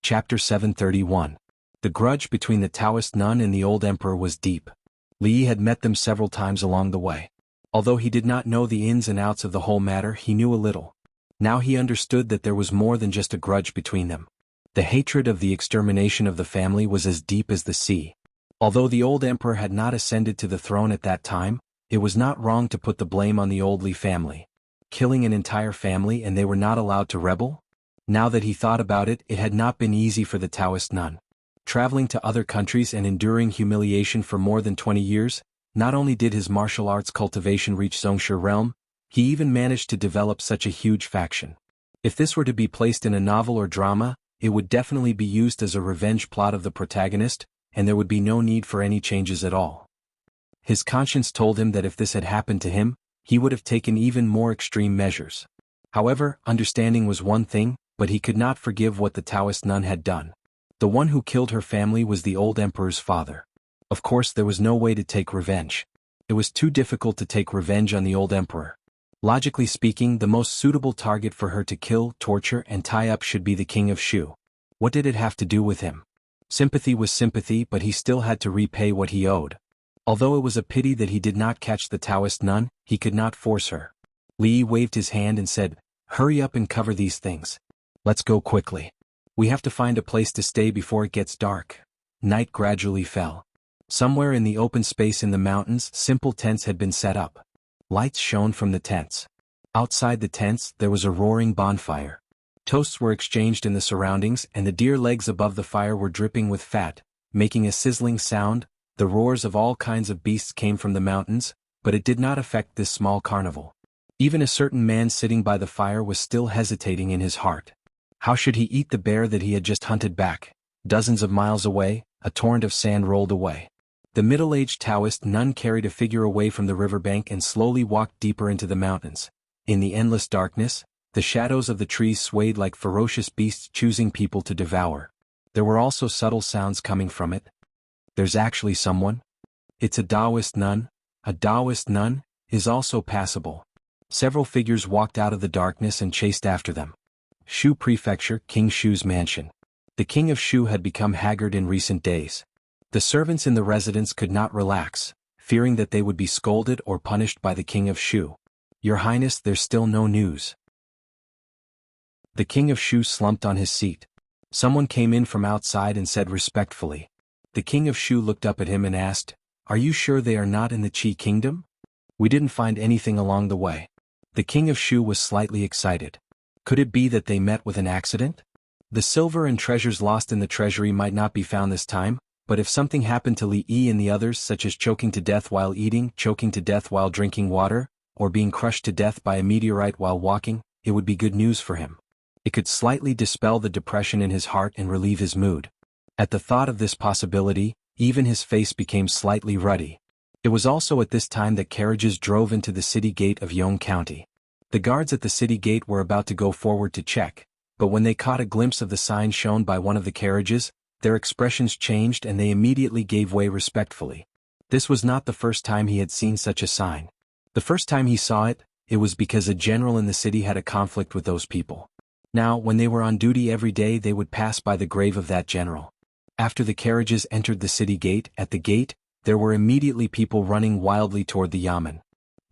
Chapter 731. The grudge between the Taoist nun and the old emperor was deep. Li had met them several times along the way. Although he did not know the ins and outs of the whole matter, he knew a little. Now he understood that there was more than just a grudge between them. The hatred of the extermination of the family was as deep as the sea. Although the old emperor had not ascended to the throne at that time, it was not wrong to put the blame on the old Li family. Killing an entire family and they were not allowed to rebel? Now that he thought about it, it had not been easy for the Taoist nun. Traveling to other countries and enduring humiliation for more than 20 years, not only did his martial arts cultivation reach Zhongshe realm, he even managed to develop such a huge faction. If this were to be placed in a novel or drama, it would definitely be used as a revenge plot of the protagonist, and there would be no need for any changes at all. His conscience told him that if this had happened to him, he would have taken even more extreme measures. However, understanding was one thing, but he could not forgive what the Taoist nun had done. The one who killed her family was the old emperor's father. Of course, there was no way to take revenge. It was too difficult to take revenge on the old emperor. Logically speaking, the most suitable target for her to kill, torture, and tie up should be the king of Shu. What did it have to do with him? Sympathy was sympathy, but he still had to repay what he owed. Although it was a pity that he did not catch the Taoist nun, he could not force her. Li waved his hand and said, "Hurry up and cover these things. Let's go quickly. We have to find a place to stay before it gets dark." Night gradually fell. Somewhere in the open space in the mountains, simple tents had been set up. Lights shone from the tents. Outside the tents, there was a roaring bonfire. Toasts were exchanged in the surroundings, and the deer legs above the fire were dripping with fat, making a sizzling sound. The roars of all kinds of beasts came from the mountains, but it did not affect this small carnival. Even a certain man sitting by the fire was still hesitating in his heart. How should he eat the bear that he had just hunted back? Dozens of miles away, a torrent of sand rolled away. The middle-aged Taoist nun carried a figure away from the riverbank and slowly walked deeper into the mountains. In the endless darkness, the shadows of the trees swayed like ferocious beasts choosing people to devour. There were also subtle sounds coming from it. There's actually someone. It's a Taoist nun. A Taoist nun is also passable. Several figures walked out of the darkness and chased after them. Shu Prefecture, King Shu's mansion. The king of Shu had become haggard in recent days. The servants in the residence could not relax, fearing that they would be scolded or punished by the king of Shu. "Your Highness, there's still no news." The king of Shu slumped on his seat. Someone came in from outside and said respectfully. The king of Shu looked up at him and asked, "Are you sure they are not in the Qi kingdom? We didn't find anything along the way." The king of Shu was slightly excited. Could it be that they met with an accident? The silver and treasures lost in the treasury might not be found this time, but if something happened to Li Yi and the others, such as choking to death while eating, choking to death while drinking water, or being crushed to death by a meteorite while walking, it would be good news for him. It could slightly dispel the depression in his heart and relieve his mood. At the thought of this possibility, even his face became slightly ruddy. It was also at this time that carriages drove into the city gate of Jianghu County. The guards at the city gate were about to go forward to check, but when they caught a glimpse of the sign shown by one of the carriages, their expressions changed and they immediately gave way respectfully. This was not the first time he had seen such a sign. The first time he saw it, it was because a general in the city had a conflict with those people. Now, when they were on duty every day, they would pass by the grave of that general. After the carriages entered the city gate, at the gate, there were immediately people running wildly toward the yamen.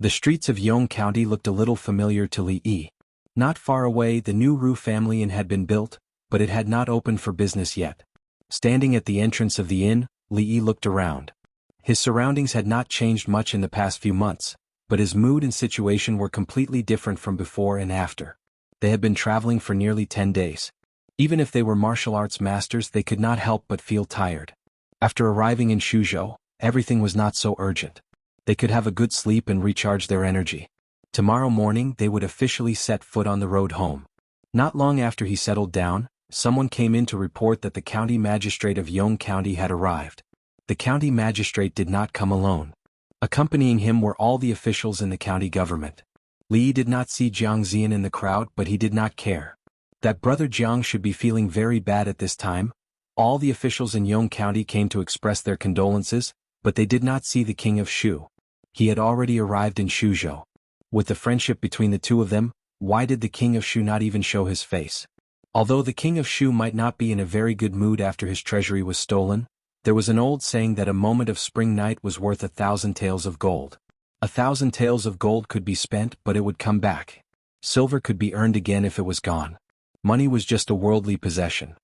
The streets of Jianghu County looked a little familiar to Li Yi. Not far away, the new Ru family inn had been built, but it had not opened for business yet. Standing at the entrance of the inn, Li Yi looked around. His surroundings had not changed much in the past few months, but his mood and situation were completely different from before and after. They had been traveling for nearly 10 days. Even if they were martial arts masters, they could not help but feel tired. After arriving in Shuzhou, everything was not so urgent. They could have a good sleep and recharge their energy. Tomorrow morning they would officially set foot on the road home. Not long after he settled down, someone came in to report that the county magistrate of Jianghu County had arrived. The county magistrate did not come alone. Accompanying him were all the officials in the county government. Li did not see Jiang Zian in the crowd, but he did not care. That brother Jiang should be feeling very bad at this time. All the officials in Jianghu County came to express their condolences, but they did not see the king of Shu. He had already arrived in Shuzhou. With the friendship between the two of them, why did the king of Shu not even show his face? Although the king of Shu might not be in a very good mood after his treasury was stolen, there was an old saying that a moment of spring night was worth 1,000 taels of gold. 1,000 taels of gold could be spent, but it would come back. Silver could be earned again if it was gone. Money was just a worldly possession.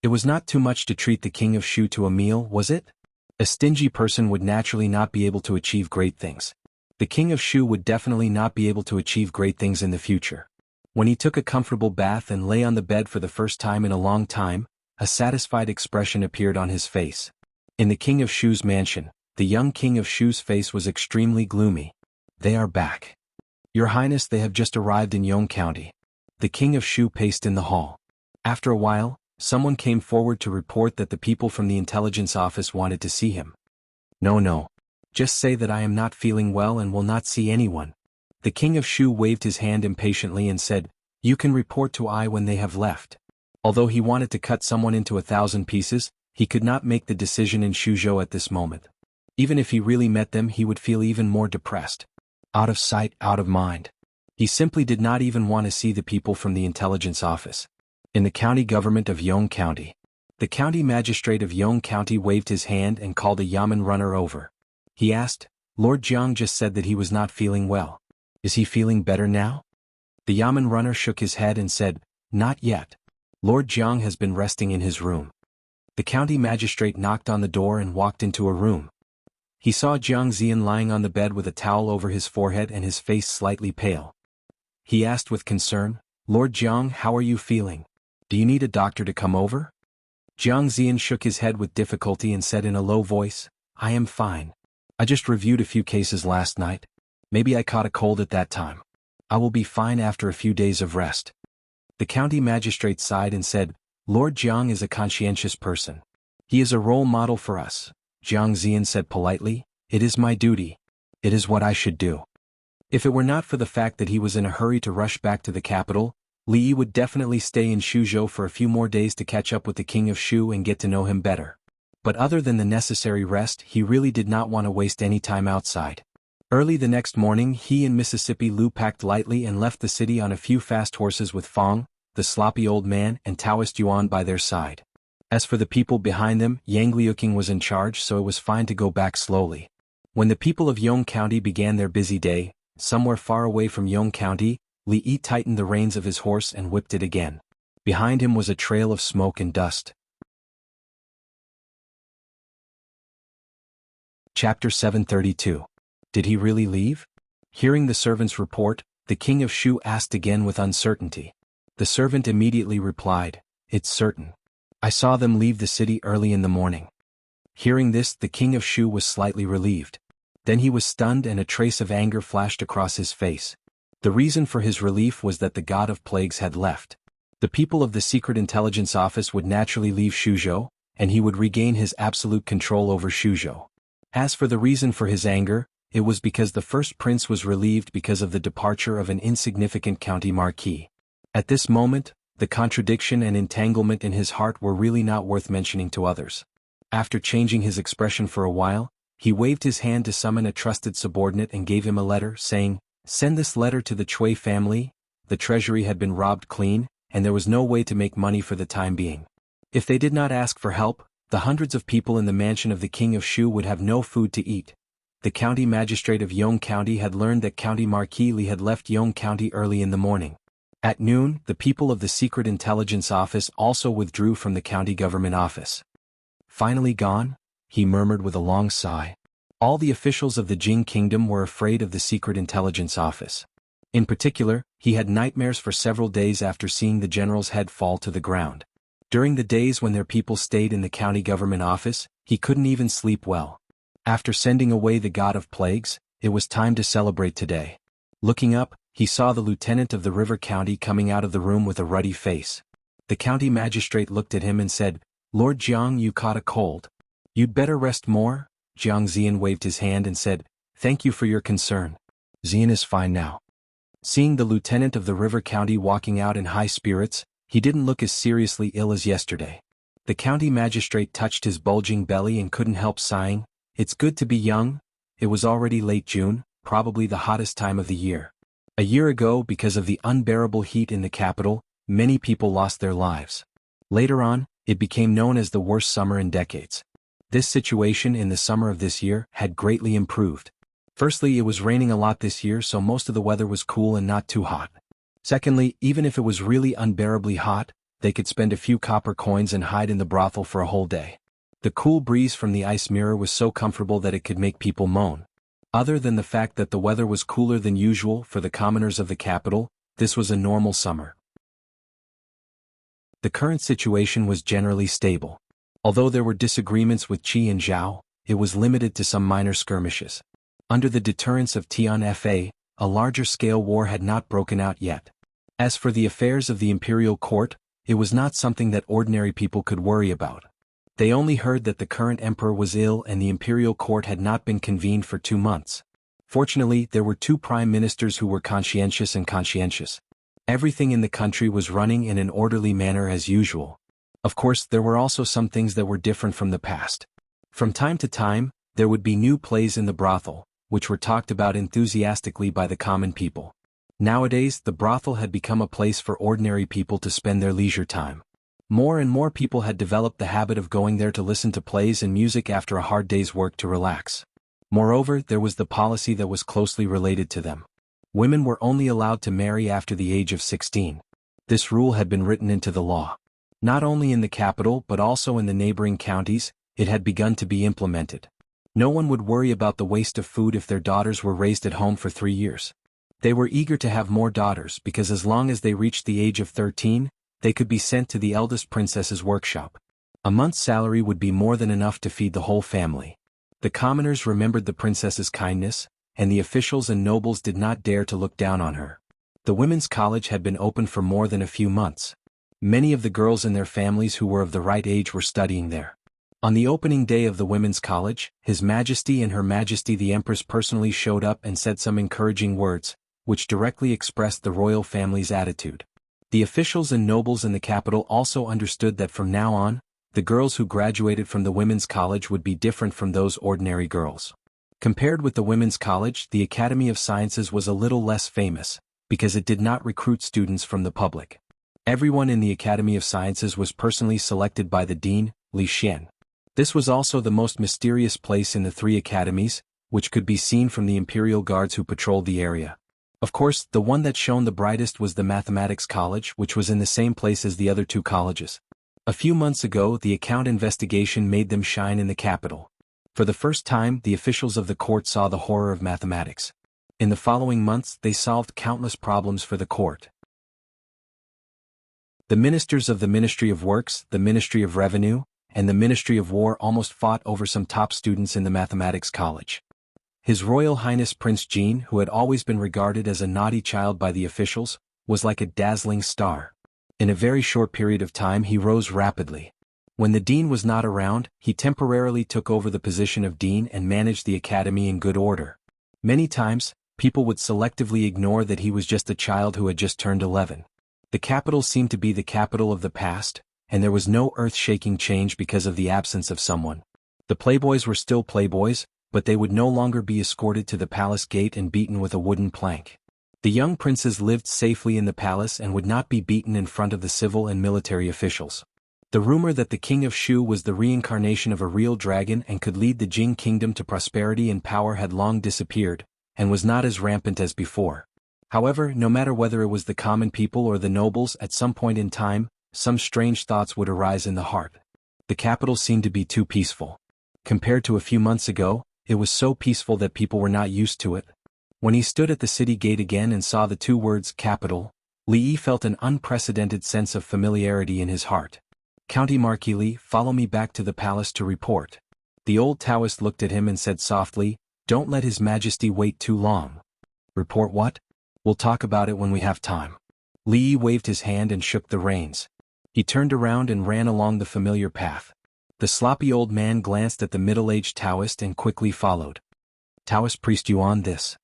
It was not too much to treat the king of Shu to a meal, was it? A stingy person would naturally not be able to achieve great things. The king of Shu would definitely not be able to achieve great things in the future. When he took a comfortable bath and lay on the bed for the first time in a long time, a satisfied expression appeared on his face. In the king of Shu's mansion, the young king of Shu's face was extremely gloomy. They are back. Your Highness, they have just arrived in Yong County. The king of Shu paced in the hall. After a while, someone came forward to report that the people from the intelligence office wanted to see him. No. Just say that I am not feeling well and will not see anyone. The king of Shu waved his hand impatiently and said, You can report to I when they have left. Although he wanted to cut someone into 1,000 pieces, he could not make the decision in Shuzhou at this moment. Even if he really met them, he would feel even more depressed. Out of sight, out of mind. He simply did not even want to see the people from the intelligence office. In the county government of Yong County, the county magistrate of Yong County waved his hand and called a yamen runner over. He asked, Lord Jiang just said that he was not feeling well. Is he feeling better now? The yamen runner shook his head and said, Not yet. Lord Jiang has been resting in his room. The county magistrate knocked on the door and walked into a room. He saw Jiang Zian lying on the bed with a towel over his forehead and his face slightly pale. He asked with concern, Lord Jiang, how are you feeling? Do you need a doctor to come over? Jiang Zian shook his head with difficulty and said in a low voice, I am fine. I just reviewed a few cases last night. Maybe I caught a cold at that time. I will be fine after a few days of rest. The county magistrate sighed and said, Lord Jiang is a conscientious person. He is a role model for us. Jiang Zian said politely, It is my duty. It is what I should do. If it were not for the fact that he was in a hurry to rush back to the capital, Li Yi would definitely stay in Shuzhou for a few more days to catch up with the king of Shu and get to know him better. But other than the necessary rest, he really did not want to waste any time outside. Early the next morning, he and Mississippi Lu packed lightly and left the city on a few fast horses with Fong, the sloppy old man, and Taoist Yuan by their side. As for the people behind them, Yang Liuqing was in charge, so it was fine to go back slowly. When the people of Yong County began their busy day, somewhere far away from Yong County, Li Yi tightened the reins of his horse and whipped it again. Behind him was a trail of smoke and dust. Chapter 732. Did he really leave? Hearing the servant's report, the king of Shu asked again with uncertainty. The servant immediately replied, It's certain. I saw them leave the city early in the morning. Hearing this, the king of Shu was slightly relieved. Then he was stunned and a trace of anger flashed across his face. The reason for his relief was that the god of plagues had left. The people of the secret intelligence office would naturally leave Shuzhou, and he would regain his absolute control over Shuzhou. As for the reason for his anger, it was because the first prince was relieved because of the departure of an insignificant county marquis. At this moment, the contradiction and entanglement in his heart were really not worth mentioning to others. After changing his expression for a while, he waved his hand to summon a trusted subordinate and gave him a letter, saying, Send this letter to the Cui family. The treasury had been robbed clean, and there was no way to make money for the time being. If they did not ask for help, the hundreds of people in the mansion of the king of Shu would have no food to eat. The county magistrate of Yong County had learned that County Marquis Li had left Yong County early in the morning. At noon, the people of the secret intelligence office also withdrew from the county government office. Finally gone? He murmured with a long sigh. All the officials of the Jing kingdom were afraid of the secret intelligence office. In particular, he had nightmares for several days after seeing the general's head fall to the ground. During the days when their people stayed in the county government office, he couldn't even sleep well. After sending away the god of plagues, it was time to celebrate today. Looking up, he saw the lieutenant of the river county coming out of the room with a ruddy face. The county magistrate looked at him and said, Lord Jiang, you caught a cold. You'd better rest more. Jiang Zian waved his hand and said, Thank you for your concern. Zian is fine now. Seeing the lieutenant of the river county walking out in high spirits, he didn't look as seriously ill as yesterday. The county magistrate touched his bulging belly and couldn't help sighing, It's good to be young. It was already late June, probably the hottest time of the year. A year ago, because of the unbearable heat in the capital, Many people lost their lives. Later on, it became known as the worst summer in decades. This situation in the summer of this year had greatly improved. Firstly, it was raining a lot this year, so most of the weather was cool and not too hot. Secondly, even if it was really unbearably hot, they could spend a few copper coins and hide in the brothel for a whole day. The cool breeze from the ice mirror was so comfortable that it could make people moan. Other than the fact that the weather was cooler than usual for the commoners of the capital, this was a normal summer. The current situation was generally stable. Although there were disagreements with Qi and Zhao, it was limited to some minor skirmishes. Under the deterrence of Tianfa, a larger-scale war had not broken out yet. As for the affairs of the imperial court, it was not something that ordinary people could worry about. They only heard that the current emperor was ill and the imperial court had not been convened for 2 months. Fortunately, there were 2 prime ministers who were conscientious and conscientious. Everything in the country was running in an orderly manner as usual. Of course, there were also some things that were different from the past. From time to time, there would be new plays in the brothel, which were talked about enthusiastically by the common people. Nowadays, the brothel had become a place for ordinary people to spend their leisure time. More and more people had developed the habit of going there to listen to plays and music after a hard day's work to relax. Moreover, there was the policy that was closely related to them. Women were only allowed to marry after the age of 16. This rule had been written into the law. Not only in the capital but also in the neighboring counties, it had begun to be implemented. No one would worry about the waste of food if their daughters were raised at home for 3 years. They were eager to have more daughters because as long as they reached the age of 13, they could be sent to the eldest princess's workshop. A month's salary would be more than enough to feed the whole family. The commoners remembered the princess's kindness, and the officials and nobles did not dare to look down on her. The women's college had been open for more than a few months. Many of the girls and their families who were of the right age were studying there. On the opening day of the women's college, His Majesty and Her Majesty the Empress personally showed up and said some encouraging words, which directly expressed the royal family's attitude. The officials and nobles in the capital also understood that from now on, the girls who graduated from the women's college would be different from those ordinary girls. Compared with the women's college, the Academy of Sciences was a little less famous, because it did not recruit students from the public. Everyone in the Academy of Sciences was personally selected by the dean, Li Xian. This was also the most mysterious place in the 3 academies, which could be seen from the imperial guards who patrolled the area. Of course, the one that shone the brightest was the Mathematics College, which was in the same place as the other 2 colleges. A few months ago, the account investigation made them shine in the capital. For the first time, the officials of the court saw the horror of mathematics. In the following months, they solved countless problems for the court. The ministers of the Ministry of Works, the Ministry of Revenue, and the Ministry of War almost fought over some top students in the Mathematics College. His Royal Highness Prince Jean, who had always been regarded as a naughty child by the officials, was like a dazzling star. In a very short period of time he rose rapidly. When the dean was not around, he temporarily took over the position of dean and managed the academy in good order. Many times, people would selectively ignore that he was just a child who had just turned 11. The capital seemed to be the capital of the past, and there was no earth-shaking change because of the absence of someone. The playboys were still playboys, but they would no longer be escorted to the palace gate and beaten with a wooden plank. The young princes lived safely in the palace and would not be beaten in front of the civil and military officials. The rumor that the king of Shu was the reincarnation of a real dragon and could lead the Jing kingdom to prosperity and power had long disappeared, and was not as rampant as before. However, no matter whether it was the common people or the nobles, at some point in time, some strange thoughts would arise in the heart. The capital seemed to be too peaceful. Compared to a few months ago, it was so peaceful that people were not used to it. When he stood at the city gate again and saw the 2 words capital, Li Yi felt an unprecedented sense of familiarity in his heart. County Marquis Li, follow me back to the palace to report. The old Taoist looked at him and said softly, don't let His Majesty wait too long. Report what? We'll talk about it when we have time. Li Yi waved his hand and shook the reins. He turned around and ran along the familiar path. The sloppy old man glanced at the middle-aged Taoist and quickly followed. Taoist priest Yuan this.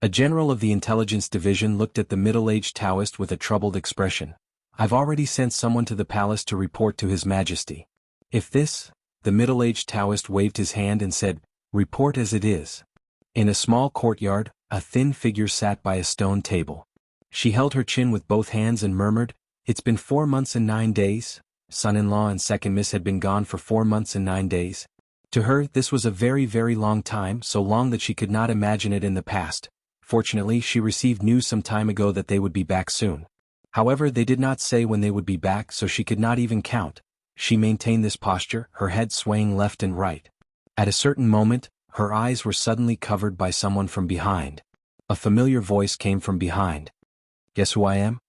A general of the intelligence division looked at the middle-aged Taoist with a troubled expression. I've already sent someone to the palace to report to His Majesty. If this, the middle-aged Taoist waved his hand and said, report as it is. In a small courtyard, a thin figure sat by a stone table. She held her chin with both hands and murmured, It's been 4 months and 9 days. Son-in-law and second miss had been gone for 4 months and 9 days. To her, this was a very, very long time, so long that she could not imagine it in the past. Fortunately, she received news some time ago that they would be back soon. However, they did not say when they would be back, so she could not even count. She maintained this posture, her head swaying left and right. At a certain moment, her eyes were suddenly covered by someone from behind. A familiar voice came from behind. "Guess who I am?"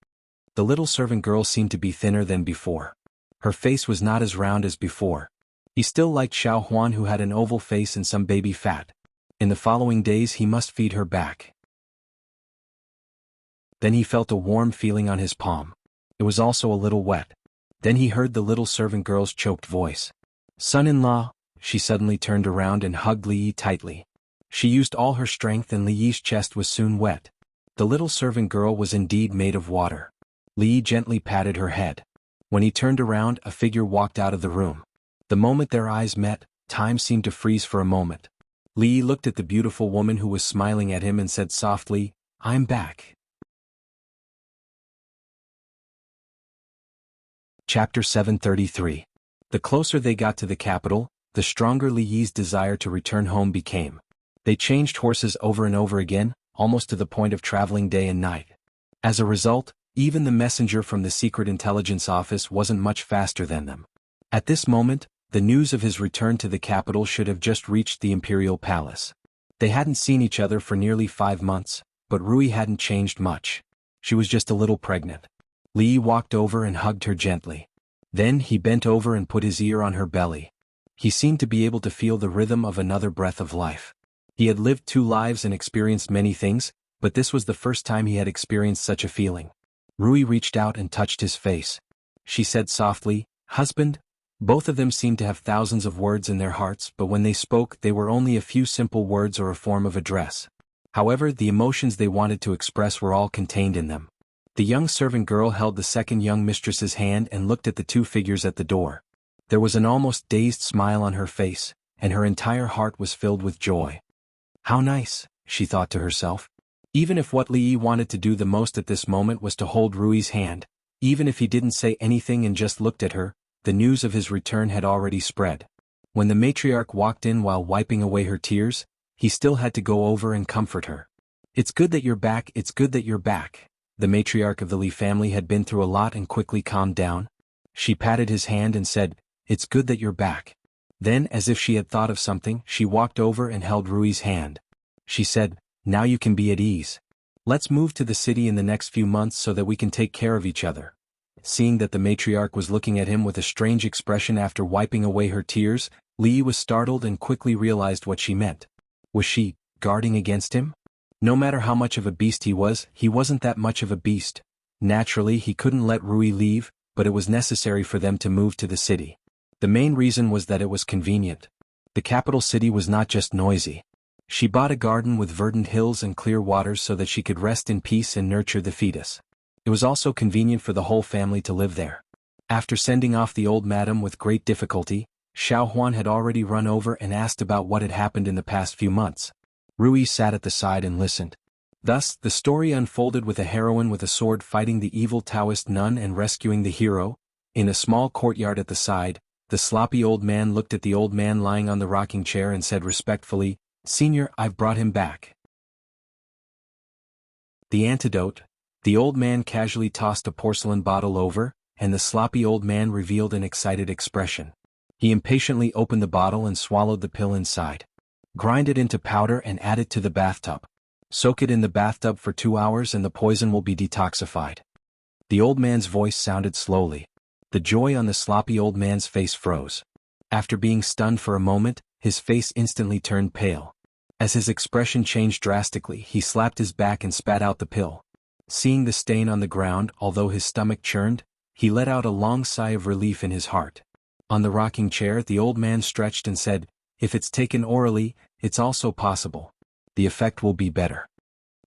The little servant girl seemed to be thinner than before. Her face was not as round as before. He still liked Xiao Huan, who had an oval face and some baby fat. In the following days he must feed her back. Then he felt a warm feeling on his palm. It was also a little wet. Then he heard the little servant girl's choked voice. "Son-in-law." She suddenly turned around and hugged Li Yi tightly. She used all her strength and Li Yi's chest was soon wet. The little servant girl was indeed made of water. Li Yi gently patted her head. When he turned around, a figure walked out of the room. The moment their eyes met, time seemed to freeze for a moment. Li Yi looked at the beautiful woman who was smiling at him and said softly, "I'm back." Chapter 733. The closer they got to the capital, the stronger Li Yi's desire to return home became. They changed horses over and over again, almost to the point of traveling day and night. As a result, even the messenger from the secret intelligence office wasn't much faster than them. At this moment, the news of his return to the capital should have just reached the imperial palace. They hadn't seen each other for nearly 5 months, but Rui hadn't changed much. She was just a little pregnant. Li Yi walked over and hugged her gently. Then he bent over and put his ear on her belly. He seemed to be able to feel the rhythm of another breath of life. He had lived 2 lives and experienced many things, but this was the first time he had experienced such a feeling. Rui reached out and touched his face. She said softly, "Husband?" Both of them seemed to have thousands of words in their hearts, but when they spoke, they were only a few simple words or a form of address. However, the emotions they wanted to express were all contained in them. The young servant girl held the second young mistress's hand and looked at the 2 figures at the door. There was an almost dazed smile on her face, and her entire heart was filled with joy. How nice, she thought to herself. Even if what Li Yi wanted to do the most at this moment was to hold Rui's hand, even if he didn't say anything and just looked at her, the news of his return had already spread. When the matriarch walked in while wiping away her tears, he still had to go over and comfort her. "It's good that you're back, it's good that you're back." The matriarch of the Li family had been through a lot and quickly calmed down. She patted his hand and said, "It's good that you're back." Then, as if she had thought of something, she walked over and held Rui's hand. She said, "Now you can be at ease. Let's move to the city in the next few months so that we can take care of each other." Seeing that the matriarch was looking at him with a strange expression after wiping away her tears, Li was startled and quickly realized what she meant. Was she guarding against him? No matter how much of a beast he wasn't that much of a beast. Naturally, he couldn't let Rui leave, but it was necessary for them to move to the city. The main reason was that it was convenient. The capital city was not just noisy. She bought a garden with verdant hills and clear waters so that she could rest in peace and nurture the fetus. It was also convenient for the whole family to live there. After sending off the old madam with great difficulty, Xiao Huan had already run over and asked about what had happened in the past few months. Rui sat at the side and listened. Thus, the story unfolded with a heroine with a sword fighting the evil Taoist nun and rescuing the hero. In a small courtyard at the side, the sloppy old man looked at the old man lying on the rocking chair and said respectfully, "Senior, I've brought him back." The antidote. The old man casually tossed a porcelain bottle over, and the sloppy old man revealed an excited expression. He impatiently opened the bottle and swallowed the pill inside. Grind it into powder and add it to the bathtub. Soak it in the bathtub for 2 hours and the poison will be detoxified. The old man's voice sounded slowly. The joy on the sloppy old man's face froze. After being stunned for a moment, his face instantly turned pale. As his expression changed drastically, he slapped his back and spat out the pill. Seeing the stain on the ground, although his stomach churned, he let out a long sigh of relief in his heart. On the rocking chair, the old man stretched and said, "If it's taken orally, it's also possible. The effect will be better."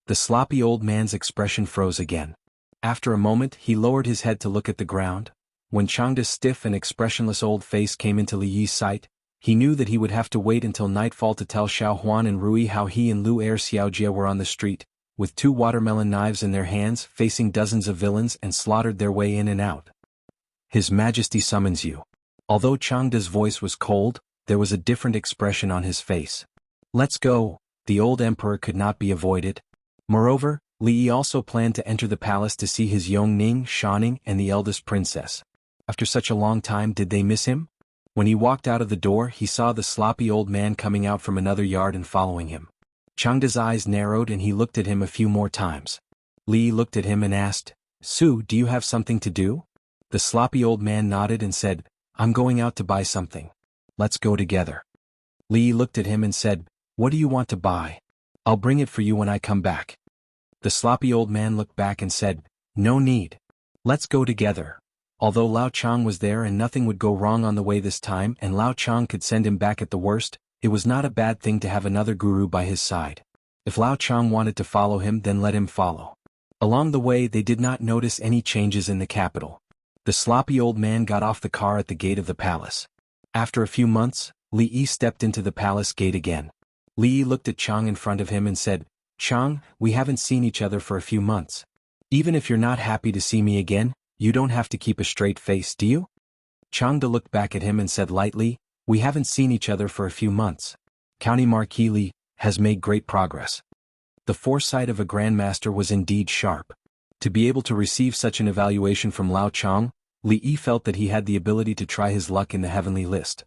The sloppy old man's expression froze again. After a moment, he lowered his head to look at the ground. When Changda's stiff and expressionless old face came into Li Yi's sight, he knew that he would have to wait until nightfall to tell Xiao Huan and Rui how he and Lu Er Xiaojia were on the street. with 2 watermelon knives in their hands, facing dozens of villains, and slaughtered their way in and out. His Majesty summons you. Although Changda's voice was cold, there was a different expression on his face. Let's go. The old emperor could not be avoided. Moreover, Li Yi also planned to enter the palace to see his Yongning, Shaning, and the eldest princess. After such a long time, did they miss him? When he walked out of the door, he saw the sloppy old man coming out from another yard and following him. Changda's eyes narrowed and he looked at him a few more times. Li Yi looked at him and asked, Su, do you have something to do? The sloppy old man nodded and said, I'm going out to buy something. Let's go together. Li Yi looked at him and said, What do you want to buy? I'll bring it for you when I come back. The sloppy old man looked back and said, No need. Let's go together. Although Lao Chang was there and nothing would go wrong on the way this time and Lao Chang could send him back at the worst, it was not a bad thing to have another guru by his side. If Lao Chang wanted to follow him, then let him follow. Along the way they did not notice any changes in the capital. The sloppy old man got off the car at the gate of the palace. After a few months, Li Yi stepped into the palace gate again. Li Yi looked at Chang in front of him and said, Chang, we haven't seen each other for a few months. Even if you're not happy to see me again, you don't have to keep a straight face, do you? Changda looked back at him and said lightly, We haven't seen each other for a few months. County Marquis Li has made great progress. The foresight of a grandmaster was indeed sharp. To be able to receive such an evaluation from Lao Chang, Li Yi felt that he had the ability to try his luck in the heavenly list.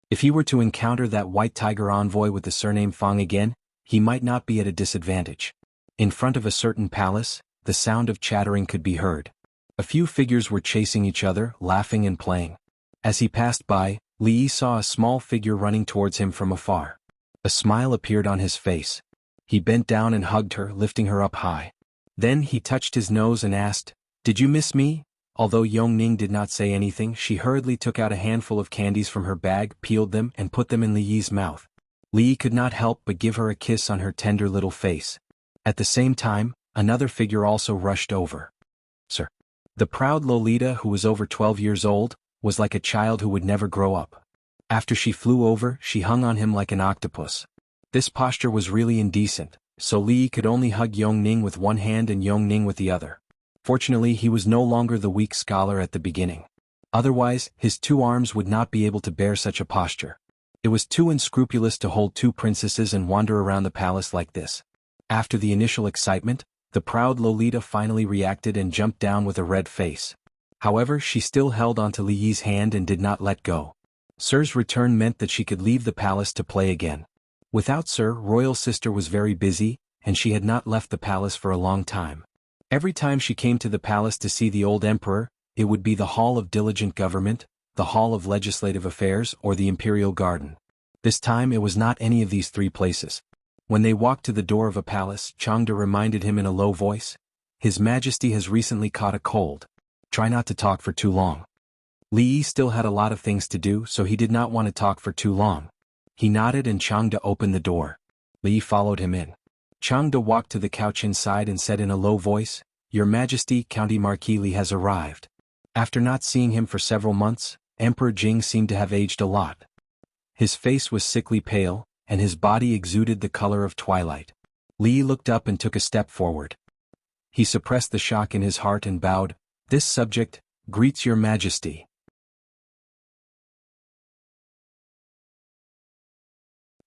If he were to encounter that white tiger envoy with the surname Fang again, he might not be at a disadvantage. In front of a certain palace, the sound of chattering could be heard. A few figures were chasing each other, laughing and playing. As he passed by, Li Yi saw a small figure running towards him from afar. A smile appeared on his face. He bent down and hugged her, lifting her up high. Then he touched his nose and asked, Did you miss me? Although Yongning did not say anything, she hurriedly took out a handful of candies from her bag, peeled them, and put them in Li Yi's mouth. Li Yi could not help but give her a kiss on her tender little face. At the same time, another figure also rushed over. Sir. The proud Lolita, who was over 12 years old, was like a child who would never grow up. After she flew over, she hung on him like an octopus. This posture was really indecent, so Li Yi could only hug Yongning with one hand and Yongning with the other. Fortunately, he was no longer the weak scholar at the beginning. Otherwise, his 2 arms would not be able to bear such a posture. It was too unscrupulous to hold 2 princesses and wander around the palace like this. After the initial excitement, the proud Lolita finally reacted and jumped down with a red face. However, she still held onto Li Yi's hand and did not let go. Sir's return meant that she could leave the palace to play again. Without Sir, royal sister was very busy, and she had not left the palace for a long time. Every time she came to the palace to see the old emperor, it would be the Hall of Diligent Government, the Hall of Legislative Affairs, or the Imperial Garden. This time it was not any of these 3 places. When they walked to the door of a palace, Changda reminded him in a low voice, His Majesty has recently caught a cold. Try not to talk for too long. Li Yi still had a lot of things to do, so he did not want to talk for too long. He nodded and Changda opened the door. Li Yi followed him in. Changda walked to the couch inside and said in a low voice, Your Majesty, County Marquis Li has arrived. After not seeing him for several months, Emperor Jing seemed to have aged a lot. His face was sickly pale, and his body exuded the color of twilight. Li Yi looked up and took a step forward. He suppressed the shock in his heart and bowed, This subject greets Your Majesty.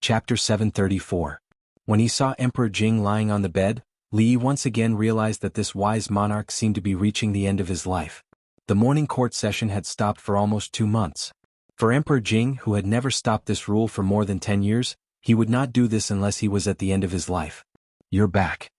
Chapter 734. When he saw Emperor Jing lying on the bed, Li Yi once again realized that this wise monarch seemed to be reaching the end of his life. The morning court session had stopped for almost 2 months. For Emperor Jing, who had never stopped this rule for more than 10 years, he would not do this unless he was at the end of his life. You're back.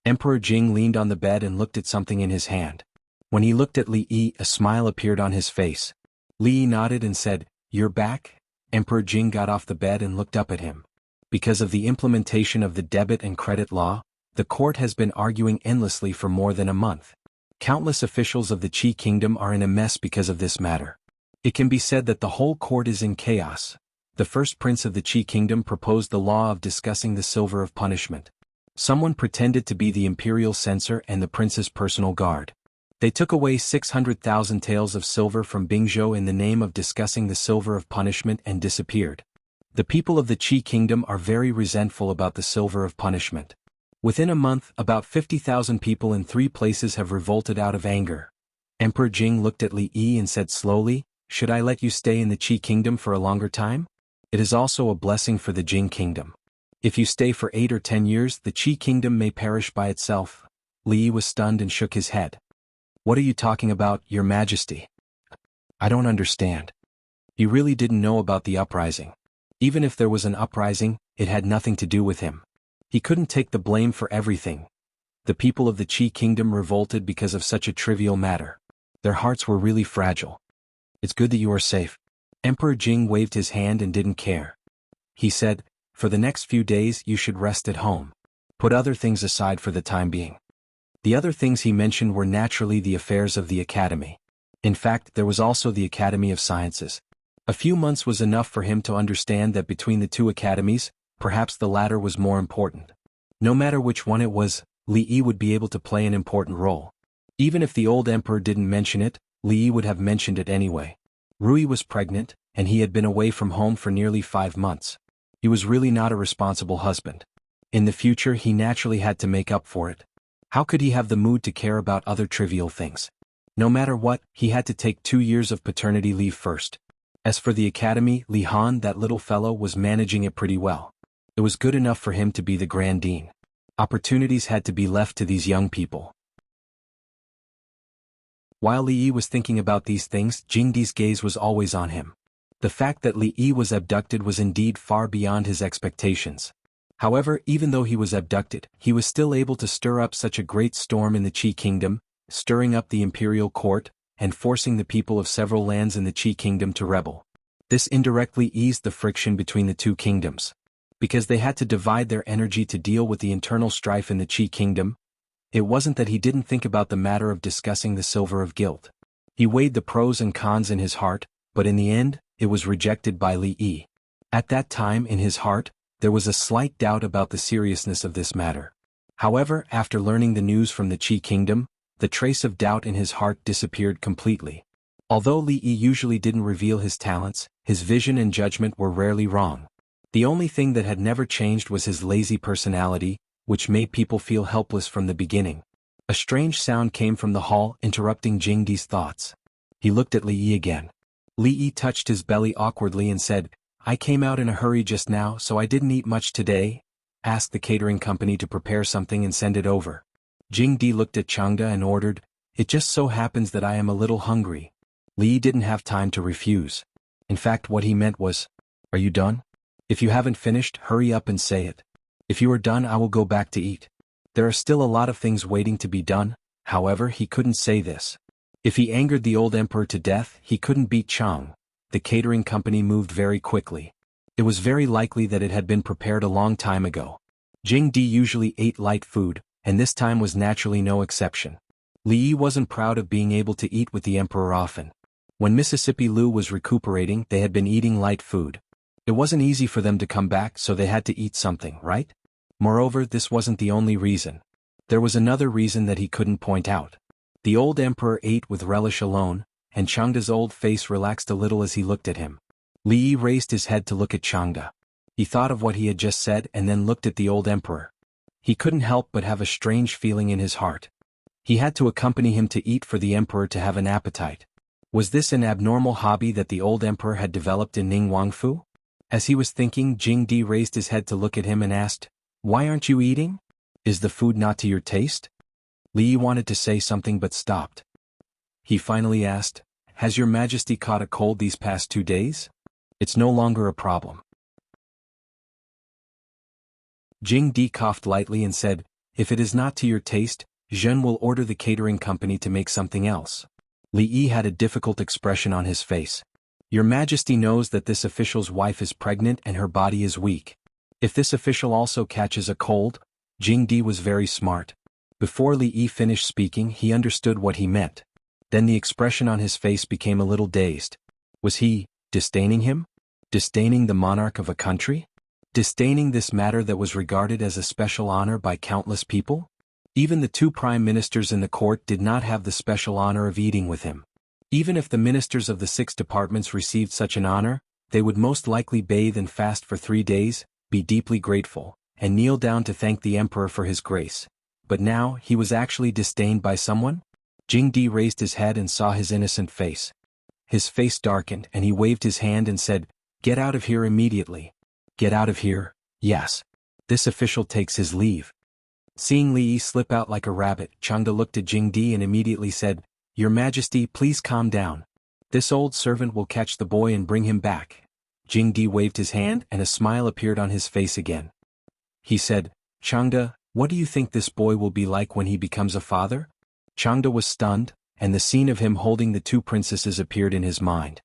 Emperor Jing leaned on the bed and looked at something in his hand. When he looked at Li Yi, a smile appeared on his face. Li Yi nodded and said, You're back? Emperor Jing got off the bed and looked up at him. Because of the implementation of the debit and credit law, the court has been arguing endlessly for more than a month. Countless officials of the Qi Kingdom are in a mess because of this matter. It can be said that the whole court is in chaos. The first prince of the Qi Kingdom proposed the law of discussing the silver of punishment. Someone pretended to be the imperial censor and the prince's personal guard. They took away 600,000 taels of silver from Bingzhou in the name of discussing the silver of punishment and disappeared. The people of the Qi kingdom are very resentful about the silver of punishment. Within a month, about 50,000 people in 3 places have revolted out of anger. Emperor Jing looked at Li Yi and said slowly, "Should I let you stay in the Qi kingdom for a longer time? It is also a blessing for the Jing kingdom. If you stay for 8 or 10 years, the Qi kingdom may perish by itself." Li Yi was stunned and shook his head. "What are you talking about, Your Majesty? I don't understand." He really didn't know about the uprising. Even if there was an uprising, it had nothing to do with him. He couldn't take the blame for everything. The people of the Qi kingdom revolted because of such a trivial matter. Their hearts were really fragile. "It's good that you are safe." Emperor Jing waved his hand and didn't care. He said, "For the next few days you should rest at home. Put other things aside for the time being." The other things he mentioned were naturally the affairs of the academy. In fact, there was also the Academy of Sciences. A few months was enough for him to understand that between the 2 academies, perhaps the latter was more important. No matter which one it was, Li Yi would be able to play an important role. Even if the old emperor didn't mention it, Li Yi would have mentioned it anyway. Rui was pregnant, and he had been away from home for nearly 5 months. He was really not a responsible husband. In the future he naturally had to make up for it. How could he have the mood to care about other trivial things? No matter what, he had to take 2 years of paternity leave first. As for the academy, Li Han, that little fellow, was managing it pretty well. It was good enough for him to be the Grand Dean. Opportunities had to be left to these young people. While Li Yi was thinking about these things, Jingdi's gaze was always on him. The fact that Li Yi was abducted was indeed far beyond his expectations. However, even though he was abducted, he was still able to stir up such a great storm in the Qi kingdom, stirring up the imperial court, and forcing the people of several lands in the Qi kingdom to rebel. This indirectly eased the friction between the 2 kingdoms. Because they had to divide their energy to deal with the internal strife in the Qi kingdom, it wasn't that he didn't think about the matter of discussing the silver of guilt. He weighed the pros and cons in his heart, but in the end, it was rejected by Li Yi. At that time in his heart, there was a slight doubt about the seriousness of this matter. However, after learning the news from the Qi kingdom, the trace of doubt in his heart disappeared completely. Although Li Yi usually didn't reveal his talents, his vision and judgment were rarely wrong. The only thing that had never changed was his lazy personality, which made people feel helpless from the beginning. A strange sound came from the hall, interrupting Jingdi's thoughts. He looked at Li Yi again. Li Yi touched his belly awkwardly and said, "I came out in a hurry just now, so I didn't eat much today. Ask the catering company to prepare something and send it over." Jingdi looked at Changda and ordered, "It just so happens that I am a little hungry." Li Yi didn't have time to refuse. In fact, what he meant was, "Are you done? If you haven't finished, hurry up and say it. If you are done, I will go back to eat." There are still a lot of things waiting to be done, however, he couldn't say this. If he angered the old emperor to death, he couldn't beat Chang. The catering company moved very quickly. It was very likely that it had been prepared a long time ago. Jingdi usually ate light food, and this time was naturally no exception. Li Yi wasn't proud of being able to eat with the emperor often. When Mississippi Lu was recuperating, they had been eating light food. It wasn't easy for them to come back, so they had to eat something, right? Moreover, this wasn't the only reason. There was another reason that he couldn't point out. The old emperor ate with relish alone, and Changda's old face relaxed a little as he looked at him. Li Yi raised his head to look at Changda. He thought of what he had just said and then looked at the old emperor. He couldn't help but have a strange feeling in his heart. He had to accompany him to eat for the emperor to have an appetite. Was this an abnormal hobby that the old emperor had developed in Ningguangfu? As he was thinking, Jingdi raised his head to look at him and asked, "Why aren't you eating? Is the food not to your taste?" Li Yi wanted to say something but stopped. He finally asked, "Has your majesty caught a cold these past 2 days? It's no longer a problem." Jingdi coughed lightly and said, "If it is not to your taste, Zhen will order the catering company to make something else." Li Yi had a difficult expression on his face. "Your majesty knows that this official's wife is pregnant and her body is weak. If this official also catches a cold..." Jingdi was very smart. Before Li Yi finished speaking, he understood what he meant. Then the expression on his face became a little dazed. Was he disdaining him? Disdaining the monarch of a country? Disdaining this matter that was regarded as a special honor by countless people? Even the 2 prime ministers in the court did not have the special honor of eating with him. Even if the ministers of the 6 departments received such an honor, They would most likely bathe and fast for 3 days, be deeply grateful, and kneel down to thank the emperor for his grace. But now, he was actually disdained by someone? Jingdi raised his head and saw his innocent face. His face darkened and he waved his hand and said, "Get out of here immediately." "Get out of here, yes. This official takes his leave." Seeing Li Yi slip out like a rabbit, Changde looked at Jingdi and immediately said, "Your Majesty, please calm down. This old servant will catch the boy and bring him back." Jingdi waved his hand and a smile appeared on his face again. He said, "Changde, what do you think this boy will be like when he becomes a father?" Changde was stunned, and the scene of him holding the two princesses appeared in his mind.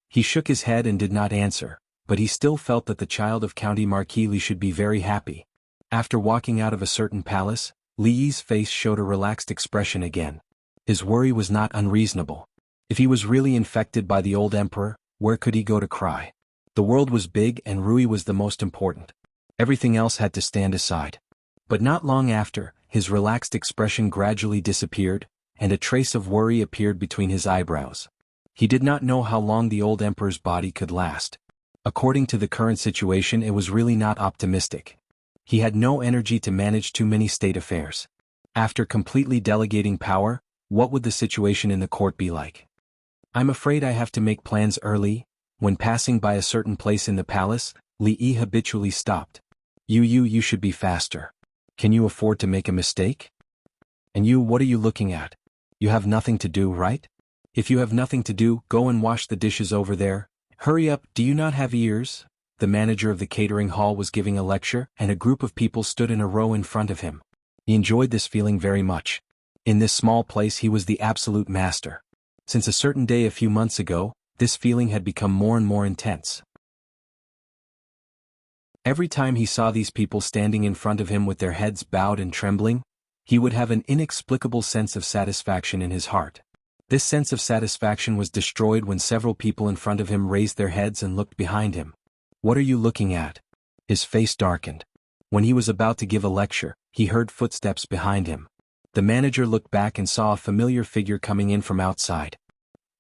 He shook his head and did not answer, but he still felt that the child of County Marquis Li should be very happy. After walking out of a certain palace, Li Yi's face showed a relaxed expression again. His worry was not unreasonable. If he was really infected by the old emperor, where could he go to cry? The world was big and Rui was the most important. Everything else had to stand aside. But not long after, his relaxed expression gradually disappeared, and a trace of worry appeared between his eyebrows. He did not know how long the old emperor's body could last. According to the current situation, it was really not optimistic. He had no energy to manage too many state affairs. After completely delegating power, what would the situation in the court be like? "I'm afraid I have to make plans early." When passing by a certain place in the palace, Li Yi habitually stopped. You should be faster. Can you afford to make a mistake? And you, what are you looking at? You have nothing to do, right? If you have nothing to do, go and wash the dishes over there. Hurry up, do you not have ears? The manager of the catering hall was giving a lecture, and a group of people stood in a row in front of him. He enjoyed this feeling very much. In this small place he was the absolute master. Since a certain day a few months ago, this feeling had become more and more intense. Every time he saw these people standing in front of him with their heads bowed and trembling, he would have an inexplicable sense of satisfaction in his heart. This sense of satisfaction was destroyed when several people in front of him raised their heads and looked behind him. "What are you looking at?" His face darkened. When he was about to give a lecture, he heard footsteps behind him. The manager looked back and saw a familiar figure coming in from outside.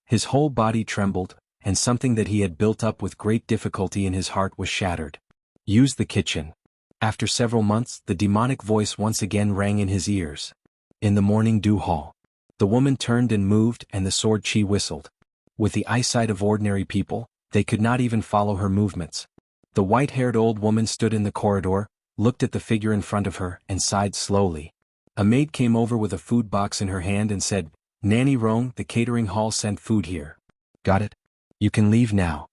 His whole body trembled, and something that he had built up with great difficulty in his heart was shattered. "Use the kitchen." After several months, the demonic voice once again rang in his ears. In the morning dew hall. The woman turned and moved and the sword chi whistled. With the eyesight of ordinary people, they could not even follow her movements. The white-haired old woman stood in the corridor, looked at the figure in front of her, and sighed slowly. A maid came over with a food box in her hand and said, "Nanny Rong, the catering hall sent food here." "Got it? You can leave now."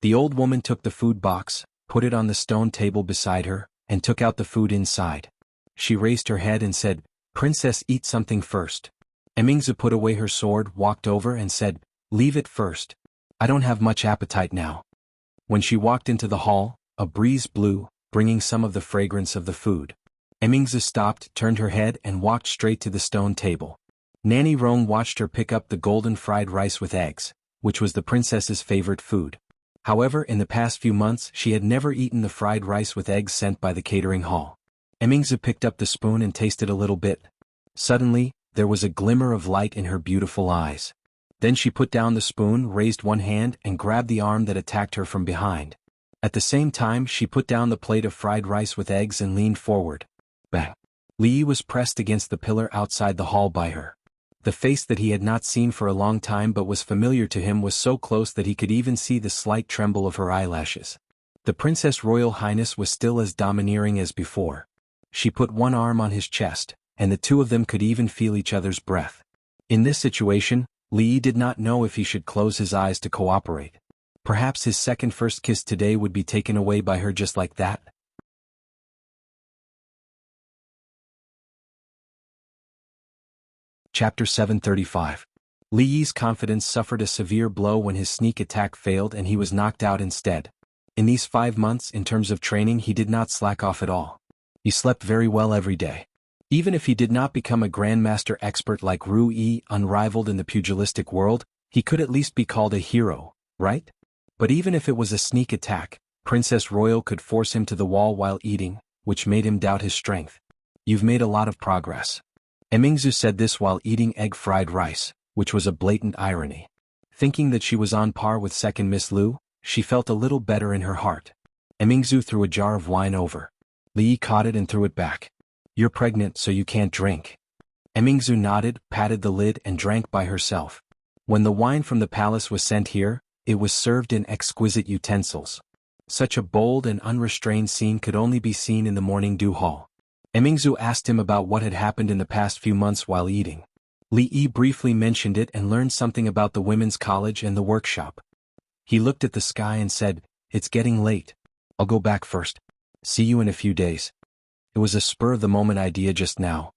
The old woman took the food box, put it on the stone table beside her, and took out the food inside. She raised her head and said, "Princess, eat something first." Emingzi put away her sword, walked over and said, "Leave it first. I don't have much appetite now." When she walked into the hall, a breeze blew, bringing some of the fragrance of the food. Emingzi stopped, turned her head and walked straight to the stone table. Nanny Rong watched her pick up the golden fried rice with eggs, which was the princess's favorite food. However, in the past few months she had never eaten the fried rice with eggs sent by the catering hall. Emingzi picked up the spoon and tasted a little bit. Suddenly, there was a glimmer of light in her beautiful eyes. Then she put down the spoon, raised one hand and grabbed the arm that attacked her from behind. At the same time she put down the plate of fried rice with eggs and leaned forward. Bang! Li Yi was pressed against the pillar outside the hall by her. The face that he had not seen for a long time but was familiar to him was so close that he could even see the slight tremble of her eyelashes. The Princess Royal Highness was still as domineering as before. She put one arm on his chest, and the two of them could even feel each other's breath. In this situation, Li Yi did not know if he should close his eyes to cooperate. Perhaps his first kiss today would be taken away by her just like that. Chapter 735. Li Yi's confidence suffered a severe blow when his sneak attack failed and he was knocked out instead. In these 5 months in terms of training he did not slack off at all. He slept very well every day. Even if he did not become a grandmaster expert like Ru Yi, unrivaled in the pugilistic world, he could at least be called a hero, right? But even if it was a sneak attack, Princess Royal could force him to the wall while eating, which made him doubt his strength. "You've made a lot of progress." Emingzi said this while eating egg fried rice, which was a blatant irony. Thinking that she was on par with second Miss Lu, She felt a little better in her heart. Emingzu threw a jar of wine over. Li caught it and threw it back. "You're pregnant, so you can't drink." Emingzu nodded, patted the lid and drank by herself. When the wine from the palace was sent here, it was served in exquisite utensils. Such a bold and unrestrained scene could only be seen in the morning dew hall. Emingzu asked him about what had happened in the past few months while eating. Li Yi briefly mentioned it and learned something about the women's college and the workshop. He looked at the sky and said, "It's getting late. I'll go back first. See you in a few days." It was a spur-of-the-moment idea just now.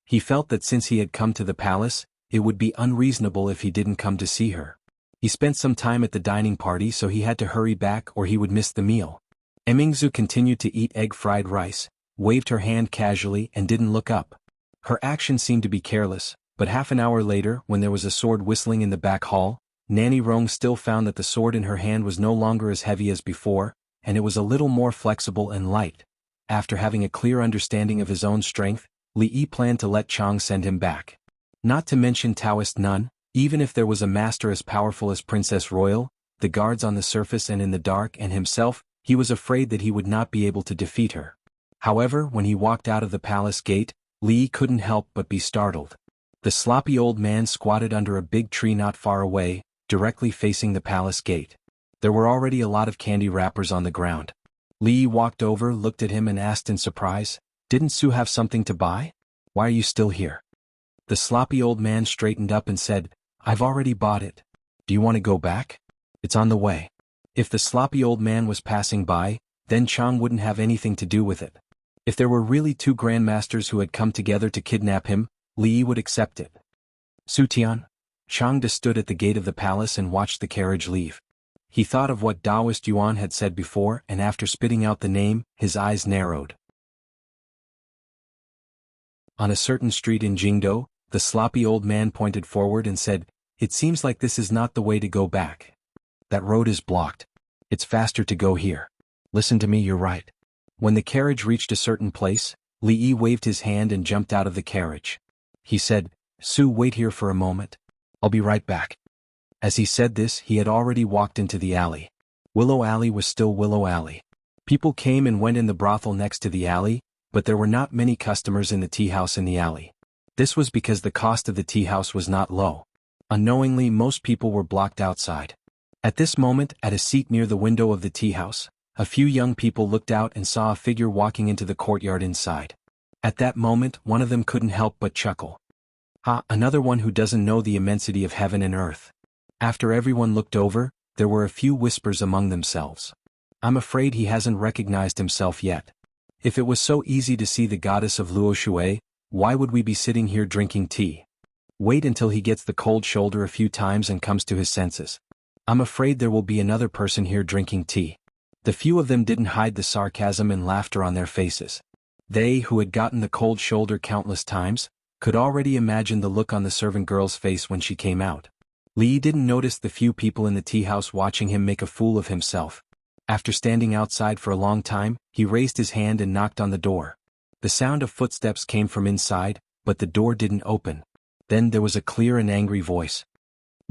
He felt that since he had come to the palace, it would be unreasonable if he didn't come to see her. He spent some time at the dining party, so he had to hurry back or he would miss the meal. Emingzu continued to eat egg-fried rice, waved her hand casually and didn't look up. Her action seemed to be careless, but half an hour later, when there was a sword whistling in the back hall, Nanny Rong still found that the sword in her hand was no longer as heavy as before, and it was a little more flexible and light. After having a clear understanding of his own strength, Li Yi planned to let Chang send him back. Not to mention Taoist none, even if there was a master as powerful as Princess Royal, the guards on the surface and in the dark and himself, he was afraid that he would not be able to defeat her. However, when he walked out of the palace gate, Li Yi couldn't help but be startled. The sloppy old man squatted under a big tree not far away, directly facing the palace gate. There were already a lot of candy wrappers on the ground. Li Yi walked over, looked at him and asked in surprise, "Didn't Sue have something to buy? Why are you still here?" The sloppy old man straightened up and said, "I've already bought it. Do you want to go back? It's on the way." If the sloppy old man was passing by, then Chang wouldn't have anything to do with it. If there were really two grandmasters who had come together to kidnap him, Li Yi would accept it. "Su Tian?" Chang stood at the gate of the palace and watched the carriage leave. He thought of what Taoist Yuan had said before, and after spitting out the name, his eyes narrowed. On a certain street in Jingdo, the sloppy old man pointed forward and said, "It seems like this is not the way to go back. That road is blocked. It's faster to go here. Listen to me, you're right." When the carriage reached a certain place, Li Yi waved his hand and jumped out of the carriage. He said, "Sue, wait here for a moment. I'll be right back." As he said this, he had already walked into the alley. Willow Alley was still Willow Alley. People came and went in the brothel next to the alley, but there were not many customers in the tea house in the alley. This was because the cost of the tea house was not low. Unknowingly, most people were blocked outside. At this moment, at a seat near the window of the tea house, a few young people looked out and saw a figure walking into the courtyard inside. At that moment, one of them couldn't help but chuckle. "Ah, another one who doesn't know the immensity of heaven and earth." After everyone looked over, there were a few whispers among themselves. "I'm afraid he hasn't recognized himself yet. If it was so easy to see the goddess of Luo Shui, why would we be sitting here drinking tea? Wait until he gets the cold shoulder a few times and comes to his senses. I'm afraid there will be another person here drinking tea." The few of them didn't hide the sarcasm and laughter on their faces. They, who had gotten the cold shoulder countless times, could already imagine the look on the servant girl's face when she came out. Li didn't notice the few people in the tea house watching him make a fool of himself. After standing outside for a long time, he raised his hand and knocked on the door. The sound of footsteps came from inside, but the door didn't open. Then there was a clear and angry voice.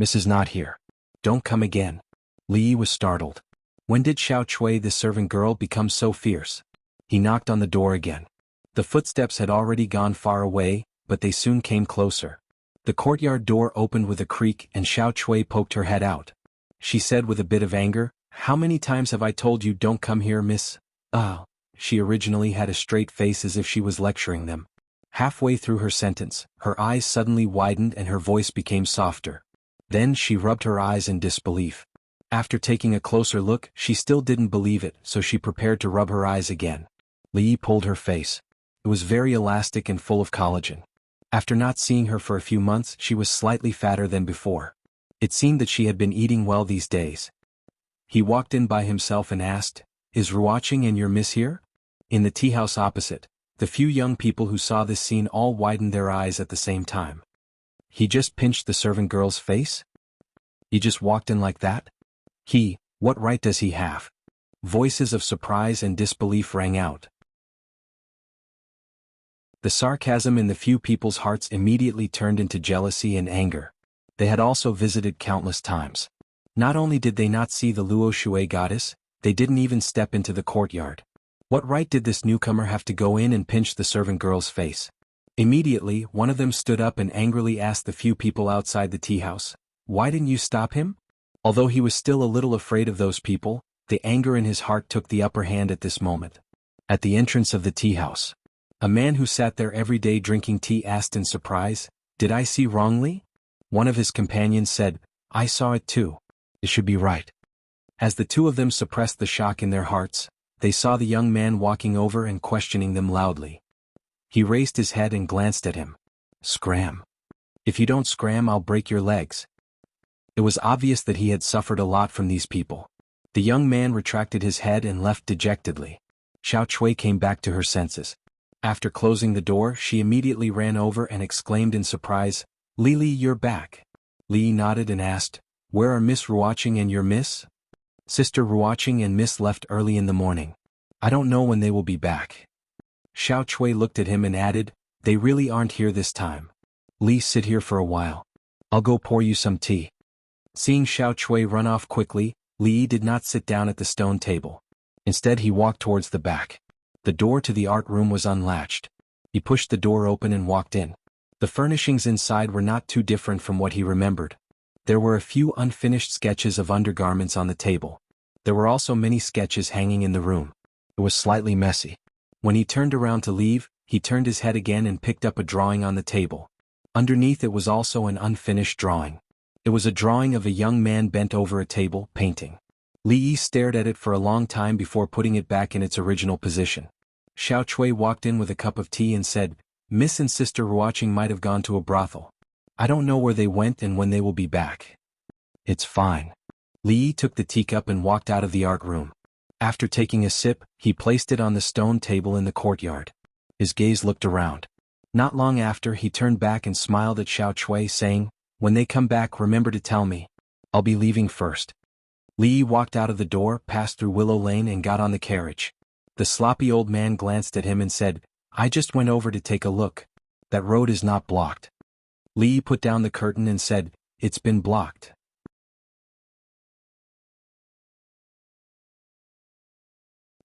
"Mrs. Not here. Don't come again." Li was startled. When did Xiao Chui, the servant girl, become so fierce? He knocked on the door again. The footsteps had already gone far away, but they soon came closer. The courtyard door opened with a creak and Xiao Chui poked her head out. She said with a bit of anger, "How many times have I told you don't come here, miss?" She originally had a straight face as if she was lecturing them. Halfway through her sentence, her eyes suddenly widened and her voice became softer. Then she rubbed her eyes in disbelief. After taking a closer look, she still didn't believe it, so she prepared to rub her eyes again. Li pulled her face. It was very elastic and full of collagen. After not seeing her for a few months, she was slightly fatter than before. It seemed that she had been eating well these days. He walked in by himself and asked, "Is Ruoqing and your miss here?" In the tea house opposite, the few young people who saw this scene all widened their eyes at the same time. He just pinched the servant girl's face? He just walked in like that? What right does he have? Voices of surprise and disbelief rang out. The sarcasm in the few people's hearts immediately turned into jealousy and anger. They had also visited countless times. Not only did they not see the Luo Shui goddess, they didn't even step into the courtyard. What right did this newcomer have to go in and pinch the servant girl's face? Immediately, one of them stood up and angrily asked the few people outside the tea house, "Why didn't you stop him?" Although he was still a little afraid of those people, the anger in his heart took the upper hand at this moment. At the entrance of the tea house, a man who sat there every day drinking tea asked in surprise, "Did I see wrongly?" One of his companions said, "I saw it too. It should be right." As the two of them suppressed the shock in their hearts, they saw the young man walking over and questioning them loudly. He raised his head and glanced at him. "Scram. If you don't scram, I'll break your legs." It was obvious that he had suffered a lot from these people. The young man retracted his head and left dejectedly. Xiao Chui came back to her senses. After closing the door, she immediately ran over and exclaimed in surprise, "Li, you're back." Li nodded and asked, "Where are Miss Ruoqing and your Miss?" "Sister Ruoqing and Miss left early in the morning. I don't know when they will be back." Xiao Chui looked at him and added, "They really aren't here this time. Li, sit here for a while. I'll go pour you some tea." Seeing Xiao Chui run off quickly, Li did not sit down at the stone table. Instead he walked towards the back. The door to the art room was unlatched. He pushed the door open and walked in. The furnishings inside were not too different from what he remembered. There were a few unfinished sketches of undergarments on the table. There were also many sketches hanging in the room. It was slightly messy. When he turned around to leave, he turned his head again and picked up a drawing on the table. Underneath it was also an unfinished drawing. It was a drawing of a young man bent over a table, painting. Li Yi stared at it for a long time before putting it back in its original position. Xiao Chui walked in with a cup of tea and said, "Miss and Sister Ruoqing might have gone to a brothel. I don't know where they went and when they will be back." "It's fine." Li Yi took the teacup and walked out of the art room. After taking a sip, he placed it on the stone table in the courtyard. His gaze looked around. Not long after, he turned back and smiled at Xiao Chui, saying, "When they come back, remember to tell me. I'll be leaving first." Li Yi walked out of the door, passed through Willow Lane and got on the carriage. The sloppy old man glanced at him and said, "I just went over to take a look. That road is not blocked." Li Yi put down the curtain and said, "It's been blocked."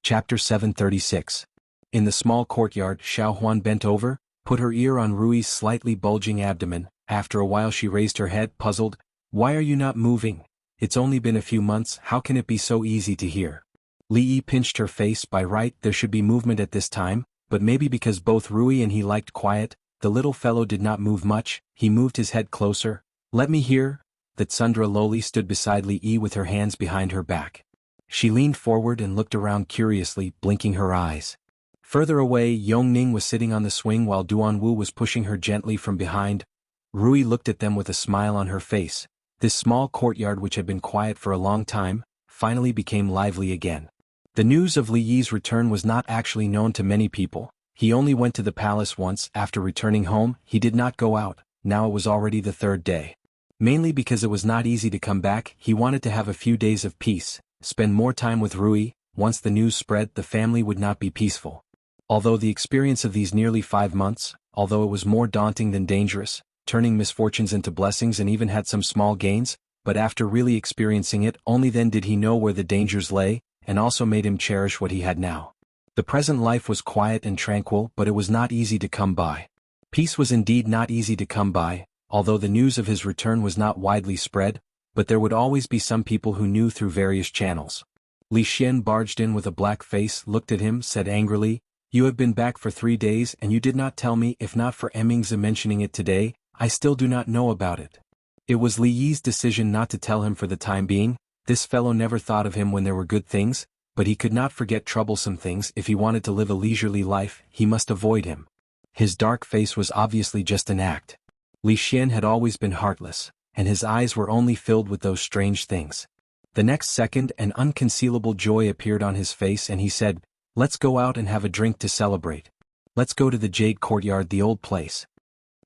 Chapter 736. In the small courtyard, Xiao Huan bent over, put her ear on Rui's slightly bulging abdomen. After a while she raised her head, puzzled. "Why are you not moving? It's only been a few months, how can it be so easy to hear?" Li Yi pinched her face. By right, there should be movement at this time, but maybe because both Rui and he liked quiet, the little fellow did not move much. He moved his head closer. "Let me hear." That Sundra Loli stood beside Li Yi with her hands behind her back. She leaned forward and looked around curiously, blinking her eyes. Further away, Yongning was sitting on the swing while Duanwu was pushing her gently from behind. Rui looked at them with a smile on her face. This small courtyard, which had been quiet for a long time, finally became lively again. The news of Li Yi's return was not actually known to many people. He only went to the palace once. After returning home, he did not go out. Now it was already the third day. Mainly because it was not easy to come back, he wanted to have a few days of peace, spend more time with Rui. Once the news spread, the family would not be peaceful. Although the experience of these nearly 5 months, although it was more daunting than dangerous, turning misfortunes into blessings and even had some small gains, but after really experiencing it, only then did he know where the dangers lay, and also made him cherish what he had now. The present life was quiet and tranquil, but it was not easy to come by. Peace was indeed not easy to come by, although the news of his return was not widely spread, but there would always be some people who knew through various channels. Li Xian barged in with a black face, looked at him, said angrily, "You have been back for 3 days and you did not tell me. If not for Emming's mentioning it today, I still do not know about it." It was Li Yi's decision not to tell him for the time being. This fellow never thought of him when there were good things, but he could not forget troublesome things. If he wanted to live a leisurely life, he must avoid him. His dark face was obviously just an act. Li Xian had always been heartless, and his eyes were only filled with those strange things. The next second an unconcealable joy appeared on his face and he said, "Let's go out and have a drink to celebrate. Let's go to the Jade Courtyard, the old place."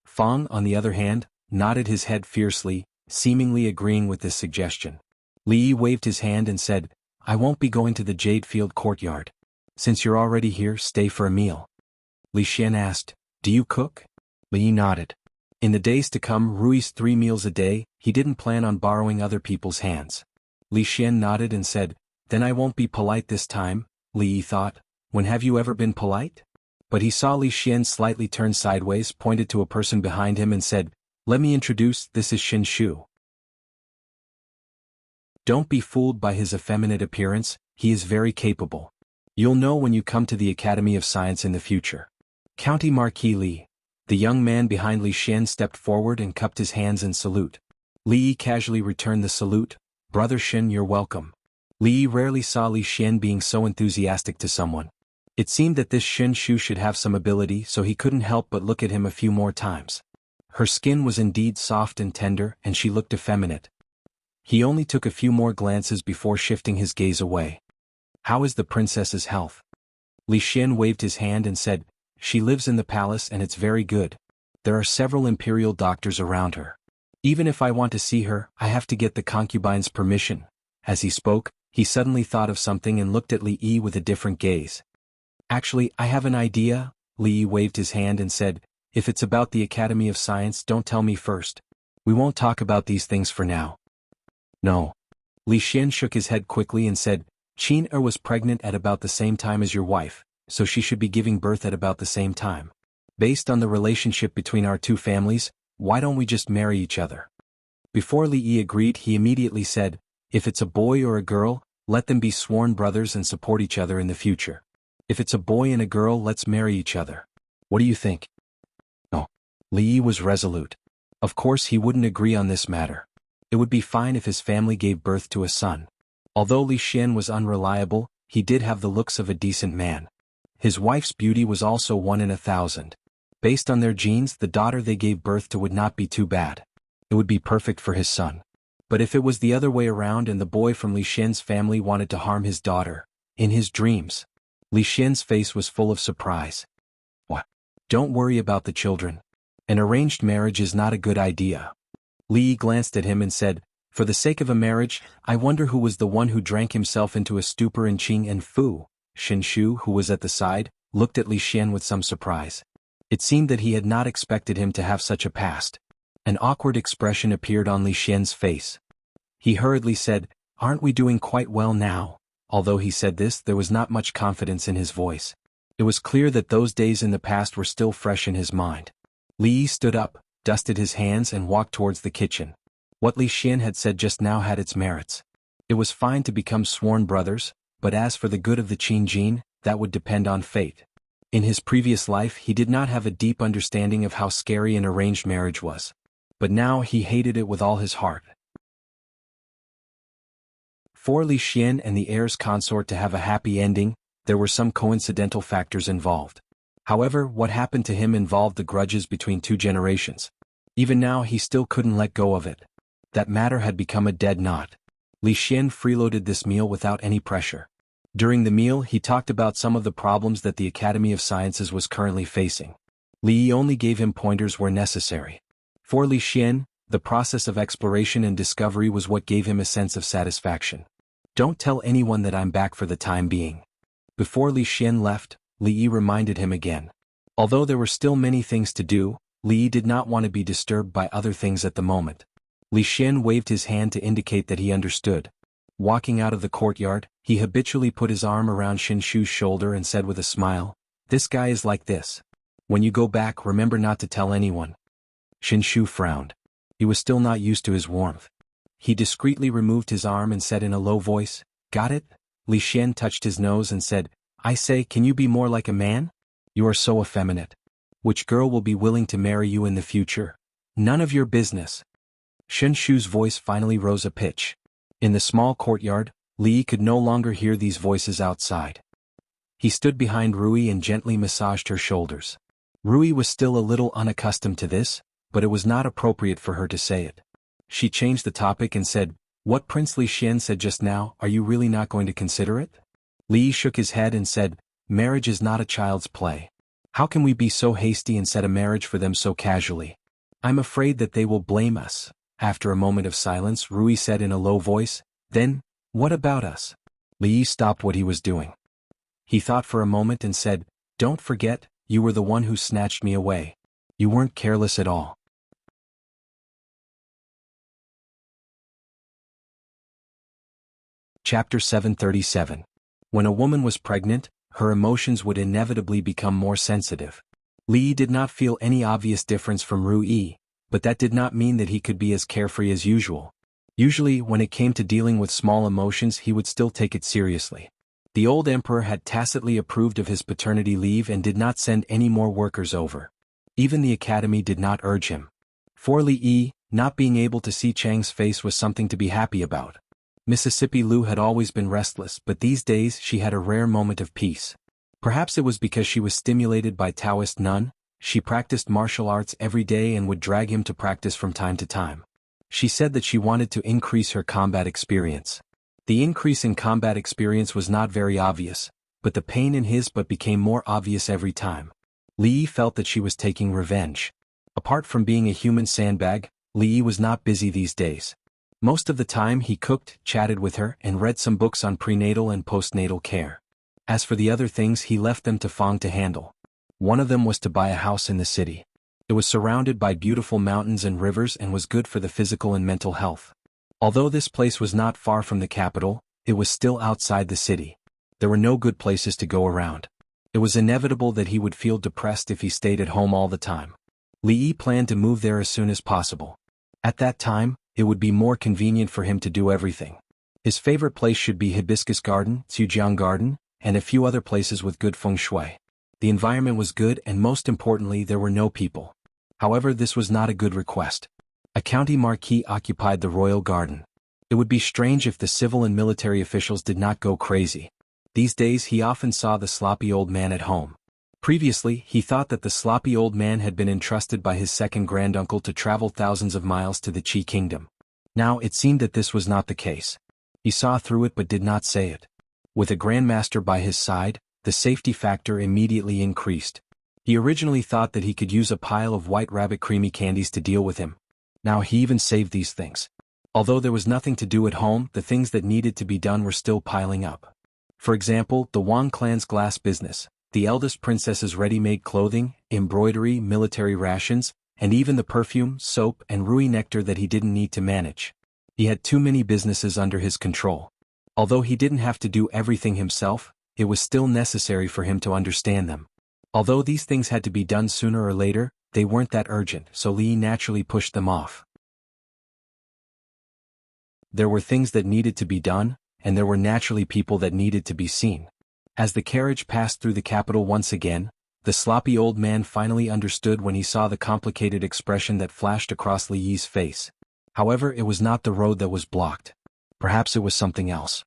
Fang, on the other hand, nodded his head fiercely, seemingly agreeing with this suggestion. Li Yi waved his hand and said, "I won't be going to the Jade Field Courtyard. Since you're already here, stay for a meal." Li Xian asked, "Do you cook?" Li Yi nodded. In the days to come, Rui's 3 meals a day, he didn't plan on borrowing other people's hands. Li Xian nodded and said, then I won't be polite this time. Li Yi thought, when have you ever been polite? But he saw Li Xian slightly turn sideways, pointed to a person behind him and said, let me introduce, this is Xin Shu. Don't be fooled by his effeminate appearance, he is very capable. You'll know when you come to the Academy of Science in the future. County Marquis Li. The young man behind Li Xian stepped forward and cupped his hands in salute. Li Yi casually returned the salute. Brother Xin, you're welcome. Li Yi rarely saw Li Xian being so enthusiastic to someone. It seemed that this Xin Shu should have some ability, so he couldn't help but look at him a few more times. Her skin was indeed soft and tender, and she looked effeminate. He only took a few more glances before shifting his gaze away. How is the princess's health? Li Xian waved his hand and said, she lives in the palace and it's very good. There are several imperial doctors around her. Even if I want to see her, I have to get the concubine's permission. As he spoke, he suddenly thought of something and looked at Li Yi with a different gaze. Actually, I have an idea. Li Yi waved his hand and said, if it's about the Academy of Science, don't tell me first. We won't talk about these things for now. No. Li Xian shook his head quickly and said, Qin Er was pregnant at about the same time as your wife, so she should be giving birth at about the same time. Based on the relationship between our two families, why don't we just marry each other? Before Li Yi agreed, he immediately said, if it's a boy or a girl, let them be sworn brothers and support each other in the future. If it's a boy and a girl, let's marry each other. What do you think? No. Li Yi was resolute. Of course he wouldn't agree on this matter. It would be fine if his family gave birth to a son. Although Li Xian was unreliable, he did have the looks of a decent man. His wife's beauty was also 1 in 1,000. Based on their genes, the daughter they gave birth to would not be too bad. It would be perfect for his son. But if it was the other way around and the boy from Li Xian's family wanted to harm his daughter, in his dreams, Li Xian's face was full of surprise. What? Don't worry about the children. An arranged marriage is not a good idea. Li Yi glanced at him and said, for the sake of a marriage, I wonder who was the one who drank himself into a stupor in Qing and Fu. Xin Shu, who was at the side, looked at Li Xian with some surprise. It seemed that he had not expected him to have such a past. An awkward expression appeared on Li Xian's face. He hurriedly said, aren't we doing quite well now? Although he said this, there was not much confidence in his voice. It was clear that those days in the past were still fresh in his mind. Li Yi stood up, dusted his hands and walked towards the kitchen. What Li Xian had said just now had its merits. It was fine to become sworn brothers, but as for the good of the Qin gene, that would depend on fate. In his previous life he did not have a deep understanding of how scary an arranged marriage was. But now he hated it with all his heart. For Li Xian and the heir's consort to have a happy ending, there were some coincidental factors involved. However, what happened to him involved the grudges between 2 generations. Even now he still couldn't let go of it. That matter had become a dead knot. Li Xian freeloaded this meal without any pressure. During the meal he talked about some of the problems that the Academy of Sciences was currently facing. Li Yi only gave him pointers where necessary. For Li Xian, the process of exploration and discovery was what gave him a sense of satisfaction. Don't tell anyone that I'm back for the time being. Before Li Xian left, Li Yi reminded him again. Although there were still many things to do, Li Yi did not want to be disturbed by other things at the moment. Li Xian waved his hand to indicate that he understood. Walking out of the courtyard, he habitually put his arm around Xin Shu's shoulder and said with a smile, this guy is like this. When you go back, remember not to tell anyone. Xin Shu frowned. He was still not used to his warmth. He discreetly removed his arm and said in a low voice, got it? Li Xian touched his nose and said, I say, can you be more like a man? You are so effeminate. Which girl will be willing to marry you in the future? None of your business. Xin Shu's voice finally rose a pitch. In the small courtyard, Li Yi could no longer hear these voices outside. He stood behind Rui and gently massaged her shoulders. Rui was still a little unaccustomed to this, but it was not appropriate for her to say it. She changed the topic and said, what Prince Li Xian said just now, are you really not going to consider it? Li Yi shook his head and said, marriage is not a child's play. How can we be so hasty and set a marriage for them so casually? I'm afraid that they will blame us. After a moment of silence, Rui said in a low voice, then, what about us? Li Yi stopped what he was doing. He thought for a moment and said, don't forget, you were the one who snatched me away. You weren't careless at all. Chapter 737. When a woman was pregnant, her emotions would inevitably become more sensitive. Li did not feel any obvious difference from Ru Yi, but that did not mean that he could be as carefree as usual. Usually, when it came to dealing with small emotions, he would still take it seriously. The old emperor had tacitly approved of his paternity leave and did not send any more workers over. Even the academy did not urge him. For Li Yi, not being able to see Chang's face was something to be happy about. Mississippi Lu had always been restless, but these days she had a rare moment of peace. Perhaps it was because she was stimulated by Taoist Nun. She practiced martial arts every day and would drag him to practice from time to time. She said that she wanted to increase her combat experience. The increase in combat experience was not very obvious, but the pain in his butt became more obvious every time. Li felt that she was taking revenge. Apart from being a human sandbag, Li was not busy these days. Most of the time he cooked, chatted with her, and read some books on prenatal and postnatal care. As for the other things, he left them to Fong to handle. One of them was to buy a house in the city. It was surrounded by beautiful mountains and rivers and was good for the physical and mental health. Although this place was not far from the capital, it was still outside the city. There were no good places to go around. It was inevitable that he would feel depressed if he stayed at home all the time. Li planned to move there as soon as possible. At that time, it would be more convenient for him to do everything. His favorite place should be Hibiscus Garden, Zhujiang Garden, and a few other places with good feng shui. The environment was good and most importantly there were no people. However, this was not a good request. A county marquis occupied the royal garden. It would be strange if the civil and military officials did not go crazy. These days he often saw the sloppy old man at home. Previously, he thought that the sloppy old man had been entrusted by his second granduncle to travel thousands of miles to the Qi kingdom. Now it seemed that this was not the case. He saw through it but did not say it. With a grandmaster by his side, the safety factor immediately increased. He originally thought that he could use a pile of white rabbit creamy candies to deal with him. Now he even saved these things. Although there was nothing to do at home, the things that needed to be done were still piling up. For example, the Wang clan's glass business, the eldest princess's ready-made clothing, embroidery, military rations, and even the perfume, soap, and rui nectar that he didn't need to manage. He had too many businesses under his control. Although he didn't have to do everything himself, it was still necessary for him to understand them. Although these things had to be done sooner or later, they weren't that urgent, so Li naturally pushed them off. There were things that needed to be done, and there were naturally people that needed to be seen. As the carriage passed through the capital once again, the sloppy old man finally understood when he saw the complicated expression that flashed across Li Yi's face. However, it was not the road that was blocked. Perhaps it was something else.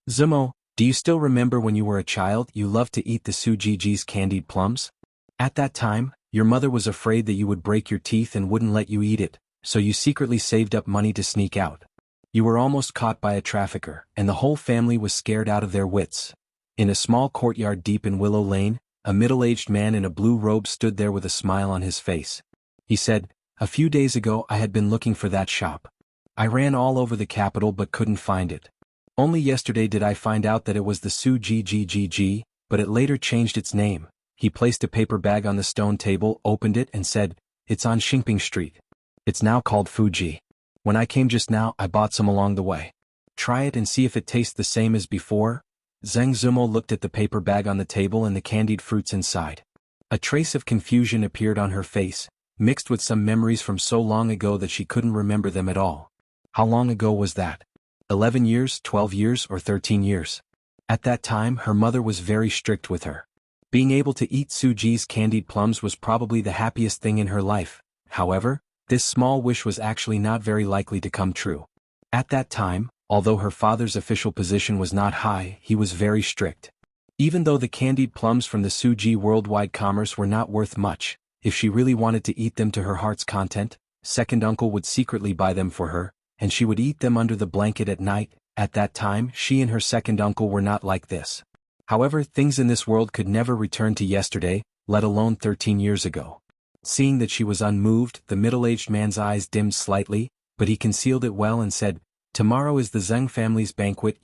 Zimo, do you still remember when you were a child you loved to eat the Su Jiji's candied plums? At that time, your mother was afraid that you would break your teeth and wouldn't let you eat it, so you secretly saved up money to sneak out. You were almost caught by a trafficker, and the whole family was scared out of their wits. In a small courtyard deep in Willow Lane, a middle-aged man in a blue robe stood there with a smile on his face. He said, "A few days ago I had been looking for that shop. I ran all over the capital but couldn't find it. Only yesterday did I find out that it was the Su Ji, but it later changed its name." He placed a paper bag on the stone table, opened it and said, "It's on Xingping Street. It's now called Fuji. When I came just now I bought some along the way. Try it and see if it tastes the same as before." Zheng Zumo looked at the paper bag on the table and the candied fruits inside. A trace of confusion appeared on her face, mixed with some memories from so long ago that she couldn't remember them at all. How long ago was that? 11 years, 12 years, or 13 years? At that time her mother was very strict with her. Being able to eat Suji's candied plums was probably the happiest thing in her life. However, this small wish was actually not very likely to come true. At that time, although her father's official position was not high, he was very strict. Even though the candied plums from the Suji worldwide commerce were not worth much, if she really wanted to eat them to her heart's content, second uncle would secretly buy them for her, and she would eat them under the blanket at night. At that time, she and her second uncle were not like this. However, things in this world could never return to yesterday, let alone 13 years ago. Seeing that she was unmoved, the middle-aged man's eyes dimmed slightly, but he concealed it well and said, "Tomorrow is the Zheng family's banquet.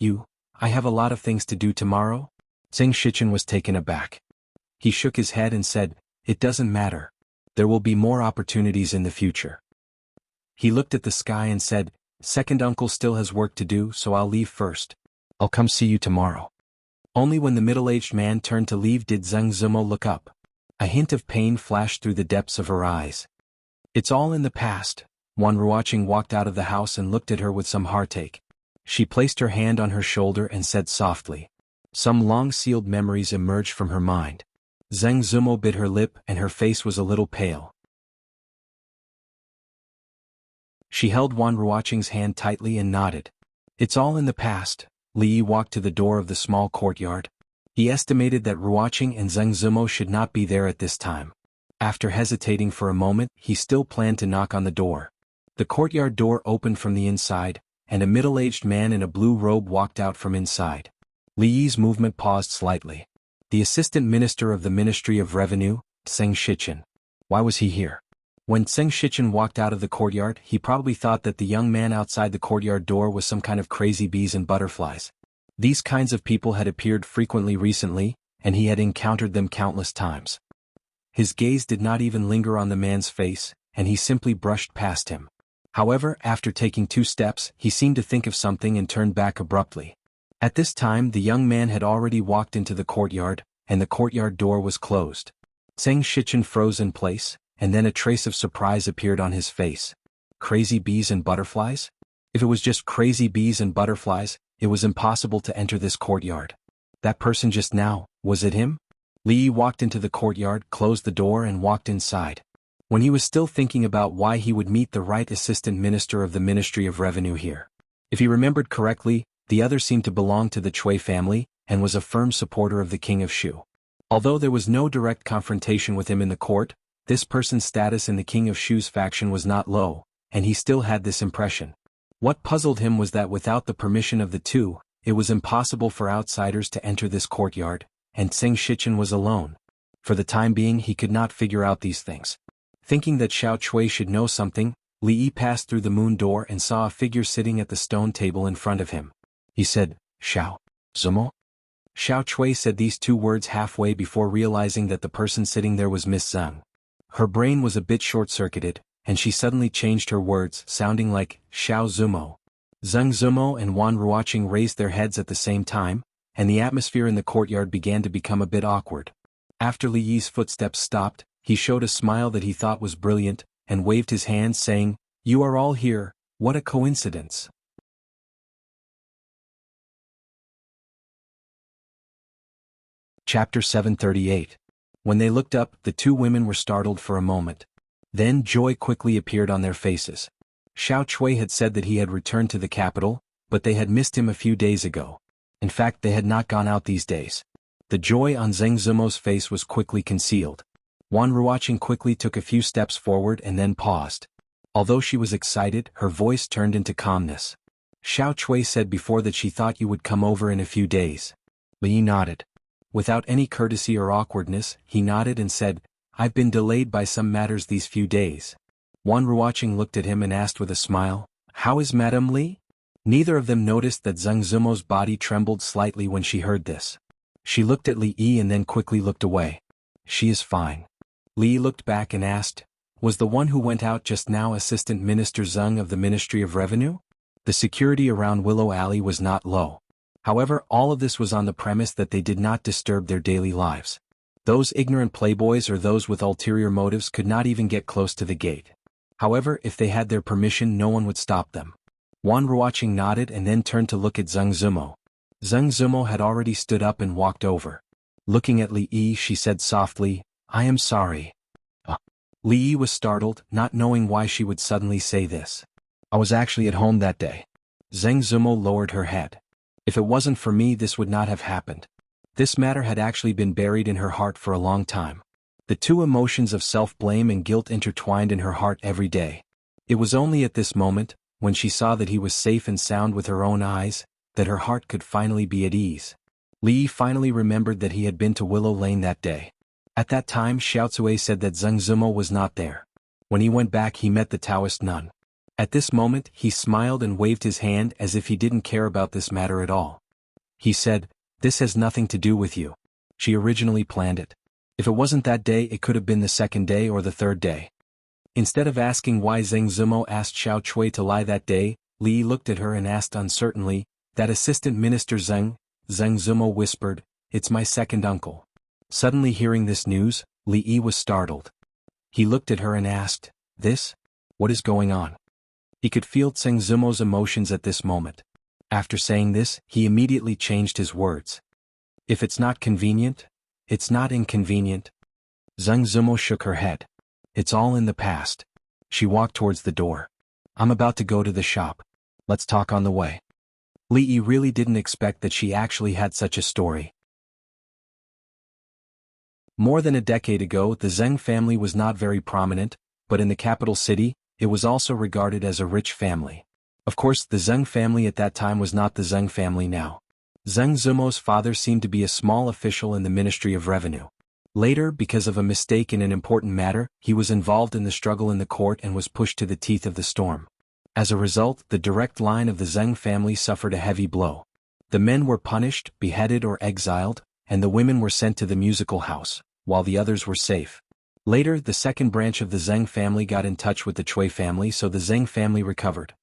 I have a lot of things to do tomorrow?" Zheng Shichen was taken aback. He shook his head and said, "It doesn't matter. There will be more opportunities in the future." He looked at the sky and said, "Second uncle still has work to do, so I'll leave first." I'll come see you tomorrow. Only when the middle-aged man turned to leave did Zheng Zumo look up. A hint of pain flashed through the depths of her eyes. It's all in the past. Wan Ruoqing walked out of the house and looked at her with some heartache. She placed her hand on her shoulder and said softly. Some long-sealed memories emerged from her mind. Zheng Zumo bit her lip and her face was a little pale. She held Wan Ruoqing's hand tightly and nodded. It's all in the past. Li Yi walked to the door of the small courtyard. He estimated that Ruoqing and Zheng Zumo should not be there at this time. After hesitating for a moment, he still planned to knock on the door. The courtyard door opened from the inside, and a middle-aged man in a blue robe walked out from inside. Li Yi's movement paused slightly. The assistant minister of the Ministry of Revenue, Zheng Shichen. Why was he here? When Zheng Shichen walked out of the courtyard, he probably thought that the young man outside the courtyard door was some kind of crazy bees and butterflies. These kinds of people had appeared frequently recently, and he had encountered them countless times. His gaze did not even linger on the man's face, and he simply brushed past him. However, after taking 2 steps, he seemed to think of something and turned back abruptly. At this time, the young man had already walked into the courtyard, and the courtyard door was closed. Zheng Shichen froze in place, and then a trace of surprise appeared on his face. Crazy bees and butterflies? If it was just crazy bees and butterflies, it was impossible to enter this courtyard. That person just now, was it him? Li Yi walked into the courtyard, closed the door and walked inside. When he was still thinking about why he would meet the right assistant minister of the Ministry of Revenue here. If he remembered correctly, the other seemed to belong to the Cui family, and was a firm supporter of the King of Shu. Although there was no direct confrontation with him in the court, this person's status in the King of Shu's faction was not low, and he still had this impression. What puzzled him was that without the permission of the two, it was impossible for outsiders to enter this courtyard, and Zheng Shichen was alone. For the time being he could not figure out these things. Thinking that Xiao Cui should know something, Li Yi passed through the moon door and saw a figure sitting at the stone table in front of him. He said, Xiao Zumo? Xiao Cui said these 2 words halfway before realizing that the person sitting there was Miss Zheng. Her brain was a bit short-circuited, and she suddenly changed her words, sounding like, Xiao Zumo. Zheng Zumo and Wan Ruoqing raised their heads at the same time, and the atmosphere in the courtyard began to become a bit awkward. After Li Yi's footsteps stopped, he showed a smile that he thought was brilliant, and waved his hand saying, You are all here, what a coincidence. Chapter 738. When they looked up, the 2 women were startled for a moment. Then joy quickly appeared on their faces. Xiao Cui had said that he had returned to the capital, but they had missed him a few days ago. In fact, they had not gone out these days. The joy on Zheng Zumo's face was quickly concealed. Wan Ruoqing quickly took a few steps forward and then paused. Although she was excited, her voice turned into calmness. Xiao Cui said before that she thought you would come over in a few days. Li Yi nodded. Without any courtesy or awkwardness, he nodded and said, I've been delayed by some matters these few days. Wan Ruoqing looked at him and asked with a smile, How is Madame Li? Neither of them noticed that Zheng Zumo's body trembled slightly when she heard this. She looked at Li Yi and then quickly looked away. She is fine. Li Yi looked back and asked, Was the one who went out just now Assistant Minister Zheng of the Ministry of Revenue? The security around Willow Alley was not low. However, all of this was on the premise that they did not disturb their daily lives. Those ignorant playboys or those with ulterior motives could not even get close to the gate. However, if they had their permission, no one would stop them. Wan Ruoqing nodded and then turned to look at Zheng Zumo. Zheng Zumo had already stood up and walked over. Looking at Li Yi, she said softly, I am sorry. Li Yi was startled, not knowing why she would suddenly say this. I was actually at home that day. Zheng Zumo lowered her head. If it wasn't for me, this would not have happened. This matter had actually been buried in her heart for a long time. The 2 emotions of self-blame and guilt intertwined in her heart every day. It was only at this moment, when she saw that he was safe and sound with her own eyes, that her heart could finally be at ease. Li Yi finally remembered that he had been to Willow Lane that day. At that time, Xiao Cui said that Zheng Zumo was not there. When he went back, he met the Taoist nun. At this moment, he smiled and waved his hand as if he didn't care about this matter at all. He said, This has nothing to do with you. She originally planned it. If it wasn't that day, it could have been the 2nd day or the 3rd day. Instead of asking why Zheng Zumo asked Xiao Cui to lie that day, Li Yi looked at her and asked uncertainly, That assistant minister Zeng Zumo whispered, "It's my second uncle." Suddenly hearing this news, Li Yi was startled. He looked at her and asked, "This? What is going on?" He could feel Zeng Zumo's emotions at this moment. After saying this, he immediately changed his words. "If it's not convenient, it's not inconvenient." Zeng Zumo shook her head. "It's all in the past." She walked towards the door. "I'm about to go to the shop. Let's talk on the way." Li Yi really didn't expect that she actually had such a story. More than a decade ago, the Zeng family was not very prominent, but in the capital city, it was also regarded as a rich family. Of course, the Zeng family at that time was not the Zeng family now. Zeng Zumo's father seemed to be a small official in the Ministry of Revenue. Later, because of a mistake in an important matter, he was involved in the struggle in the court and was pushed to the teeth of the storm. As a result, the direct line of the Zeng family suffered a heavy blow. The men were punished, beheaded or exiled, and the women were sent to the musical house, while the others were safe. Later, the second branch of the Zeng family got in touch with the Chui family, so the Zeng family recovered.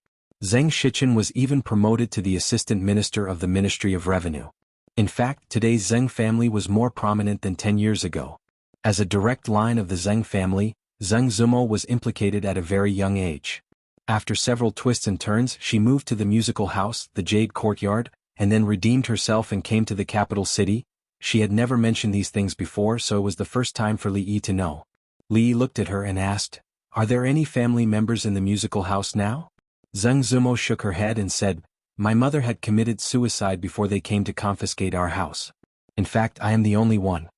Zeng Shichen was even promoted to the assistant minister of the Ministry of Revenue. In fact, today's Zeng family was more prominent than 10 years ago. As a direct line of the Zeng family, Zeng Zumo was implicated at a very young age. After several twists and turns, she moved to the musical house, the Jade Courtyard, and then redeemed herself and came to the capital city. She had never mentioned these things before, so it was the first time for Li Yi to know. Li Yi looked at her and asked, "Are there any family members in the musical house now?" Zeng Zumo shook her head and said, "My mother had committed suicide before they came to confiscate our house. In fact, I am the only one."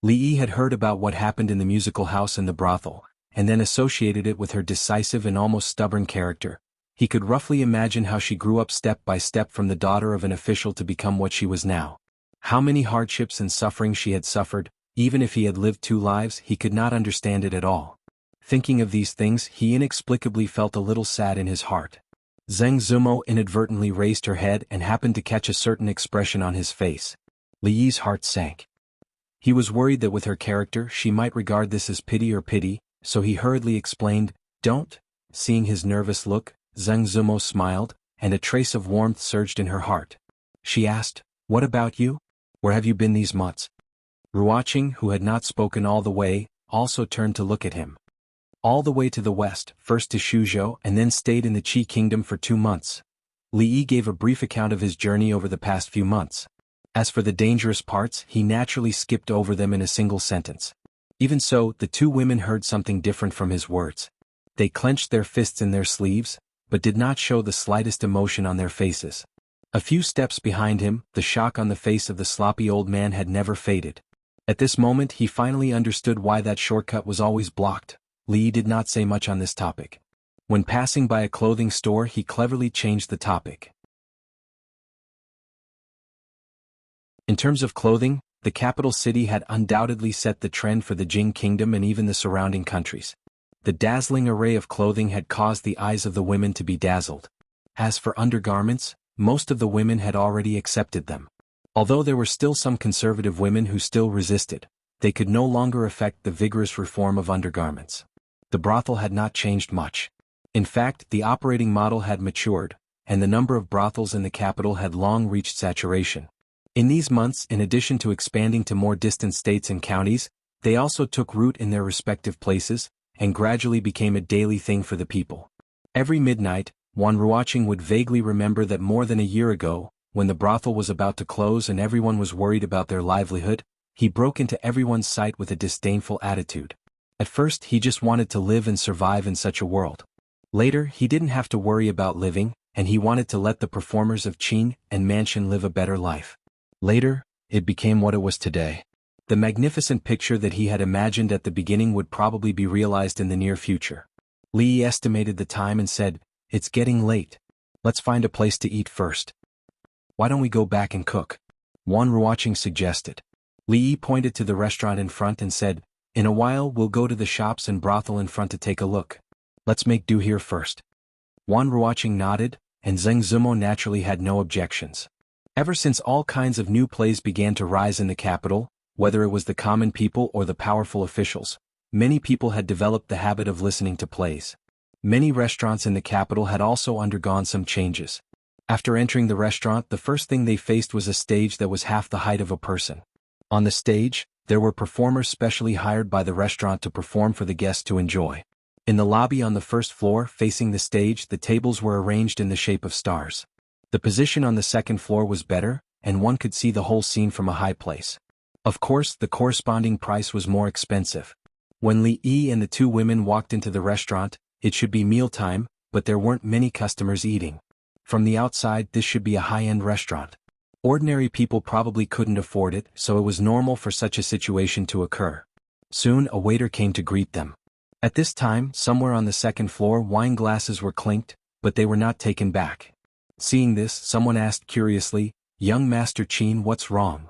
Li Yi had heard about what happened in the musical house and the brothel, and then associated it with her decisive and almost stubborn character. He could roughly imagine how she grew up step by step from the daughter of an official to become what she was now. How many hardships and suffering she had suffered. Even if he had lived 2 lives, he could not understand it at all. Thinking of these things, he inexplicably felt a little sad in his heart. Zeng Zumo inadvertently raised her head and happened to catch a certain expression on his face. Li Yi's heart sank. He was worried that with her character she might regard this as pity, so he hurriedly explained, "Don't." Seeing his nervous look, Zeng Zumo smiled, and a trace of warmth surged in her heart. She asked, "What about you? Where have you been these months?" Ruoqing, who had not spoken all the way, also turned to look at him. "All the way to the west, first to Shuzhou and then stayed in the Qi kingdom for 2 months. Li Yi gave a brief account of his journey over the past few months. As for the dangerous parts, he naturally skipped over them in a single sentence. Even so, the 2 women heard something different from his words. They clenched their fists in their sleeves, but did not show the slightest emotion on their faces. A few steps behind him, the shock on the face of the sloppy old man had never faded. At this moment he finally understood why that shortcut was always blocked. Li Yi did not say much on this topic. When passing by a clothing store, he cleverly changed the topic. In terms of clothing, the capital city had undoubtedly set the trend for the Jing kingdom and even the surrounding countries. The dazzling array of clothing had caused the eyes of the women to be dazzled. As for undergarments, most of the women had already accepted them. Although there were still some conservative women who still resisted, they could no longer affect the vigorous reform of undergarments. The brothel had not changed much. In fact, the operating model had matured, and the number of brothels in the capital had long reached saturation. In these months, in addition to expanding to more distant states and counties, they also took root in their respective places, and gradually became a daily thing for the people. Every midnight, Wan Ruoqing would vaguely remember that more than a year ago, when the brothel was about to close and everyone was worried about their livelihood, he broke into everyone's sight with a disdainful attitude. At first he just wanted to live and survive in such a world. Later he didn't have to worry about living, and he wanted to let the performers of Qin and Mansion live a better life. Later, it became what it was today. The magnificent picture that he had imagined at the beginning would probably be realized in the near future. Li Yi estimated the time and said, "It's getting late. Let's find a place to eat first." "Why don't we go back and cook?" Wan Ruoqing suggested. Li Yi pointed to the restaurant in front and said, "In a while we'll go to the shops and brothel in front to take a look. Let's make do here first." Wan Ruoqing nodded, and Zeng Zumo naturally had no objections. Ever since all kinds of new plays began to rise in the capital, whether it was the common people or the powerful officials, many people had developed the habit of listening to plays. Many restaurants in the capital had also undergone some changes. After entering the restaurant, the first thing they faced was a stage that was half the height of a person. On the stage, there were performers specially hired by the restaurant to perform for the guests to enjoy. In the lobby on the first floor, facing the stage, the tables were arranged in the shape of stars. The position on the second floor was better, and one could see the whole scene from a high place. Of course, the corresponding price was more expensive. When Li Yi and the two women walked into the restaurant, it should be mealtime, but there weren't many customers eating. From the outside, this should be a high-end restaurant. Ordinary people probably couldn't afford it, so it was normal for such a situation to occur. Soon, a waiter came to greet them. At this time, somewhere on the second floor, wine glasses were clinked, but they were not taken back. Seeing this, someone asked curiously, "Young Master Qin, what's wrong?"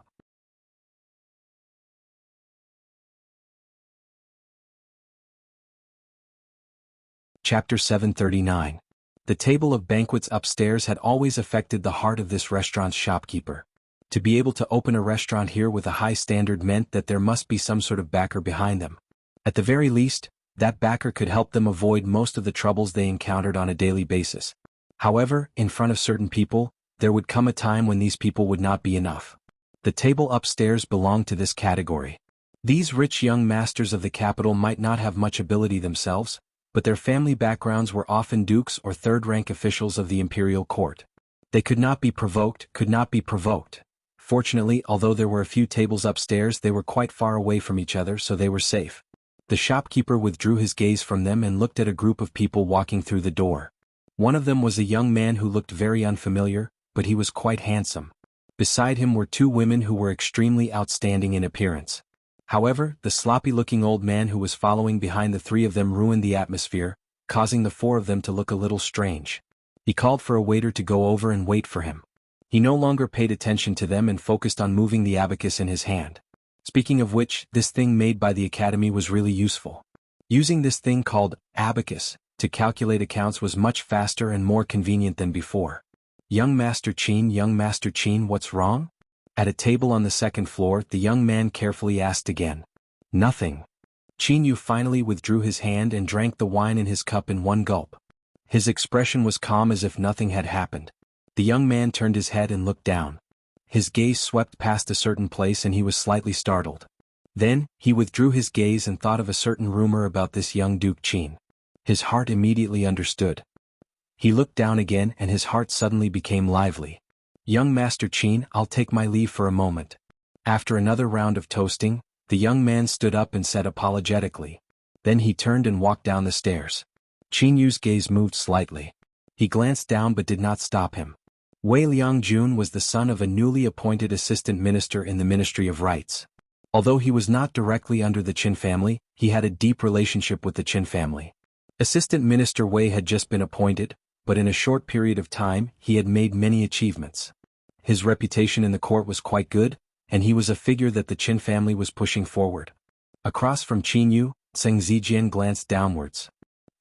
Chapter 739. The table of banquets upstairs had always affected the heart of this restaurant's shopkeeper. To be able to open a restaurant here with a high standard meant that there must be some sort of backer behind them. At the very least, that backer could help them avoid most of the troubles they encountered on a daily basis. However, in front of certain people, there would come a time when these people would not be enough. The table upstairs belonged to this category. These rich young masters of the capital might not have much ability themselves, but their family backgrounds were often dukes or third-rank officials of the imperial court. They could not be provoked. Fortunately, although there were a few tables upstairs, they were quite far away from each other, so they were safe. The shopkeeper withdrew his gaze from them and looked at a group of people walking through the door. One of them was a young man who looked very unfamiliar, but he was quite handsome. Beside him were two women who were extremely outstanding in appearance. However, the sloppy-looking old man who was following behind the three of them ruined the atmosphere, causing the four of them to look a little strange. He called for a waiter to go over and wait for him. He no longer paid attention to them and focused on moving the abacus in his hand. Speaking of which, this thing made by the academy was really useful. Using this thing called abacus to calculate accounts was much faster and more convenient than before. Young Master Qin, what's wrong?" At a table on the second floor, the young man carefully asked again. "Nothing." Qin Yu finally withdrew his hand and drank the wine in his cup in one gulp. His expression was calm as if nothing had happened. The young man turned his head and looked down. His gaze swept past a certain place and he was slightly startled. Then, he withdrew his gaze and thought of a certain rumor about this young Duke Qin. His heart immediately understood. He looked down again and his heart suddenly became lively. "Young Master Qin, I'll take my leave for a moment." After another round of toasting, the young man stood up and said apologetically. Then he turned and walked down the stairs. Qin Yu's gaze moved slightly. He glanced down but did not stop him. Wei Liangjun was the son of a newly appointed assistant minister in the Ministry of Rights. Although he was not directly under the Qin family, he had a deep relationship with the Qin family. Assistant Minister Wei had just been appointed, but in a short period of time, he had made many achievements. His reputation in the court was quite good, and he was a figure that the Qin family was pushing forward. Across from Qin Yu, Zheng Zijian glanced downwards.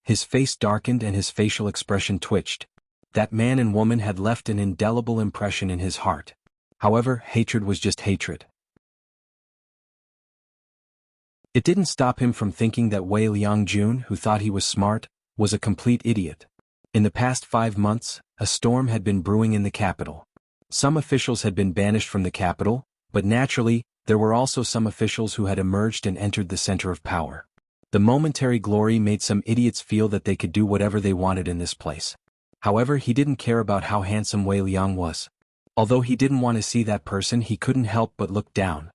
His face darkened and his facial expression twitched. That man and woman had left an indelible impression in his heart. However, hatred was just hatred. It didn't stop him from thinking that Wei Liangjun, who thought he was smart, was a complete idiot. In the past 5 months, a storm had been brewing in the capital. Some officials had been banished from the capital, but naturally, there were also some officials who had emerged and entered the center of power. The momentary glory made some idiots feel that they could do whatever they wanted in this place. However, he didn't care about how handsome Wei Liang was. Although he didn't want to see that person, he couldn't help but look down.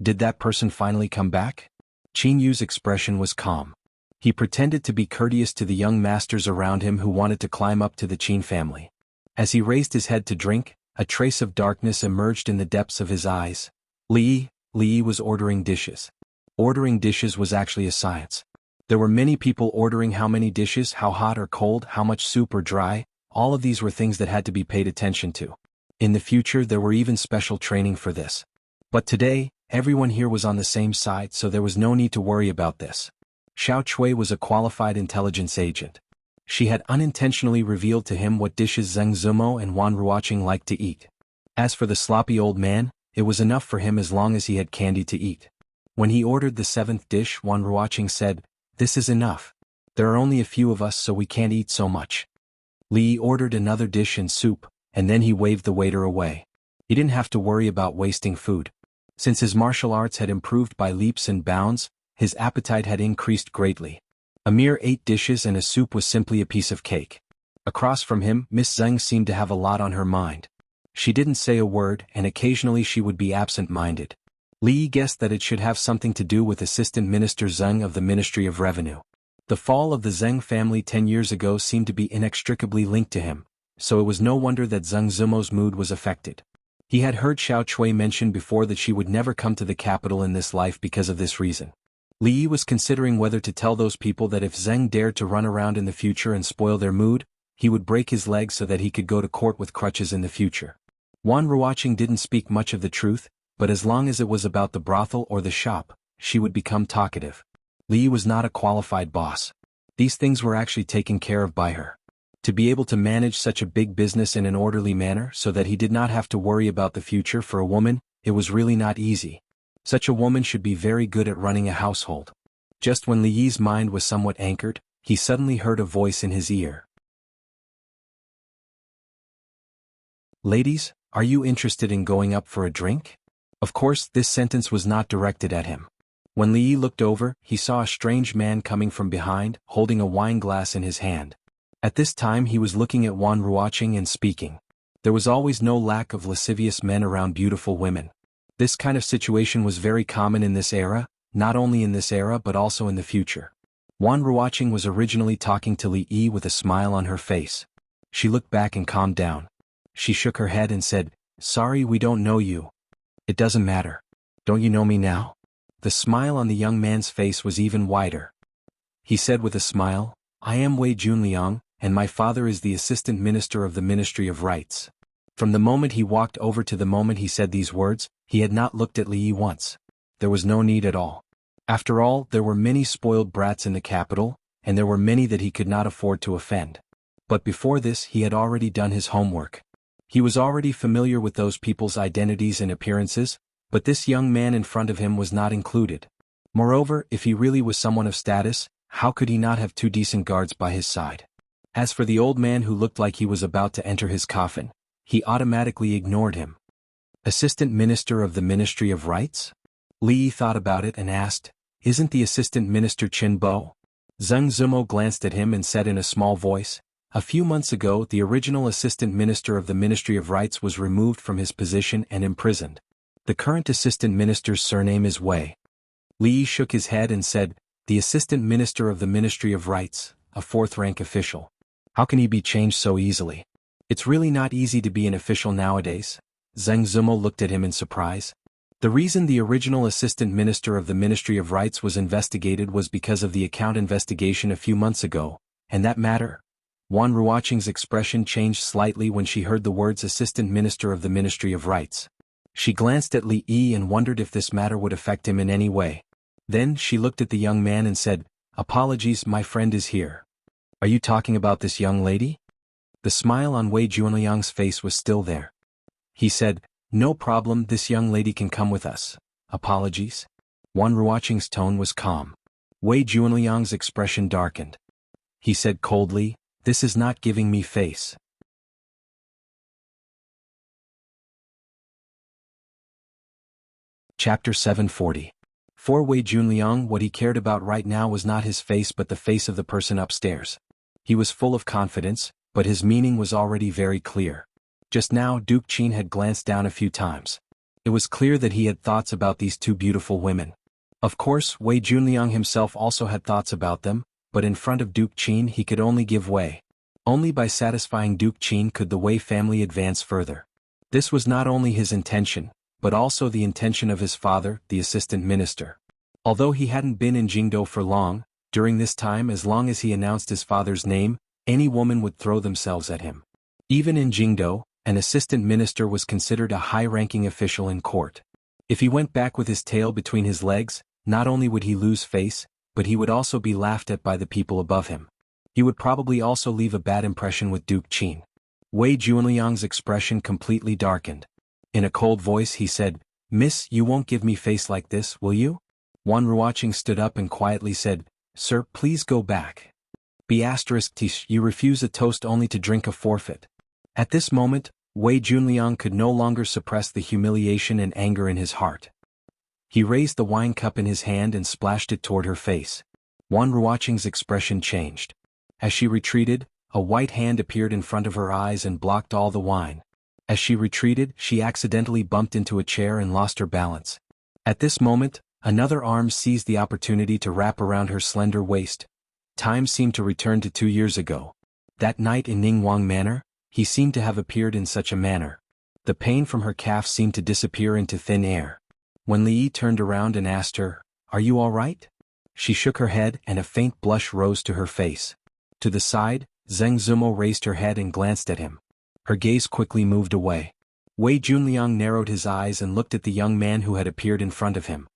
Did that person finally come back? Qin Yu's expression was calm. He pretended to be courteous to the young masters around him who wanted to climb up to the Qin family. As he raised his head to drink, a trace of darkness emerged in the depths of his eyes. Li Yi was ordering dishes. Ordering dishes was actually a science. There were many people ordering how many dishes, how hot or cold, how much soup or dry. All of these were things that had to be paid attention to. In the future, there were even special training for this. But today, everyone here was on the same side, so there was no need to worry about this. Xiao Chui was a qualified intelligence agent. She had unintentionally revealed to him what dishes Zheng Zumo and Wan Ruoqing liked to eat. As for the sloppy old man, it was enough for him as long as he had candy to eat. When he ordered the 7th dish, Wan Ruoqing said, "This is enough. There are only a few of us, so we can't eat so much." Li ordered another dish and soup, and then he waved the waiter away. He didn't have to worry about wasting food. Since his martial arts had improved by leaps and bounds, his appetite had increased greatly. A mere 8 dishes and a soup was simply a piece of cake. Across from him, Miss Zheng seemed to have a lot on her mind. She didn't say a word, and occasionally she would be absent-minded. Li guessed that it should have something to do with Assistant Minister Zheng of the Ministry of Revenue. The fall of the Zheng family 10 years ago seemed to be inextricably linked to him, so it was no wonder that Zheng Zimo's mood was affected. He had heard Xiao Chui mention before that she would never come to the capital in this life because of this reason. Li was considering whether to tell those people that if Zheng dared to run around in the future and spoil their mood, he would break his leg so that he could go to court with crutches in the future. Wan Ruoqing didn't speak much of the truth, but as long as it was about the brothel or the shop, she would become talkative. Li was not a qualified boss. These things were actually taken care of by her. To be able to manage such a big business in an orderly manner so that he did not have to worry about the future for a woman, it was really not easy. Such a woman should be very good at running a household. Just when Li Yi's mind was somewhat anchored, he suddenly heard a voice in his ear. "Ladies, are you interested in going up for a drink?" Of course, this sentence was not directed at him. When Li Yi looked over, he saw a strange man coming from behind, holding a wine glass in his hand. At this time he was looking at Wan Ruoqing and speaking. There was always no lack of lascivious men around beautiful women. This kind of situation was very common in this era, not only in this era but also in the future. Wan Ruoqing was originally talking to Li Yi with a smile on her face. She looked back and calmed down. She shook her head and said, "Sorry, we don't know you." "It doesn't matter. Don't you know me now?" The smile on the young man's face was even wider. He said with a smile, "I am Wei Junliang, and my father is the Assistant Minister of the Ministry of Rights." From the moment he walked over to the moment he said these words, he had not looked at Li Yi once. There was no need at all. After all, there were many spoiled brats in the capital, and there were many that he could not afford to offend. But before this he had already done his homework. He was already familiar with those people's identities and appearances, but this young man in front of him was not included. Moreover, if he really was someone of status, how could he not have 2 decent guards by his side? As for the old man who looked like he was about to enter his coffin, he automatically ignored him. Assistant Minister of the Ministry of Rights? Li Yi thought about it and asked, "Isn't the Assistant Minister Qin Bo?" Zheng Zimo glanced at him and said in a small voice, "A few months ago the original Assistant Minister of the Ministry of Rights was removed from his position and imprisoned. The current Assistant Minister's surname is Wei." Li Yi shook his head and said, "The Assistant Minister of the Ministry of Rights, a 4th-rank official. How can he be changed so easily? It's really not easy to be an official nowadays." Zheng Zimo looked at him in surprise. The reason the original Assistant Minister of the Ministry of Rights was investigated was because of the account investigation a few months ago, and that matter. Wan Ruoqing's expression changed slightly when she heard the words Assistant Minister of the Ministry of Rights. She glanced at Li Yi and wondered if this matter would affect him in any way. Then she looked at the young man and said, "Apologies, my friend is here." "Are you talking about this young lady?" The smile on Wei Junliang's face was still there. He said, "No problem, this young lady can come with us." "Apologies?" Wan Ruoqing's tone was calm. Wei Junliang's expression darkened. He said coldly, "This is not giving me face." Chapter 740. For Wei Junliang, what he cared about right now was not his face but the face of the person upstairs. He was full of confidence, but his meaning was already very clear. Just now Duke Qin had glanced down a few times. It was clear that he had thoughts about these 2 beautiful women. Of course, Wei Junliang himself also had thoughts about them, but in front of Duke Qin he could only give way. Only by satisfying Duke Qin could the Wei family advance further. This was not only his intention, but also the intention of his father, the assistant minister. Although he hadn't been in Jianghu for long, during this time as long as he announced his father's name, any woman would throw themselves at him. Even in Jianghu, an assistant minister was considered a high-ranking official in court. If he went back with his tail between his legs, not only would he lose face, but he would also be laughed at by the people above him. He would probably also leave a bad impression with Duke Qin. Wei Junliang's expression completely darkened. In a cold voice he said, "Miss, you won't give me face like this, will you?" Wan Ruoqing stood up and quietly said, "Sir, please go back. B***tish, you refuse a toast only to drink a forfeit." At this moment, Wei Junliang could no longer suppress the humiliation and anger in his heart. He raised the wine cup in his hand and splashed it toward her face. Wan Ruoqing's expression changed. As she retreated, a white hand appeared in front of her eyes and blocked all the wine. As she retreated, she accidentally bumped into a chair and lost her balance. At this moment, another arm seized the opportunity to wrap around her slender waist. Time seemed to return to 2 years ago. That night in Ningguang Manor, he seemed to have appeared in such a manner. The pain from her calf seemed to disappear into thin air. When Li Yi turned around and asked her, "Are you all right?" She shook her head and a faint blush rose to her face. To the side, Zheng Zumo raised her head and glanced at him. Her gaze quickly moved away. Wei Junliang narrowed his eyes and looked at the young man who had appeared in front of him.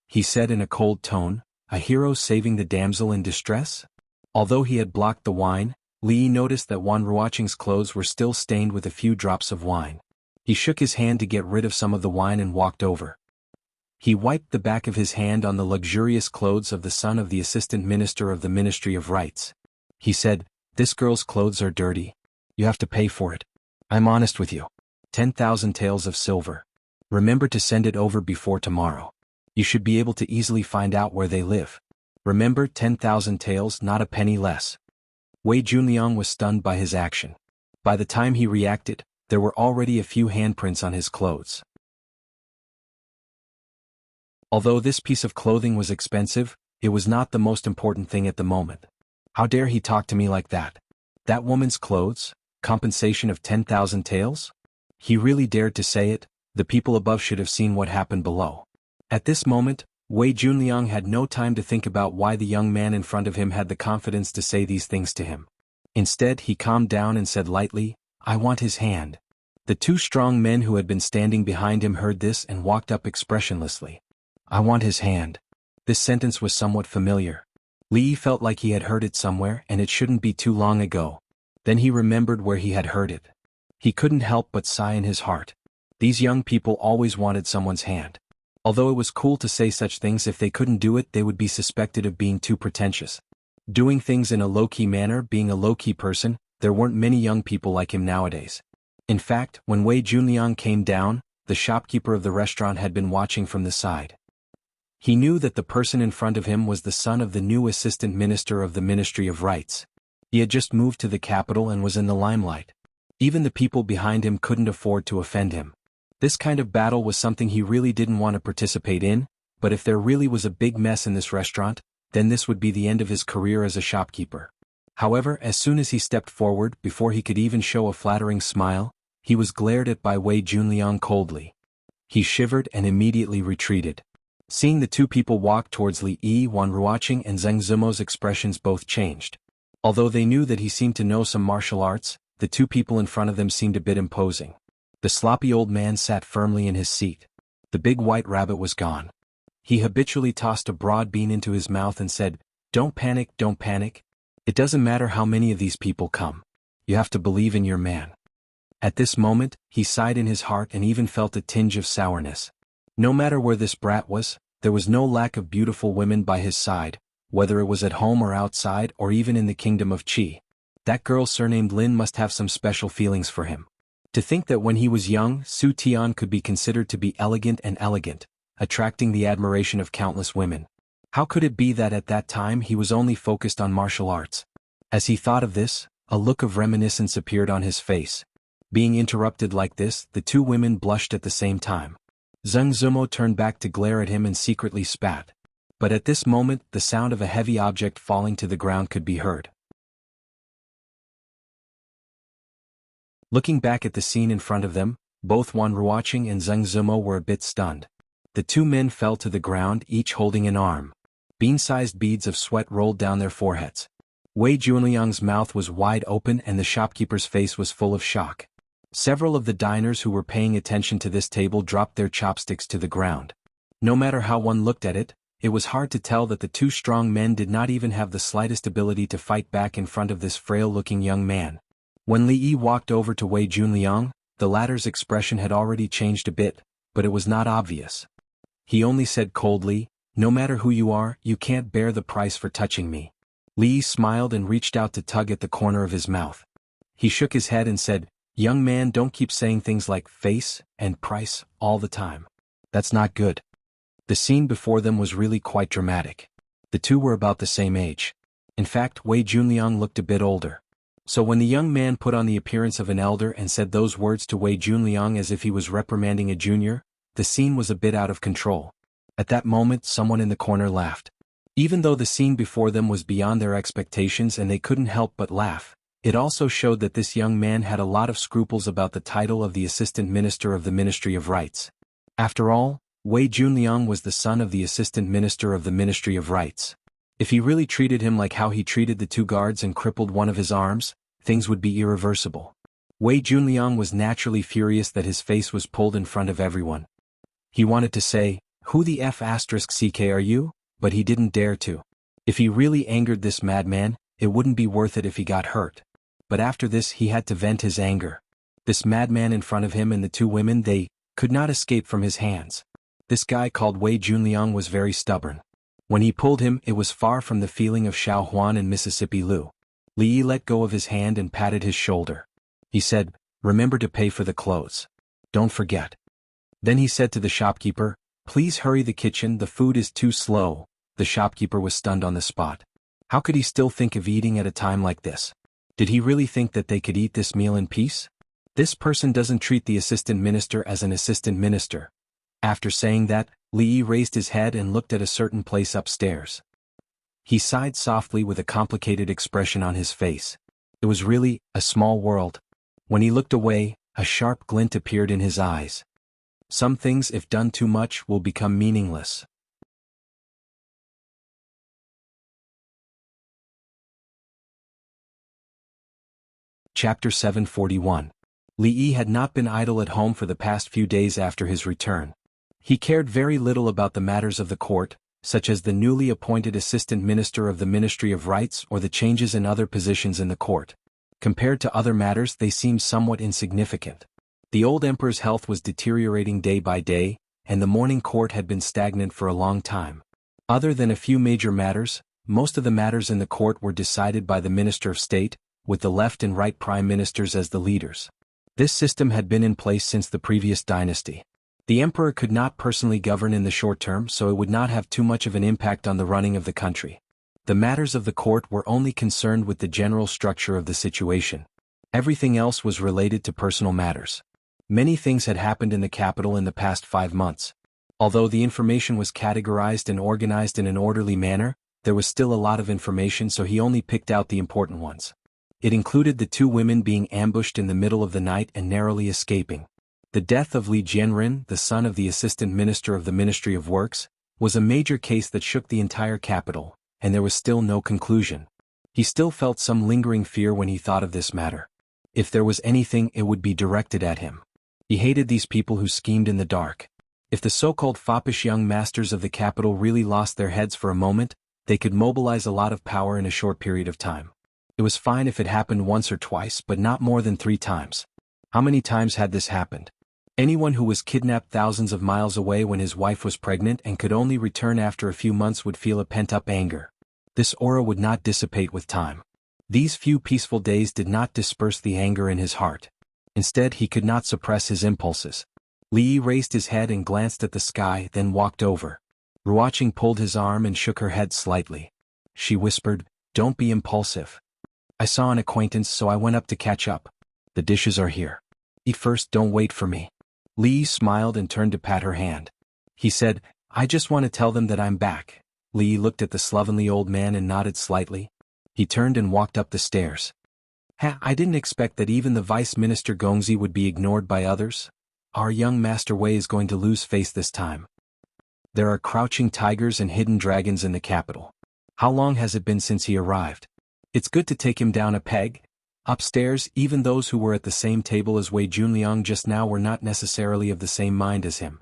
He said in a cold tone, "A hero saving the damsel in distress?" Although he had blocked the wine, Li Yi noticed that Wan Ruoqing's clothes were still stained with a few drops of wine. He shook his hand to get rid of some of the wine and walked over. He wiped the back of his hand on the luxurious clothes of the son of the assistant minister of the Ministry of Rights. He said, "This girl's clothes are dirty. You have to pay for it. I'm honest with you. 10,000 taels of silver. Remember to send it over before tomorrow. You should be able to easily find out where they live. Remember, 10,000 taels, not a penny less." Wei Junliang was stunned by his action. By the time he reacted, there were already a few handprints on his clothes. Although this piece of clothing was expensive, it was not the most important thing at the moment. How dare he talk to me like that? That woman's clothes? Compensation of 10,000 taels? He really dared to say it. The people above should have seen what happened below. At this moment, Wei Junliang had no time to think about why the young man in front of him had the confidence to say these things to him. Instead, he calmed down and said lightly, "I want his hand." The 2 strong men who had been standing behind him heard this and walked up expressionlessly. "I want his hand." This sentence was somewhat familiar. Li Yi felt like he had heard it somewhere and it shouldn't be too long ago. Then he remembered where he had heard it. He couldn't help but sigh in his heart. These young people always wanted someone's hand. Although it was cool to say such things, if they couldn't do it they would be suspected of being too pretentious. Doing things in a low-key manner, being a low-key person, there weren't many young people like him nowadays. In fact, when Wei Junliang came down, the shopkeeper of the restaurant had been watching from the side. He knew that the person in front of him was the son of the new assistant minister of the Ministry of Rights. He had just moved to the capital and was in the limelight. Even the people behind him couldn't afford to offend him. This kind of battle was something he really didn't want to participate in, but if there really was a big mess in this restaurant, then this would be the end of his career as a shopkeeper. However, as soon as he stepped forward, before he could even show a flattering smile, he was glared at by Wei Junliang coldly. He shivered and immediately retreated. Seeing the 2 people walk towards Li Yi, Wan Ruoqing and Zheng Zumo's expressions both changed. Although they knew that he seemed to know some martial arts, the 2 people in front of them seemed a bit imposing. The sloppy old man sat firmly in his seat. The big white rabbit was gone. He habitually tossed a broad bean into his mouth and said, "Don't panic, don't panic. It doesn't matter how many of these people come. You have to believe in your man." At this moment, he sighed in his heart and even felt a tinge of sourness. No matter where this brat was, there was no lack of beautiful women by his side, whether it was at home or outside or even in the kingdom of Qi. That girl surnamed Lin must have some special feelings for him. To think that when he was young, Su Tian could be considered to be elegant and elegant, attracting the admiration of countless women. How could it be that at that time he was only focused on martial arts? As he thought of this, a look of reminiscence appeared on his face. Being interrupted like this, the 2 women blushed at the same time. Zheng Zumo turned back to glare at him and secretly spat. But at this moment, the sound of a heavy object falling to the ground could be heard. Looking back at the scene in front of them, both Wan Ruoqing and Zheng Zumo were a bit stunned. The 2 men fell to the ground, each holding an arm. Bean-sized beads of sweat rolled down their foreheads. Wei Junliang's mouth was wide open and the shopkeeper's face was full of shock. Several of the diners who were paying attention to this table dropped their chopsticks to the ground. No matter how one looked at it, it was hard to tell that the 2 strong men did not even have the slightest ability to fight back in front of this frail-looking young man. When Li Yi walked over to Wei Junliang, the latter's expression had already changed a bit, but it was not obvious. He only said coldly, "No matter who you are, you can't bear the price for touching me." Li Yi smiled and reached out to tug at the corner of his mouth. He shook his head and said, Young man, don't keep saying things like face and price all the time. That's not good. The scene before them was really quite dramatic. The two were about the same age. In fact, Wei Junliang looked a bit older. So when the young man put on the appearance of an elder and said those words to Wei Junliang as if he was reprimanding a junior, the scene was a bit out of control. At that moment, someone in the corner laughed. Even though the scene before them was beyond their expectations and they couldn't help but laugh, it also showed that this young man had a lot of scruples about the title of the Assistant Minister of the Ministry of Rights. After all, Wei Junliang was the son of the Assistant Minister of the Ministry of Rights. If he really treated him like how he treated the two guards and crippled one of his arms, things would be irreversible. Wei Junliang was naturally furious that his face was pulled in front of everyone. He wanted to say, "Who the F***ck are you?" but he didn't dare to. If he really angered this madman, it wouldn't be worth it if he got hurt. But after this he had to vent his anger. This madman in front of him and the two women, they could not escape from his hands. This guy called Wei Junliang was very stubborn. When he pulled him, it was far from the feeling of Xiao Huan and Mississippi Lu. Li let go of his hand and patted his shoulder. He said, "Remember to pay for the clothes. Don't forget." Then he said to the shopkeeper, "Please hurry the kitchen, the food is too slow." The shopkeeper was stunned on the spot. How could he still think of eating at a time like this? Did he really think that they could eat this meal in peace? This person doesn't treat the assistant minister as an assistant minister. After saying that, Li raised his head and looked at a certain place upstairs. He sighed softly with a complicated expression on his face. It was really a small world. When he looked away, a sharp glint appeared in his eyes. Some things, if done too much, will become meaningless. Chapter 741. Li Yi had not been idle at home for the past few days after his return. He cared very little about the matters of the court, such as the newly appointed assistant minister of the Ministry of Rights or the changes in other positions in the court. Compared to other matters, they seemed somewhat insignificant. The old emperor's health was deteriorating day by day, and the morning court had been stagnant for a long time. Other than a few major matters, most of the matters in the court were decided by the Minister of State, with the left and right prime ministers as the leaders. This system had been in place since the previous dynasty. The emperor could not personally govern in the short term, so it would not have too much of an impact on the running of the country. The matters of the court were only concerned with the general structure of the situation. Everything else was related to personal matters. Many things had happened in the capital in the past 5 months. Although the information was categorized and organized in an orderly manner, there was still a lot of information, so he only picked out the important ones. It included the two women being ambushed in the middle of the night and narrowly escaping. The death of Li Jianren, the son of the assistant minister of the Ministry of Works, was a major case that shook the entire capital, and there was still no conclusion. He still felt some lingering fear when he thought of this matter. If there was anything, it would be directed at him. He hated these people who schemed in the dark. If the so-called foppish young masters of the capital really lost their heads for a moment, they could mobilize a lot of power in a short period of time. It was fine if it happened once or twice, but not more than 3 times. How many times had this happened? Anyone who was kidnapped thousands of miles away when his wife was pregnant and could only return after a few months would feel a pent-up anger. This aura would not dissipate with time. These few peaceful days did not disperse the anger in his heart. Instead, he could not suppress his impulses. Li raised his head and glanced at the sky, then walked over. Ruoqing pulled his arm and shook her head slightly. She whispered, "Don't be impulsive. I saw an acquaintance, so I went up to catch up. The dishes are here. Eat first, don't wait for me." Li smiled and turned to pat her hand. He said, "I just want to tell them that I'm back." Li looked at the slovenly old man and nodded slightly. He turned and walked up the stairs. I didn't expect that even the Vice Minister Gongzi would be ignored by others. Our young Master Wei is going to lose face this time. There are crouching tigers and hidden dragons in the capital. How long has it been since he arrived? It's good to take him down a peg. Upstairs, even those who were at the same table as Wei Junliang just now were not necessarily of the same mind as him.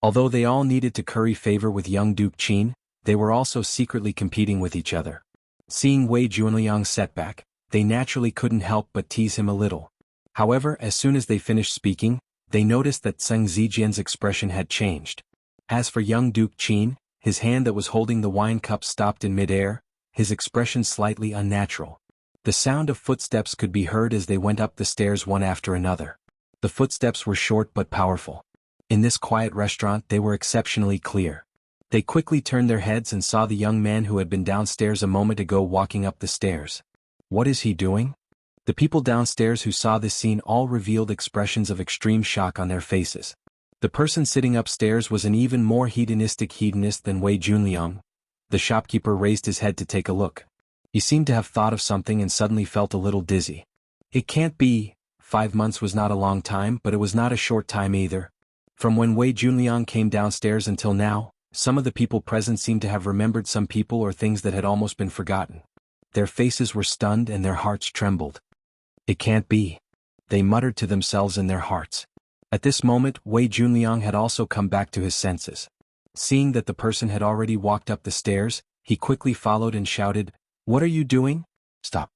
Although they all needed to curry favor with young Duke Qin, they were also secretly competing with each other. Seeing Wei Junliang's setback, they naturally couldn't help but tease him a little. However, as soon as they finished speaking, they noticed that Zheng Zijian's expression had changed. As for young Duke Qin, his hand that was holding the wine cup stopped in mid-air, his expression slightly unnatural. The sound of footsteps could be heard as they went up the stairs one after another. The footsteps were short but powerful. In this quiet restaurant they were exceptionally clear. They quickly turned their heads and saw the young man who had been downstairs a moment ago walking up the stairs. What is he doing? The people downstairs who saw this scene all revealed expressions of extreme shock on their faces. The person sitting upstairs was an even more hedonistic hedonist than Wei Junliang. The shopkeeper raised his head to take a look. He seemed to have thought of something and suddenly felt a little dizzy. It can't be. 5 months was not a long time, but it was not a short time either. From when Wei Junliang came downstairs until now, some of the people present seemed to have remembered some people or things that had almost been forgotten. Their faces were stunned and their hearts trembled. It can't be. They muttered to themselves in their hearts. At this moment, Wei Junliang had also come back to his senses. Seeing that the person had already walked up the stairs, he quickly followed and shouted, "What are you doing? Stop."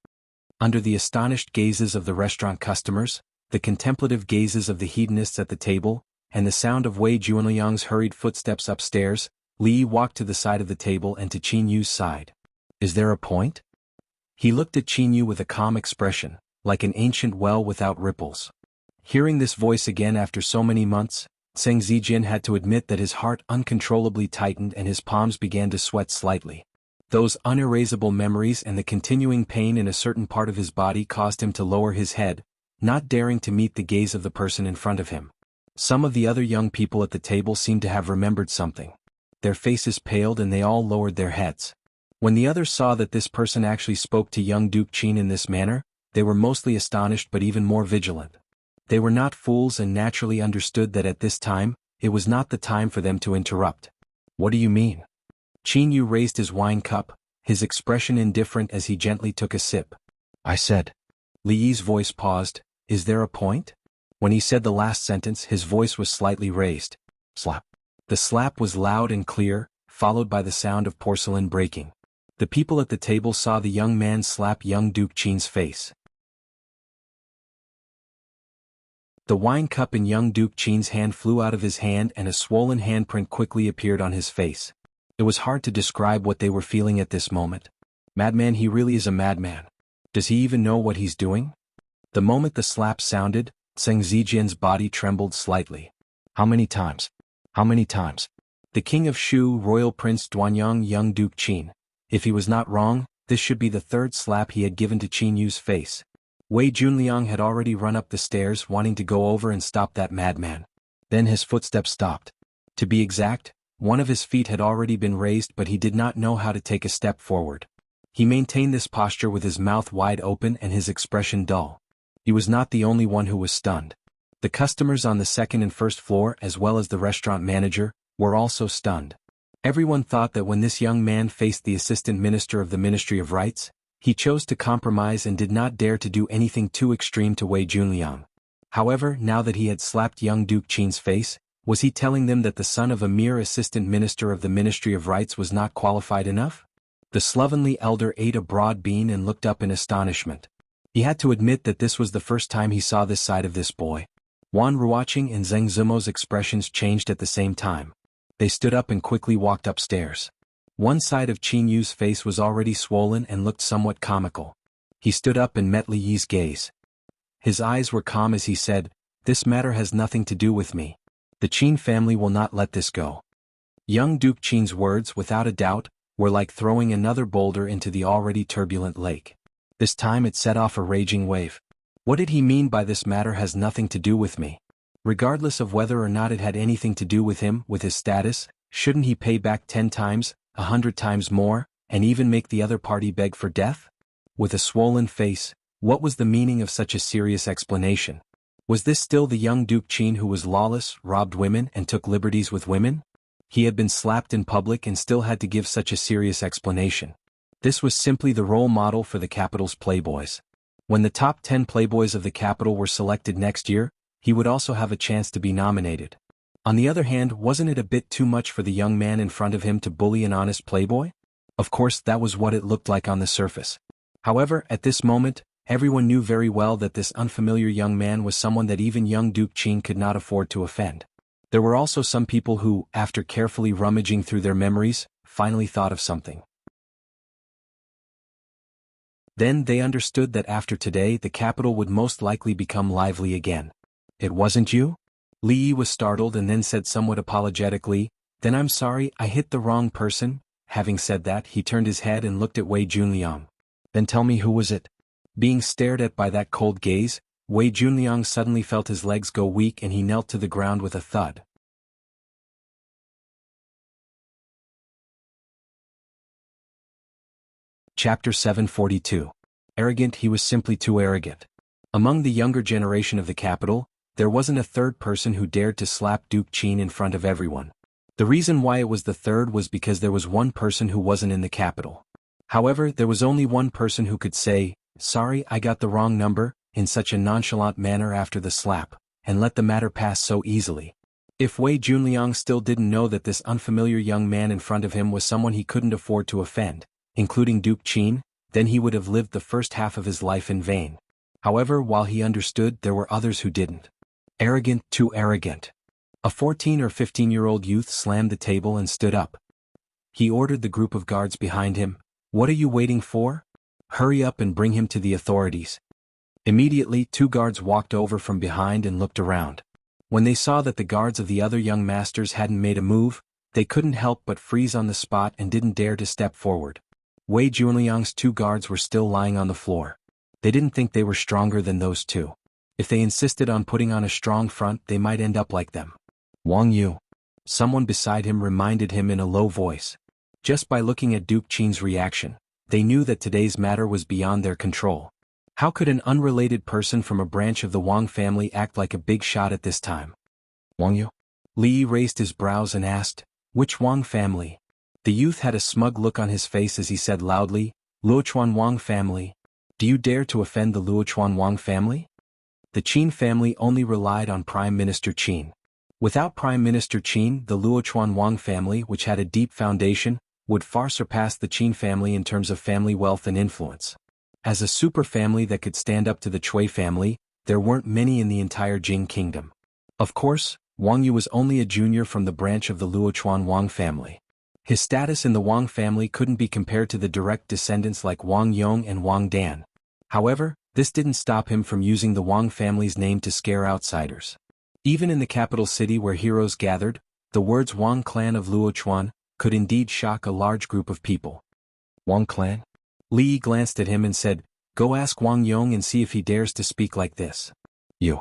Under the astonished gazes of the restaurant customers, the contemplative gazes of the hedonists at the table, and the sound of Wei Junliang's hurried footsteps upstairs, Li walked to the side of the table and to Qin Yu's side. "Is there a point?" He looked at Qin Yu with a calm expression, like an ancient well without ripples. Hearing this voice again after so many months, Zheng Zijin had to admit that his heart uncontrollably tightened and his palms began to sweat slightly. Those unerasable memories and the continuing pain in a certain part of his body caused him to lower his head, not daring to meet the gaze of the person in front of him. Some of the other young people at the table seemed to have remembered something. Their faces paled and they all lowered their heads. When the others saw that this person actually spoke to young Duke Qin in this manner, they were mostly astonished but even more vigilant. They were not fools and naturally understood that at this time, it was not the time for them to interrupt. "What do you mean?" Qin Yu raised his wine cup, his expression indifferent as he gently took a sip. "I said." Li Yi's voice paused, "Is there a point?" When he said the last sentence his voice was slightly raised. Slap. The slap was loud and clear, followed by the sound of porcelain breaking. The people at the table saw the young man slap young Duke Qin's face. The wine cup in young Duke Qin's hand flew out of his hand and a swollen handprint quickly appeared on his face. It was hard to describe what they were feeling at this moment. Madman, he really is a madman. Does he even know what he's doing? The moment the slap sounded, Zheng Zijin's body trembled slightly. How many times? How many times? The king of Shu, royal prince Duanyang, young Duke Qin. If he was not wrong, this should be the third slap he had given to Qin Yu's face. Wei Junliang had already run up the stairs wanting to go over and stop that madman. Then his footsteps stopped. To be exact, one of his feet had already been raised but he did not know how to take a step forward. He maintained this posture with his mouth wide open and his expression dull. He was not the only one who was stunned. The customers on the second and first floor as well as the restaurant manager, were also stunned. Everyone thought that when this young man faced the assistant minister of the Ministry of Rights, he chose to compromise and did not dare to do anything too extreme to Wei Junliang. However, now that he had slapped young Duke Qin's face, was he telling them that the son of a mere assistant minister of the Ministry of Rights was not qualified enough? The slovenly elder ate a broad bean and looked up in astonishment. He had to admit that this was the first time he saw this side of this boy. Wan Ruoqing and Zheng Zimo's expressions changed at the same time. They stood up and quickly walked upstairs. One side of Qin Yu's face was already swollen and looked somewhat comical. He stood up and met Li Yi's gaze. His eyes were calm as he said, "This matter has nothing to do with me. The Qin family will not let this go." Young Duke Qin's words, without a doubt, were like throwing another boulder into the already turbulent lake. This time it set off a raging wave. What did he mean by "this matter has nothing to do with me"? Regardless of whether or not it had anything to do with him, with his status, shouldn't he pay back 10 times, 100 times more, and even make the other party beg for death? With a swollen face, what was the meaning of such a serious explanation? Was this still the young Duke Qin who was lawless, robbed women and took liberties with women? He had been slapped in public and still had to give such a serious explanation. This was simply the role model for the capital's playboys. When the top 10 playboys of the capital were selected next year, he would also have a chance to be nominated. On the other hand, wasn't it a bit too much for the young man in front of him to bully an honest playboy? Of course, that was what it looked like on the surface. However, at this moment, everyone knew very well that this unfamiliar young man was someone that even young Duke Qin could not afford to offend. There were also some people who, after carefully rummaging through their memories, finally thought of something. Then they understood that after today the capital would most likely become lively again. It wasn't you? Li Yi was startled and then said somewhat apologetically, "Then I'm sorry, I hit the wrong person." Having said that, he turned his head and looked at Wei Junliang. "Then tell me, who was it?" Being stared at by that cold gaze, Wei Junliang suddenly felt his legs go weak and he knelt to the ground with a thud. Chapter 742. Arrogant. He was simply too arrogant. Among the younger generation of the capital, there wasn't a third person who dared to slap Duke Qin in front of everyone. The reason why it was the third was because there was one person who wasn't in the capital. However, there was only one person who could say, "Sorry, I got the wrong number," in such a nonchalant manner after the slap, and let the matter pass so easily. If Wei Junliang still didn't know that this unfamiliar young man in front of him was someone he couldn't afford to offend, including Duke Qin, then he would have lived the first half of his life in vain. However, while he understood, there were others who didn't. Arrogant, too arrogant. A 14 or 15-year-old youth slammed the table and stood up. He ordered the group of guards behind him, "What are you waiting for? Hurry up and bring him to the authorities." Immediately, 2 guards walked over from behind and looked around. When they saw that the guards of the other young masters hadn't made a move, they couldn't help but freeze on the spot and didn't dare to step forward. Wei Junliang's 2 guards were still lying on the floor. They didn't think they were stronger than those 2. If they insisted on putting on a strong front, they might end up like them. "Wang Yu." Someone beside him reminded him in a low voice. Just by looking at Duke Qin's reaction, they knew that today's matter was beyond their control. How could an unrelated person from a branch of the Wang family act like a big shot at this time? "Wang Yu?" Li Yi raised his brows and asked, "Which Wang family?" The youth had a smug look on his face as he said loudly, "Luochuan Wang family. Do you dare to offend the Luochuan Wang family?" The Qin family only relied on Prime Minister Qin. Without Prime Minister Qin, the Luochuan Wang family, which had a deep foundation, would far surpass the Qin family in terms of family wealth and influence. As a super family that could stand up to the Cui family, there weren't many in the entire Jing kingdom. Of course, Wang Yu was only a junior from the branch of the Luochuan Wang family. His status in the Wang family couldn't be compared to the direct descendants like Wang Yong and Wang Dan. However, this didn't stop him from using the Wang family's name to scare outsiders. Even in the capital city where heroes gathered, the words Wang clan of Luochuan could indeed shock a large group of people. "Wang clan?" Li Yi glanced at him and said, "Go ask Wang Yong and see if he dares to speak like this." "You."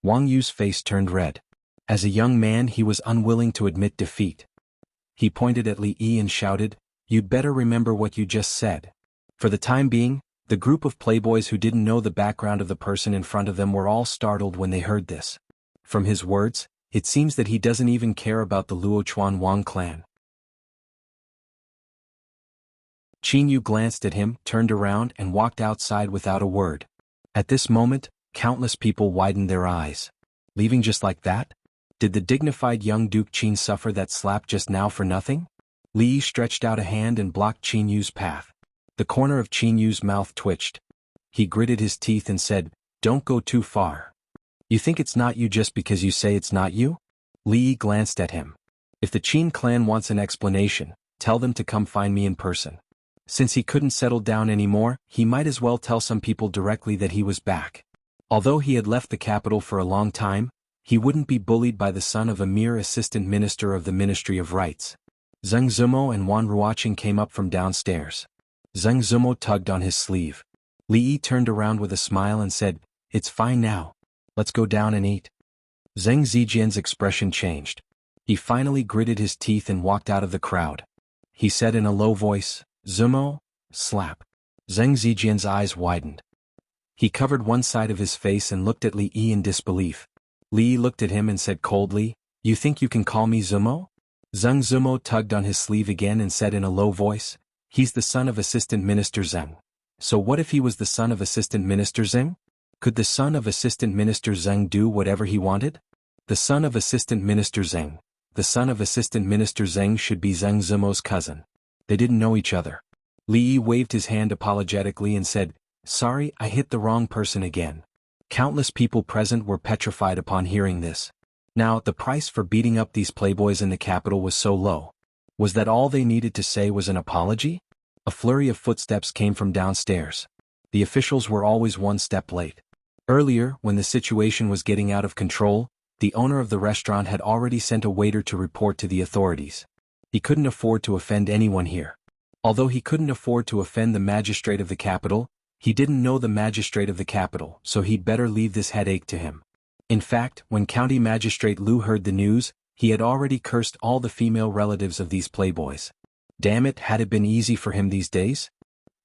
Wang Yu's face turned red. As a young man, he was unwilling to admit defeat. He pointed at Li Yi and shouted, "You'd better remember what you just said." For the time being, the group of playboys who didn't know the background of the person in front of them were all startled when they heard this. From his words, it seems that he doesn't even care about the Luochuan Wang clan. Qin Yu glanced at him, turned around and walked outside without a word. At this moment, countless people widened their eyes. Leaving just like that? Did the dignified young Duke Qin suffer that slap just now for nothing? Li Yi stretched out a hand and blocked Qin Yu's path. The corner of Qin Yu's mouth twitched. He gritted his teeth and said, "Don't go too far. You think it's not you just because you say it's not you?" Li Yi glanced at him. "If the Qin clan wants an explanation, tell them to come find me in person." Since he couldn't settle down anymore, he might as well tell some people directly that he was back. Although he had left the capital for a long time, he wouldn't be bullied by the son of a mere assistant minister of the Ministry of Rights. Zheng Zumo and Wan Ruoqing came up from downstairs. Zheng Zumo tugged on his sleeve. Li Yi turned around with a smile and said, "It's fine now. Let's go down and eat." Zheng Zijian's expression changed. He finally gritted his teeth and walked out of the crowd. He said in a low voice, "Zumo, slap." Zheng Zijian's eyes widened. He covered one side of his face and looked at Li Yi in disbelief. Li Yi looked at him and said coldly, "You think you can call me Zumo?" Zheng Zumo tugged on his sleeve again and said in a low voice, "He's the son of Assistant Minister Zheng. So what if he was the son of Assistant Minister Zheng? Could the son of Assistant Minister Zheng do whatever he wanted? The son of Assistant Minister Zheng. The son of Assistant Minister Zheng should be Zheng Zumo's cousin. They didn't know each other." Li Yi waved his hand apologetically and said, "Sorry, I hit the wrong person again." Countless people present were petrified upon hearing this. Now, the price for beating up these playboys in the capital was so low. Was that all they needed to say was an apology? A flurry of footsteps came from downstairs. The officials were always one step late. Earlier, when the situation was getting out of control, the owner of the restaurant had already sent a waiter to report to the authorities. He couldn't afford to offend anyone here. Although he couldn't afford to offend the magistrate of the capital, he didn't know the magistrate of the capital, so he'd better leave this headache to him. In fact, when County Magistrate Liu heard the news, he had already cursed all the female relatives of these playboys. Damn it, had it been easy for him these days?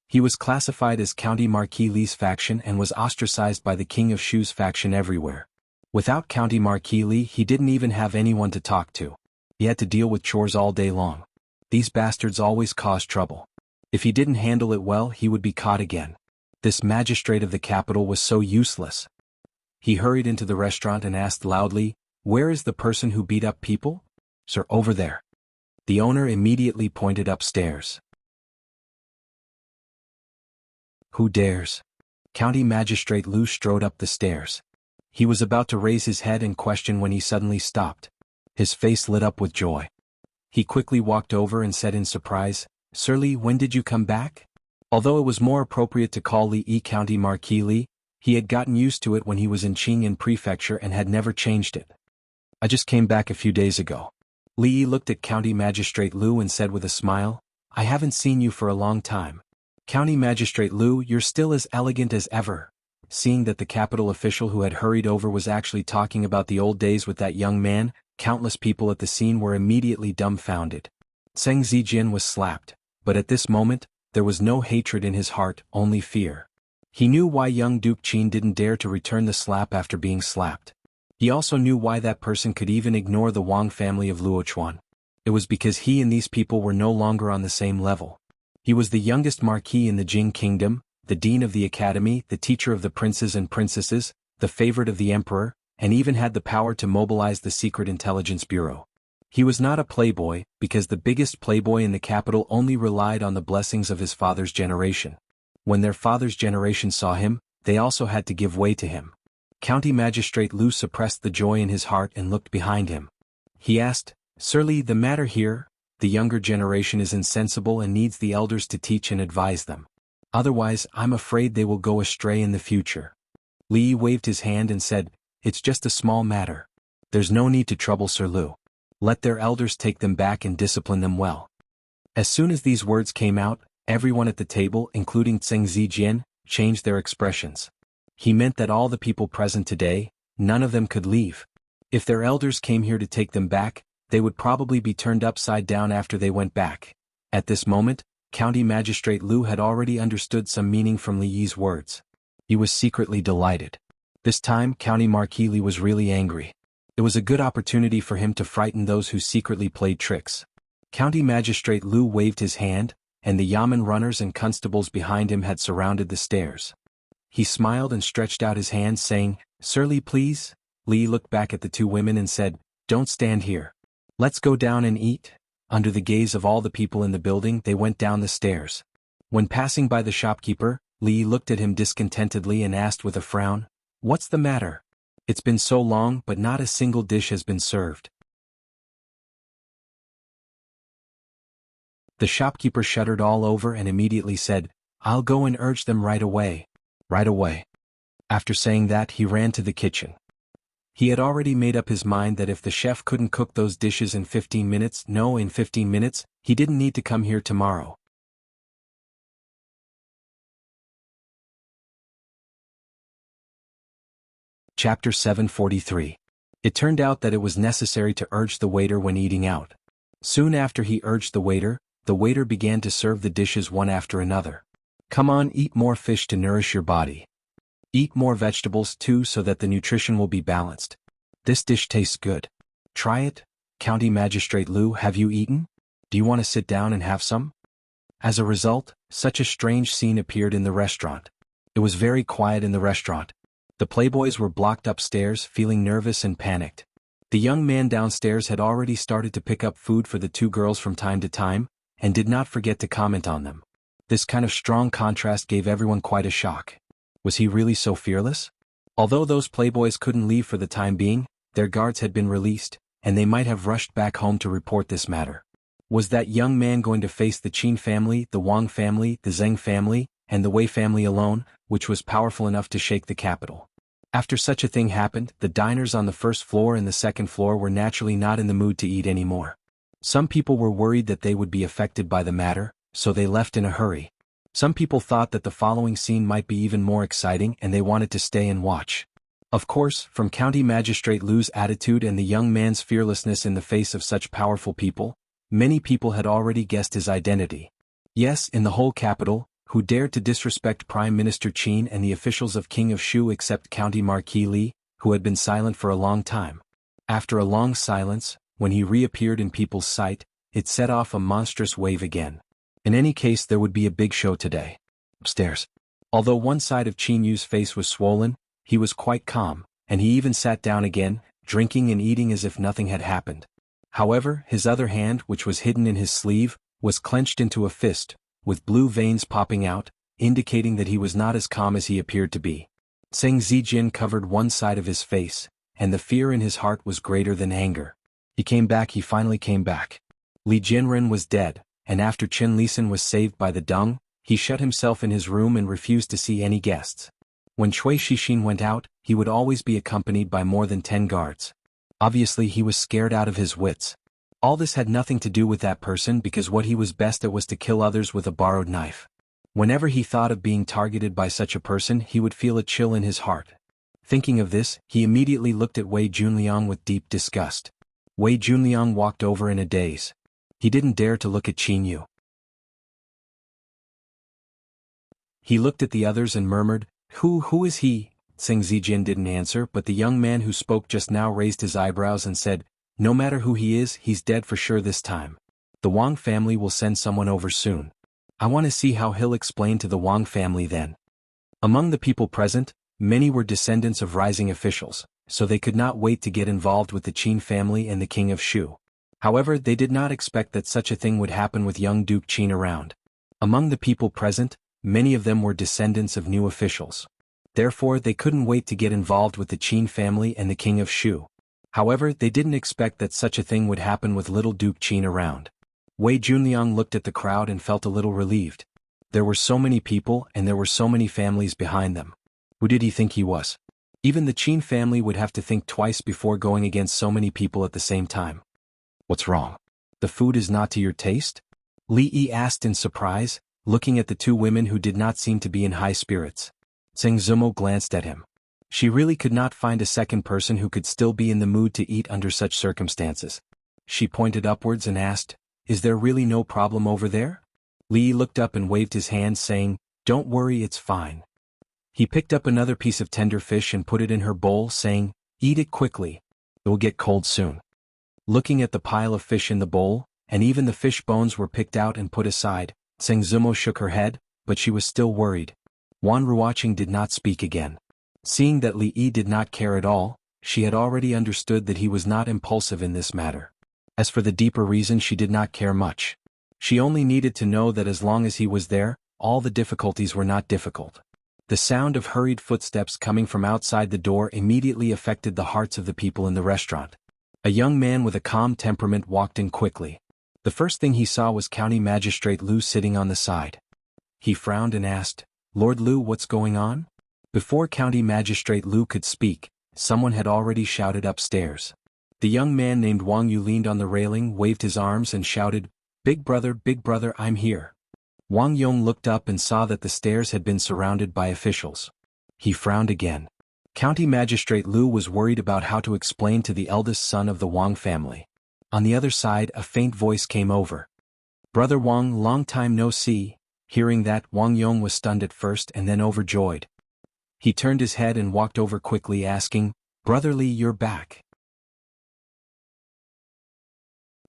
He was classified as County Marquis Li's faction and was ostracized by the King of Shu's faction everywhere. Without County Marquis Li, he didn't even have anyone to talk to. He had to deal with chores all day long. These bastards always caused trouble. If he didn't handle it well, he would be caught again. This magistrate of the capital was so useless. He hurried into the restaurant and asked loudly, "Where is the person who beat up people?" "Sir, over there." The owner immediately pointed upstairs. "Who dares?" County Magistrate Liu strode up the stairs. He was about to raise his head and question when he suddenly stopped. His face lit up with joy. He quickly walked over and said in surprise, "Sir Li, when did you come back?" Although it was more appropriate to call Li County Marquis Li, he had gotten used to it when he was in Qingyan Prefecture and had never changed it. "I just came back a few days ago." Li looked at County Magistrate Liu and said with a smile, "I haven't seen you for a long time." "County Magistrate Liu, you're still as elegant as ever." Seeing that the capital official who had hurried over was actually talking about the old days with that young man, countless people at the scene were immediately dumbfounded. Zheng Zijian was slapped, but at this moment, there was no hatred in his heart, only fear. He knew why young Duke Qin didn't dare to return the slap after being slapped. He also knew why that person could even ignore the Wang family of Luochuan. It was because he and these people were no longer on the same level. He was the youngest marquis in the Jing kingdom, the dean of the academy, the teacher of the princes and princesses, the favorite of the emperor, and even had the power to mobilize the secret intelligence bureau. He was not a playboy, because the biggest playboy in the capital only relied on the blessings of his father's generation. When their father's generation saw him, they also had to give way to him. County Magistrate Liu suppressed the joy in his heart and looked behind him. He asked, "Sir Li, the matter here, the younger generation is insensible and needs the elders to teach and advise them. Otherwise, I'm afraid they will go astray in the future." Li waved his hand and said, "It's just a small matter. There's no need to trouble Sir Liu. Let their elders take them back and discipline them well." As soon as these words came out, everyone at the table, including Zheng Zijian, changed their expressions. He meant that all the people present today, none of them could leave. If their elders came here to take them back, they would probably be turned upside down after they went back. At this moment, County Magistrate Liu had already understood some meaning from Li Yi's words. He was secretly delighted. This time, County Marquis Li was really angry. It was a good opportunity for him to frighten those who secretly played tricks. County Magistrate Liu waved his hand, and the yamen runners and constables behind him had surrounded the stairs. He smiled and stretched out his hand saying, "Sir Li, please." Li looked back at the two women and said, "Don't stand here. Let's go down and eat." Under the gaze of all the people in the building, they went down the stairs. When passing by the shopkeeper, Li looked at him discontentedly and asked with a frown, "What's the matter? It's been so long but not a single dish has been served." The shopkeeper shuddered all over and immediately said, "I'll go and urge them right away." Right away. After saying that, he ran to the kitchen. He had already made up his mind that if the chef couldn't cook those dishes in 15 minutes, in 15 minutes, he didn't need to come here tomorrow. Chapter 743. It turned out that it was necessary to urge the waiter when eating out. Soon after he urged the waiter began to serve the dishes one after another. "Come on, eat more fish to nourish your body. Eat more vegetables too so that the nutrition will be balanced. This dish tastes good. Try it." "County Magistrate Liu, have you eaten? Do you want to sit down and have some?" As a result, such a strange scene appeared in the restaurant. It was very quiet in the restaurant. The playboys were blocked upstairs, feeling nervous and panicked. The young man downstairs had already started to pick up food for the two girls from time to time, and did not forget to comment on them. This kind of strong contrast gave everyone quite a shock. Was he really so fearless? Although those playboys couldn't leave for the time being, their guards had been released, and they might have rushed back home to report this matter. Was that young man going to face the Qin family, the Wang family, the Zheng family, and the Wei family alone, which was powerful enough to shake the capital. After such a thing happened, the diners on the first floor and the second floor were naturally not in the mood to eat anymore. Some people were worried that they would be affected by the matter, so they left in a hurry. Some people thought that the following scene might be even more exciting and they wanted to stay and watch. Of course, from County Magistrate Lu's attitude and the young man's fearlessness in the face of such powerful people, many people had already guessed his identity. Yes, in the whole capital, who dared to disrespect Prime Minister Qin and the officials of King of Shu except County Marquis Li, who had been silent for a long time. After a long silence, when he reappeared in people's sight, it set off a monstrous wave again. In any case, there would be a big show today. Upstairs. Although one side of Qin Yu's face was swollen, he was quite calm, and he even sat down again, drinking and eating as if nothing had happened. However, his other hand, which was hidden in his sleeve, was clenched into a fist, with blue veins popping out, indicating that he was not as calm as he appeared to be. Zheng Zijin covered one side of his face, and the fear in his heart was greater than anger. He finally came back. Li Jinren was dead, and after Qin Lisan was saved by the dung, he shut himself in his room and refused to see any guests. When Cui Shixin went out, he would always be accompanied by more than 10 guards. Obviously he was scared out of his wits. All this had nothing to do with that person because what he was best at was to kill others with a borrowed knife. Whenever he thought of being targeted by such a person, he would feel a chill in his heart. Thinking of this, he immediately looked at Wei Junliang with deep disgust. Wei Junliang walked over in a daze. He didn't dare to look at Qin Yu. He looked at the others and murmured, Who is he? Zheng Zijin didn't answer, but the young man who spoke just now raised his eyebrows and said, No matter who he is, he's dead for sure this time. The Wang family will send someone over soon. I want to see how he'll explain to the Wang family then. Among the people present, many were descendants of rising officials, so they could not wait to get involved with the Qin family and the King of Shu. However, they did not expect that such a thing would happen with young Duke Qin around. Among the people present, many of them were descendants of new officials. Therefore, they couldn't wait to get involved with the Qin family and the King of Shu. However, they didn't expect that such a thing would happen with little Duke Qin around. Wei Junliang looked at the crowd and felt a little relieved. There were so many people and there were so many families behind them. Who did he think he was? Even the Qin family would have to think twice before going against so many people at the same time. What's wrong? The food is not to your taste? Li Yi asked in surprise, looking at the two women who did not seem to be in high spirits. Zheng Zumo glanced at him. She really could not find a second person who could still be in the mood to eat under such circumstances. She pointed upwards and asked, Is there really no problem over there? Li Yi looked up and waved his hand saying, Don't worry, it's fine. He picked up another piece of tender fish and put it in her bowl saying, Eat it quickly. It will get cold soon. Looking at the pile of fish in the bowl, and even the fish bones were picked out and put aside, Zheng Zumo shook her head, but she was still worried. Wan Ruoqing did not speak again. Seeing that Li Yi did not care at all, she had already understood that he was not impulsive in this matter. As for the deeper reason, she did not care much. She only needed to know that as long as he was there, all the difficulties were not difficult. The sound of hurried footsteps coming from outside the door immediately affected the hearts of the people in the restaurant. A young man with a calm temperament walked in quickly. The first thing he saw was County Magistrate Lu sitting on the side. He frowned and asked, Lord Lu, what's going on? Before County Magistrate Lu could speak, someone had already shouted upstairs. The young man named Wang Yu leaned on the railing, waved his arms and shouted, Big brother, I'm here. Wang Yong looked up and saw that the stairs had been surrounded by officials. He frowned again. County Magistrate Lu was worried about how to explain to the eldest son of the Wang family. On the other side, a faint voice came over. Brother Wang, long time no see. Hearing that, Wang Yong was stunned at first and then overjoyed. He turned his head and walked over quickly asking, Brother Li, you're back.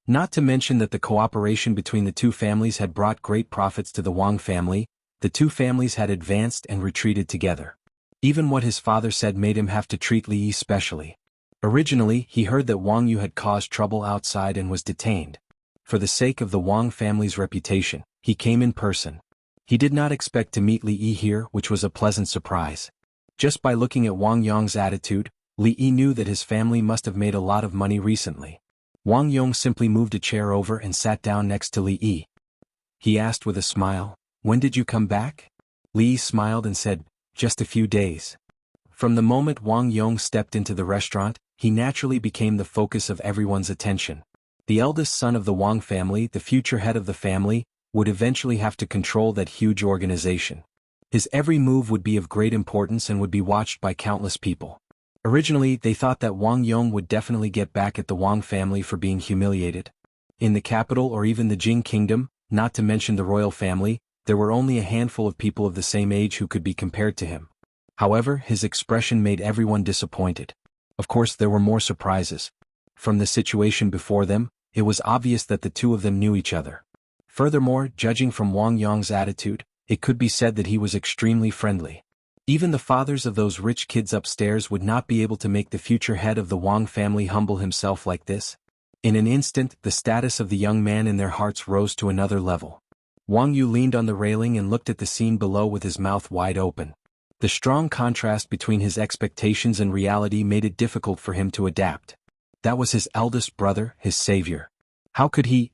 Not to mention that the cooperation between the two families had brought great profits to the Wang family, the two families had advanced and retreated together. Even what his father said made him have to treat Li Yi specially. Originally, he heard that Wang Yu had caused trouble outside and was detained. For the sake of the Wang family's reputation, he came in person. He did not expect to meet Li Yi here, which was a pleasant surprise. Just by looking at Wang Yong's attitude, Li Yi knew that his family must have made a lot of money recently. Wang Yong simply moved a chair over and sat down next to Li Yi. He asked with a smile, When did you come back? Li smiled and said, "Just a few days." From the moment Wang Yong stepped into the restaurant, he naturally became the focus of everyone's attention. The eldest son of the Wang family, the future head of the family, would eventually have to control that huge organization. His every move would be of great importance and would be watched by countless people. Originally, they thought that Wang Yong would definitely get back at the Wang family for being humiliated. In the capital or even the Jing kingdom, not to mention the royal family, there were only a handful of people of the same age who could be compared to him. However, his expression made everyone disappointed. Of course, there were more surprises. From the situation before them, it was obvious that the two of them knew each other. Furthermore, judging from Wang Yong's attitude, it could be said that he was extremely friendly. Even the fathers of those rich kids upstairs would not be able to make the future head of the Wang family humble himself like this. In an instant, the status of the young man in their hearts rose to another level. Wang Yu leaned on the railing and looked at the scene below with his mouth wide open. The strong contrast between his expectations and reality made it difficult for him to adapt. That was his eldest brother, his savior. How could he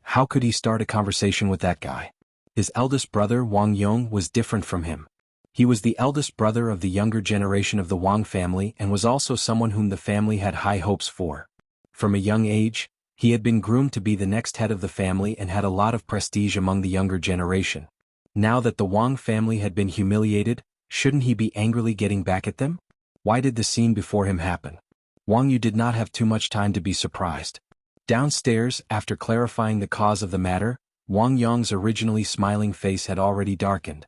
start a conversation with that guy? His eldest brother, Wang Yong, was different from him. He was the eldest brother of the younger generation of the Wang family and was also someone whom the family had high hopes for. From a young age, he had been groomed to be the next head of the family and had a lot of prestige among the younger generation. Now that the Wang family had been humiliated, shouldn't he be angrily getting back at them? Why did the scene before him happen? Wang Yu did not have too much time to be surprised. Downstairs, after clarifying the cause of the matter, Wang Yong's originally smiling face had already darkened.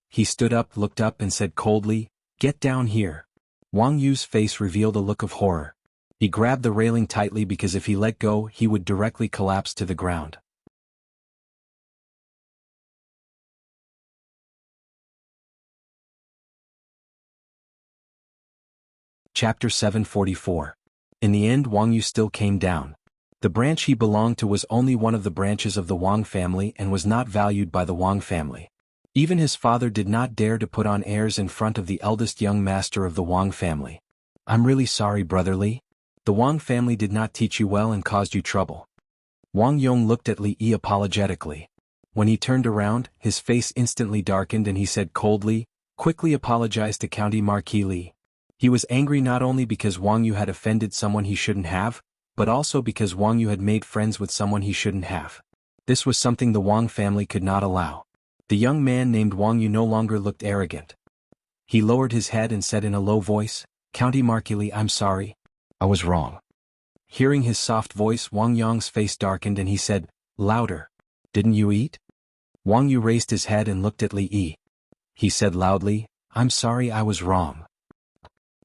He stood up, looked up and said coldly, "Get down here." Wang Yu's face revealed a look of horror. He grabbed the railing tightly because if he let go, he would directly collapse to the ground. Chapter 744. In the end, Wang Yu still came down. The branch he belonged to was only one of the branches of the Wang family and was not valued by the Wang family. Even his father did not dare to put on airs in front of the eldest young master of the Wang family. "I'm really sorry, brother Li. The Wang family did not teach you well and caused you trouble." Wang Yong looked at Li Yi apologetically. When he turned around, his face instantly darkened and he said coldly, "Quickly apologize to County Marquis Li." He was angry not only because Wang Yu had offended someone he shouldn't have, but also because Wang Yu had made friends with someone he shouldn't have. This was something the Wang family could not allow. The young man named Wang Yu no longer looked arrogant. He lowered his head and said in a low voice, "County Marquis Li, I'm sorry. I was wrong." Hearing his soft voice, Wang Yong's face darkened and he said, louder, "Didn't you eat?" Wang Yu raised his head and looked at Li Yi. He said loudly, "I'm sorry, I was wrong."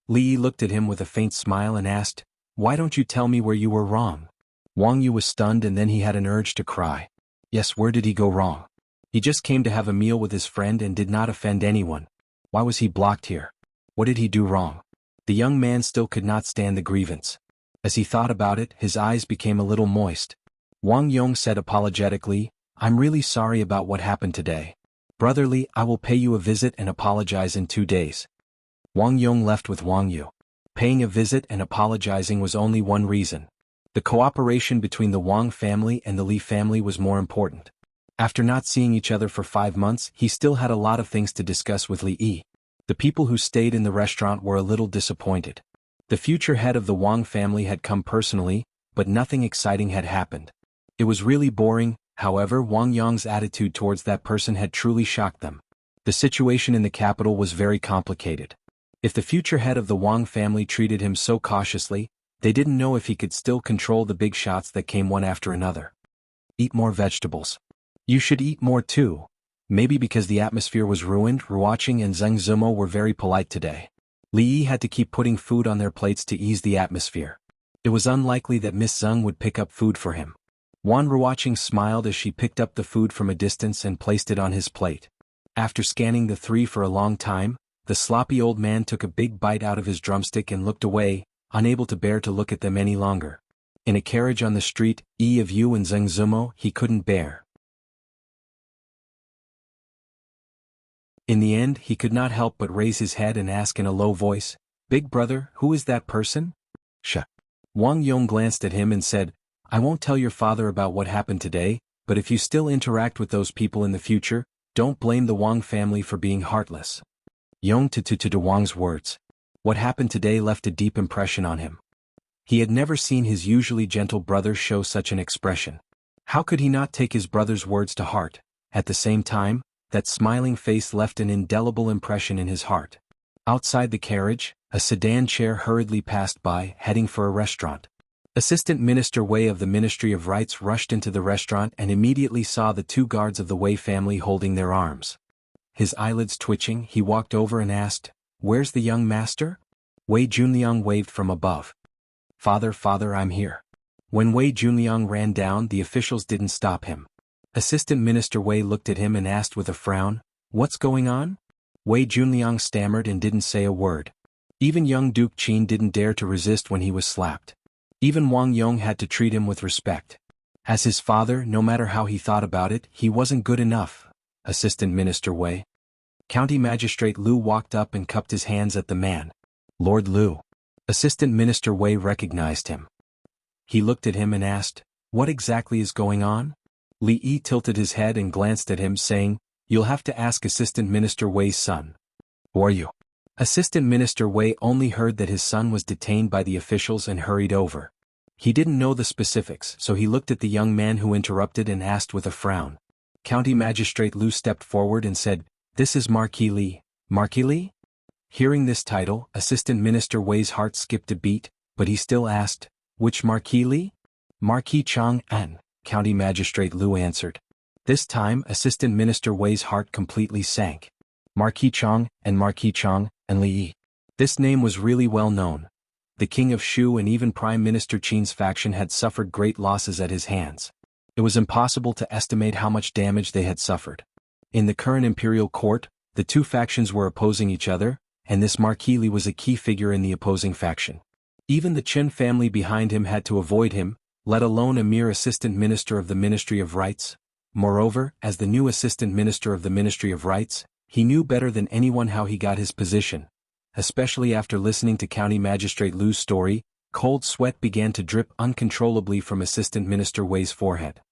Li Yi looked at him with a faint smile and asked, "Why don't you tell me where you were wrong?" Wang Yu was stunned and then he had an urge to cry. Yes, where did he go wrong? He just came to have a meal with his friend and did not offend anyone. Why was he blocked here? What did he do wrong? The young man still could not stand the grievance. As he thought about it, his eyes became a little moist. Wang Yong said apologetically, "I'm really sorry about what happened today. Brother Li, I will pay you a visit and apologize in 2 days." Wang Yong left with Wang Yu. Paying a visit and apologizing was only one reason. The cooperation between the Wang family and the Li family was more important. After not seeing each other for 5 months, he still had a lot of things to discuss with Li Yi. The people who stayed in the restaurant were a little disappointed. The future head of the Wang family had come personally, but nothing exciting had happened. It was really boring. However, Wang Yong's attitude towards that person had truly shocked them. The situation in the capital was very complicated. If the future head of the Wang family treated him so cautiously, they didn't know if he could still control the big shots that came one after another. Eat more vegetables. You should eat more too. Maybe because the atmosphere was ruined, Ruoqing and Zheng Zimo were very polite today. Li Yi had to keep putting food on their plates to ease the atmosphere. It was unlikely that Miss Zheng would pick up food for him. Wan Ruoqing smiled as she picked up the food from a distance and placed it on his plate. After scanning the three for a long time, the sloppy old man took a big bite out of his drumstick and looked away, unable to bear to look at them any longer. In a carriage on the street, Yi of Yu and Zheng Zimo, he couldn't bear. In the end, he could not help but raise his head and ask in a low voice, "Big brother, who is that person?" "Sh." Wang Yong glanced at him and said, "I won't tell your father about what happened today, but if you still interact with those people in the future, Don't blame the Wang family for being heartless. Yong to Wang's words. What happened today left a deep impression on him. He had never seen his usually gentle brother show such an expression. How could he not take his brother's words to heart? At the same time, that smiling face left an indelible impression in his heart. Outside the carriage, a sedan chair hurriedly passed by, heading for a restaurant. Assistant Minister Wei of the Ministry of Rights rushed into the restaurant and immediately saw the two guards of the Wei family holding their arms. His eyelids twitching, he walked over and asked, "Where's the young master?" Wei Junliang waved from above. Father, I'm here." When Wei Junliang ran down, the officials didn't stop him. Assistant Minister Wei looked at him and asked with a frown, "What's going on?" Wei Junliang stammered and didn't say a word. Even young Duke Qin didn't dare to resist when he was slapped. Even Wang Yong had to treat him with respect. As his father, no matter how he thought about it, he wasn't good enough. Assistant Minister Wei. County Magistrate Liu walked up and cupped his hands at the man. "Lord Liu." Assistant Minister Wei recognized him. He looked at him and asked, "What exactly is going on?" Li Yi tilted his head and glanced at him, saying, "You'll have to ask Assistant Minister Wei's son." "Who are you?" Assistant Minister Wei only heard that his son was detained by the officials and hurried over. He didn't know the specifics, so he looked at the young man who interrupted and asked with a frown. County Magistrate Liu stepped forward and said, "This is Marquis Li." "Marquis Li?" Hearing this title, Assistant Minister Wei's heart skipped a beat, but he still asked, "Which Marquis Li?" "Marquis Chang An," County Magistrate Liu answered. This time, Assistant Minister Wei's heart completely sank. Marquis Chang and Li Yi. This name was really well known. The King of Shu and even Prime Minister Qin's faction had suffered great losses at his hands. It was impossible to estimate how much damage they had suffered. In the current imperial court, the two factions were opposing each other, and this Marquis Li was a key figure in the opposing faction. Even the Chen family behind him had to avoid him, let alone a mere assistant minister of the Ministry of Rights. Moreover, as the new assistant minister of the Ministry of Rights, he knew better than anyone how he got his position. Especially after listening to County Magistrate Liu's story, cold sweat began to drip uncontrollably from Assistant Minister Wei's forehead.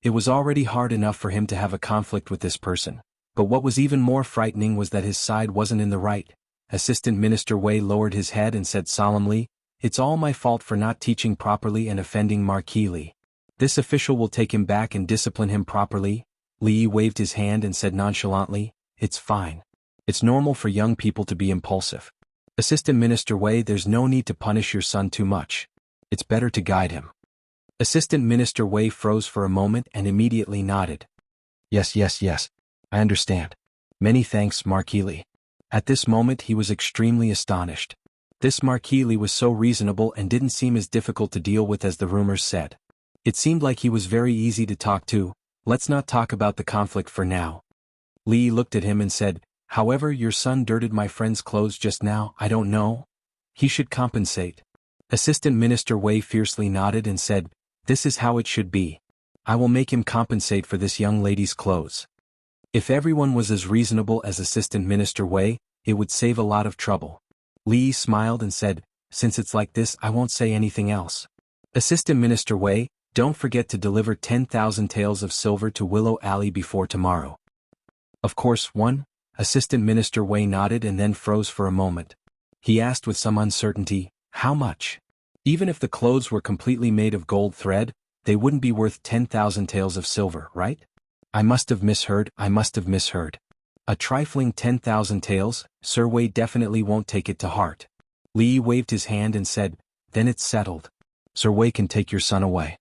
It was already hard enough for him to have a conflict with this person, but what was even more frightening was that his side wasn't in the right. Assistant Minister Wei lowered his head and said solemnly, "It's all my fault for not teaching properly and offending Marquis Li. This official will take him back and discipline him properly." Li Yi waved his hand and said nonchalantly, "It's fine. It's normal for young people to be impulsive. Assistant Minister Wei, there's no need to punish your son too much. It's better to guide him." Assistant Minister Wei froze for a moment and immediately nodded. Yes. I understand. Many thanks, Marquis Li." At this moment he was extremely astonished. This Marquis Li was so reasonable and didn't seem as difficult to deal with as the rumors said. It seemed like he was very easy to talk to. "Let's not talk about the conflict for now." Li looked at him and said, "However, your son dirted my friend's clothes just now. I don't know. He should compensate." Assistant Minister Wei fiercely nodded and said, "This is how it should be. I will make him compensate for this young lady's clothes." If everyone was as reasonable as Assistant Minister Wei, it would save a lot of trouble. Li smiled and said, "Since it's like this, I won't say anything else. Assistant Minister Wei, don't forget to deliver 10,000 taels of silver to Willow Alley before tomorrow." "Of course, one." Assistant Minister Wei nodded and then froze for a moment. He asked with some uncertainty, "How much?" Even if the clothes were completely made of gold thread, they wouldn't be worth 10,000 taels of silver, right? I must have misheard. A trifling 10,000 taels, Sir Wei definitely won't take it to heart. Li waved his hand and said, "Then it's settled. Sir Wei can take your son away."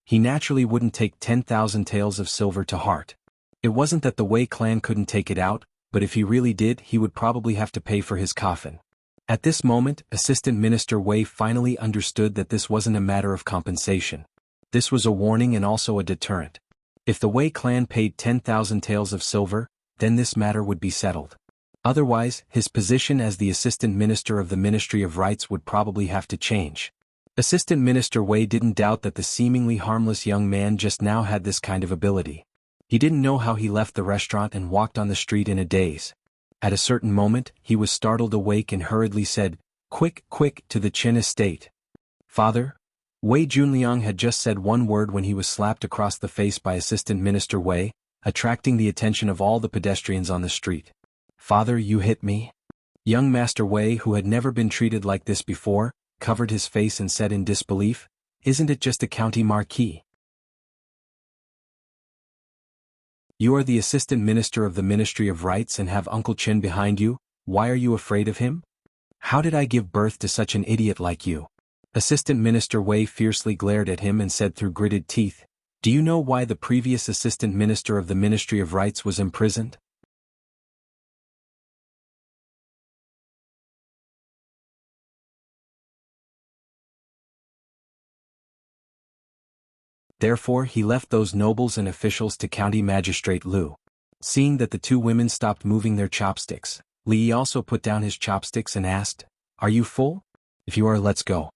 He naturally wouldn't take 10,000 taels of silver to heart. It wasn't that the Wei clan couldn't take it out, but if he really did, he would probably have to pay for his coffin. At this moment, Assistant Minister Wei finally understood that this wasn't a matter of compensation. This was a warning and also a deterrent. If the Wei clan paid 10,000 taels of silver, then this matter would be settled. Otherwise, his position as the Assistant Minister of the Ministry of Rights would probably have to change. Assistant Minister Wei didn't doubt that the seemingly harmless young man just now had this kind of ability. He didn't know how he left the restaurant and walked on the street in a daze. At a certain moment, he was startled awake and hurriedly said, Quick, to the Qin estate." "Father?" Wei Junliang had just said one word when he was slapped across the face by Assistant Minister Wei, attracting the attention of all the pedestrians on the street. "Father, you hit me?" Young Master Wei, who had never been treated like this before, covered his face and said in disbelief, "Isn't it just a county marquis? You are the Assistant Minister of the Ministry of Rights and have Uncle Chen behind you. Why are you afraid of him? How did I give birth to such an idiot like you?" Assistant Minister Wei fiercely glared at him and said through gritted teeth, "Do you know why the previous Assistant Minister of the Ministry of Rights was imprisoned? Therefore he left those nobles and officials to County Magistrate Liu." Seeing that the two women stopped moving their chopsticks, Li also put down his chopsticks and asked, "Are you full? If you are, let's go."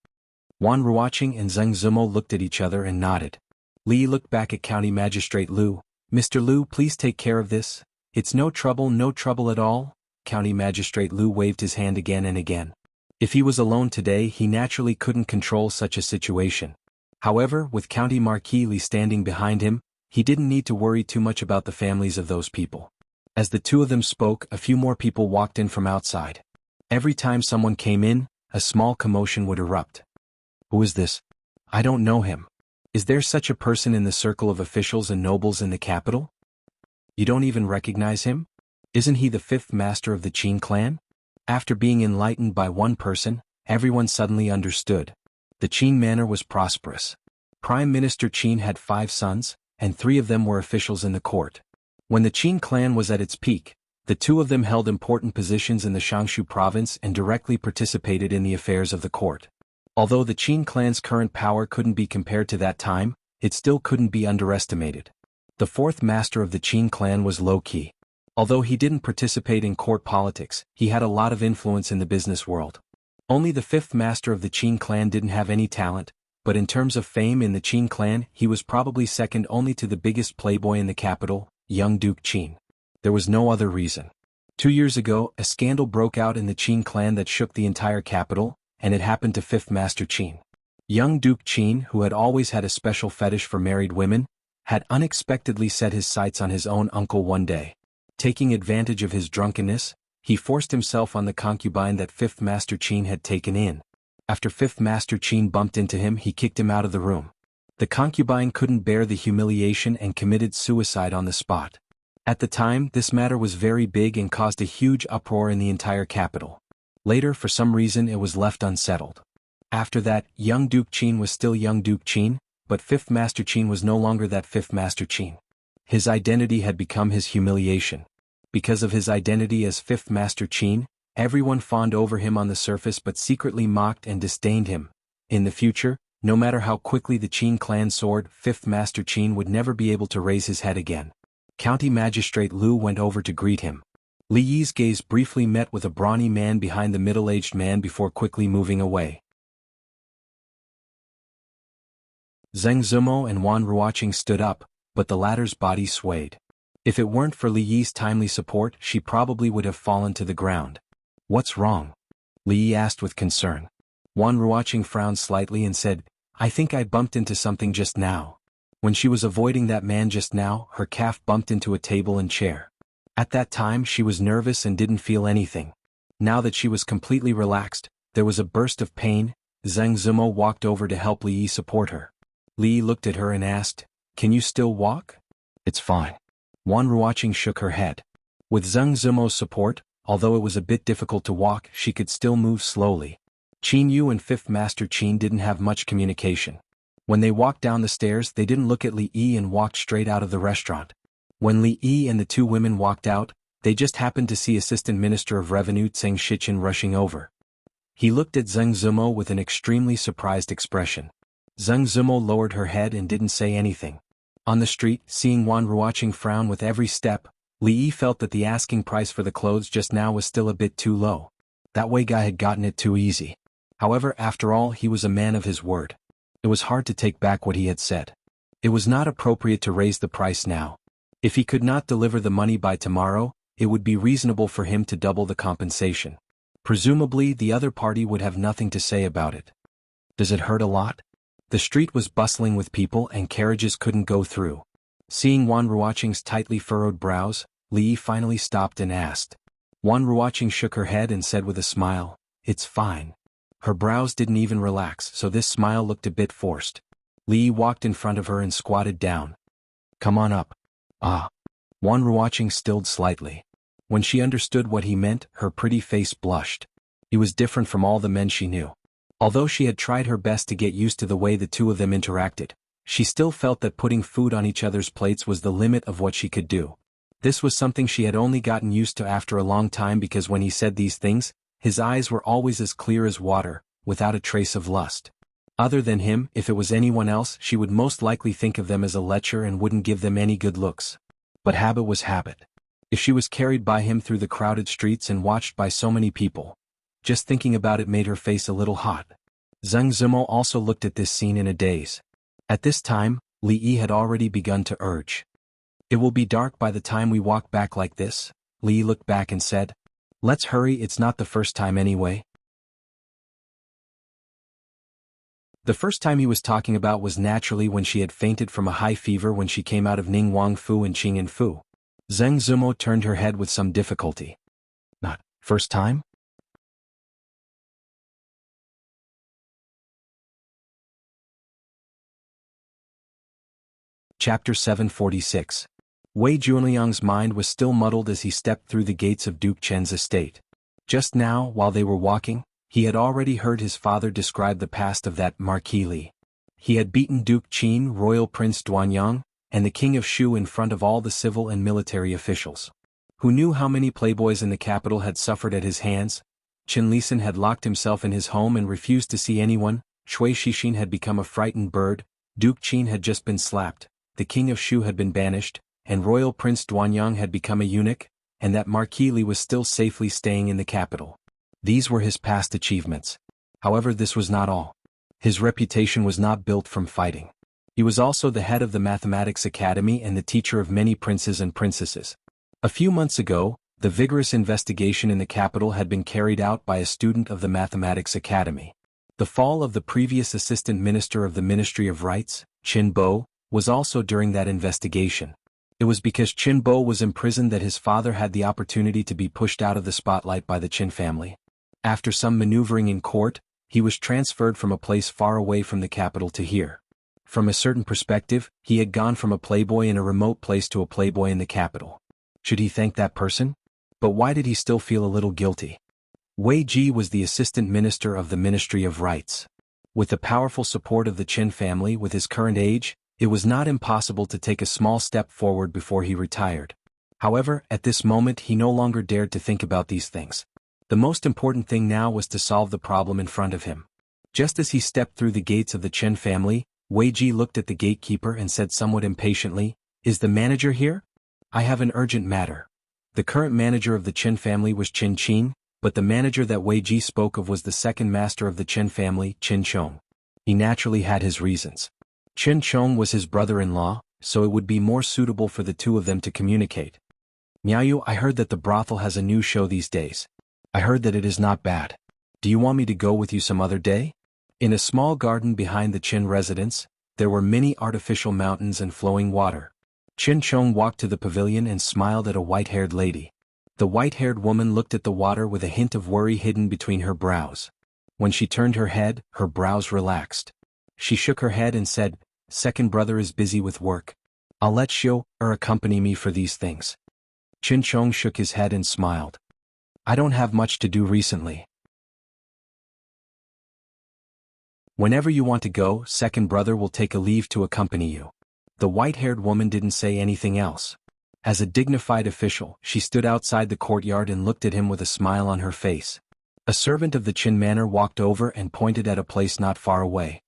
Wan Ruoqing and Zheng Zimo looked at each other and nodded. Li looked back at County Magistrate Liu. "Mr. Liu, please take care of this. It's no trouble at all." County Magistrate Liu waved his hand again and again. If he was alone today, he naturally couldn't control such a situation. However, with County Marquis Li standing behind him, he didn't need to worry too much about the families of those people. As the two of them spoke, a few more people walked in from outside. Every time someone came in, a small commotion would erupt. "Who is this? I don't know him. Is there such a person in the circle of officials and nobles in the capital? You don't even recognize him? Isn't he the fifth master of the Qin clan?" After being enlightened by one person, everyone suddenly understood. The Qin manor was prosperous. Prime Minister Qin had 5 sons, and 3 of them were officials in the court. When the Qin clan was at its peak, the 2 of them held important positions in the Shangshu province and directly participated in the affairs of the court. Although the Qin clan's current power couldn't be compared to that time, it still couldn't be underestimated. The 4th master of the Qin clan was Lo Qi. Although he didn't participate in court politics, he had a lot of influence in the business world. Only the 5th master of the Qin clan didn't have any talent, but in terms of fame in the Qin clan, he was probably second only to the biggest playboy in the capital, young Duke Qin. There was no other reason. 2 years ago, a scandal broke out in the Qin clan that shook the entire capital, and it happened to 5th Master Qin. Young Duke Qin, who had always had a special fetish for married women, had unexpectedly set his sights on his own uncle one day. Taking advantage of his drunkenness, he forced himself on the concubine that 5th Master Qin had taken in. After 5th Master Qin bumped into him, he kicked him out of the room. The concubine couldn't bear the humiliation and committed suicide on the spot. At the time, this matter was very big and caused a huge uproar in the entire capital. Later, for some reason, it was left unsettled. After that, young Duke Qin was still young Duke Qin, but 5th Master Qin was no longer that 5th Master Qin. His identity had become his humiliation. Because of his identity as 5th Master Qin, everyone fawned over him on the surface but secretly mocked and disdained him. In the future, no matter how quickly the Qin clan soared, 5th Master Qin would never be able to raise his head again. County Magistrate Liu went over to greet him. Li Yi's gaze briefly met with a brawny man behind the middle-aged man before quickly moving away. Zheng Zimo and Wan Ruoqing stood up, but the latter's body swayed. If it weren't for Li Yi's timely support, she probably would have fallen to the ground. "What's wrong?" Li Yi asked with concern. Wan Ruoqing frowned slightly and said, "I think I bumped into something just now." When she was avoiding that man just now, her calf bumped into a table and chair. At that time she was nervous and didn't feel anything. Now that she was completely relaxed, there was a burst of pain. Zheng Zimo walked over to help Li Yi support her. Li Yi looked at her and asked, "Can you still walk?" "It's fine." Wan Ruoqing shook her head. With Zheng Zimo's support, although it was a bit difficult to walk, she could still move slowly. Qin Yu and 5th Master Qin didn't have much communication. When they walked down the stairs, they didn't look at Li Yi and walked straight out of the restaurant. When Li Yi and the 2 women walked out, they just happened to see Assistant Minister of Revenue Zheng Shichen rushing over. He looked at Zheng Zimo with an extremely surprised expression. Zheng Zimo lowered her head and didn't say anything. On the street, seeing Wan Ruoqing frown with every step, Li Yi felt that the asking price for the clothes just now was still a bit too low. That Wei guy had gotten it too easy. However, after all, he was a man of his word. It was hard to take back what he had said. It was not appropriate to raise the price now. If he could not deliver the money by tomorrow, it would be reasonable for him to double the compensation. Presumably, the other party would have nothing to say about it. "Does it hurt a lot?" The street was bustling with people and carriages couldn't go through. Seeing Wan Ruoqing's tightly furrowed brows, Li finally stopped and asked. Wan Ruoqing shook her head and said with a smile, "It's fine." Her brows didn't even relax, so this smile looked a bit forced. Li walked in front of her and squatted down. "Come on up." "Ah." Wan Ruoqing stilled slightly. When she understood what he meant, her pretty face blushed. He was different from all the men she knew. Although she had tried her best to get used to the way the two of them interacted, she still felt that putting food on each other's plates was the limit of what she could do. This was something she had only gotten used to after a long time, because when he said these things, his eyes were always as clear as water, without a trace of lust. Other than him, if it was anyone else, she would most likely think of them as a lecher and wouldn't give them any good looks. But habit was habit. If she was carried by him through the crowded streets and watched by so many people, just thinking about it made her face a little hot. Zheng Zimo also looked at this scene in a daze. At this time, Li Yi had already begun to urge. "It will be dark by the time we walk back like this." Li looked back and said, "Let's hurry, it's not the first time anyway." The first time he was talking about was naturally when she had fainted from a high fever when she came out of Ning Wangfu and Qing'an Fu. Zheng Zimo turned her head with some difficulty. "Not first time?" Chapter 746. Wei Junliang's mind was still muddled as he stepped through the gates of Duke Chen's estate. Just now, while they were walking, he had already heard his father describe the past of that Marquis Li. He had beaten Duke Qin, Royal Prince Duanyang, and the King of Shu in front of all the civil and military officials. Who knew how many playboys in the capital had suffered at his hands? Qin Lisan had locked himself in his home and refused to see anyone. Shui Shixin had become a frightened bird. Duke Qin had just been slapped. The King of Shu had been banished, and Royal Prince Duanyang had become a eunuch, and that Marquis Li was still safely staying in the capital. These were his past achievements. However, this was not all. His reputation was not built from fighting. He was also the head of the Mathematics Academy and the teacher of many princes and princesses. A few months ago, the vigorous investigation in the capital had been carried out by a student of the Mathematics Academy. The fall of the previous assistant minister of the Ministry of Rights, Qin Bo, was also during that investigation. It was because Qin Bo was imprisoned that his father had the opportunity to be pushed out of the spotlight by the Qin family. After some maneuvering in court, he was transferred from a place far away from the capital to here. From a certain perspective, he had gone from a playboy in a remote place to a playboy in the capital. Should he thank that person? But why did he still feel a little guilty? Wei Ji was the assistant minister of the Ministry of Rights. With the powerful support of the Qin family with his current age, it was not impossible to take a small step forward before he retired. However, at this moment he no longer dared to think about these things. The most important thing now was to solve the problem in front of him. Just as he stepped through the gates of the Qin family, Wei Ji looked at the gatekeeper and said somewhat impatiently, "Is the manager here? I have an urgent matter." The current manager of the Qin family was Qin Qin, but the manager that Wei Ji spoke of was the second master of the Qin family, Qin Chong. He naturally had his reasons. Qin Chong was his brother-in-law, so it would be more suitable for the two of them to communicate. "Miaoyu, I heard that the brothel has a new show these days. I heard that it is not bad. Do you want me to go with you some other day?" In a small garden behind the Qin residence, there were many artificial mountains and flowing water. Qin Chong walked to the pavilion and smiled at a white-haired lady. The white-haired woman looked at the water with a hint of worry hidden between her brows. When she turned her head, her brows relaxed. She shook her head and said, "Second brother is busy with work. I'll let Xiu accompany me for these things." Qin Chong shook his head and smiled. "I don't have much to do recently. Whenever you want to go, second brother will take a leave to accompany you." The white-haired woman didn't say anything else. As a dignified official, she stood outside the courtyard and looked at him with a smile on her face. A servant of the Qin manor walked over and pointed at a place not far away.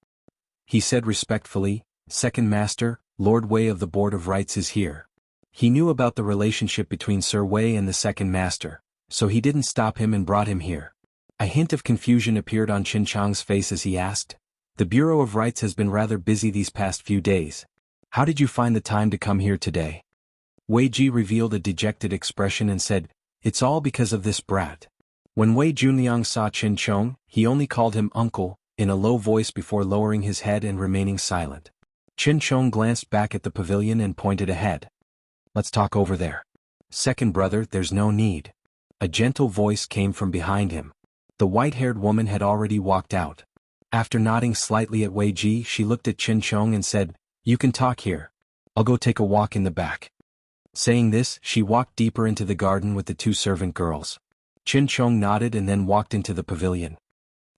He said respectfully, "Second master, Lord Wei of the Board of Rights is here." He knew about the relationship between Sir Wei and the second master, so he didn't stop him and brought him here. A hint of confusion appeared on Qin Chang's face as he asked, "The Bureau of Rights has been rather busy these past few days. How did you find the time to come here today?" Wei Ji revealed a dejected expression and said, "It's all because of this brat." When Wei Junliang saw Qin Chong, he only called him uncle. in a low voice before lowering his head and remaining silent. Qin Chong glanced back at the pavilion and pointed ahead. Let's talk over there. Second brother, there's no need. A gentle voice came from behind him. The white-haired woman had already walked out. After nodding slightly at Wei Ji, she looked at Qin Chong and said, "You can talk here. I'll go take a walk in the back." Saying this, she walked deeper into the garden with the two servant girls. Qin Chong nodded and then walked into the pavilion.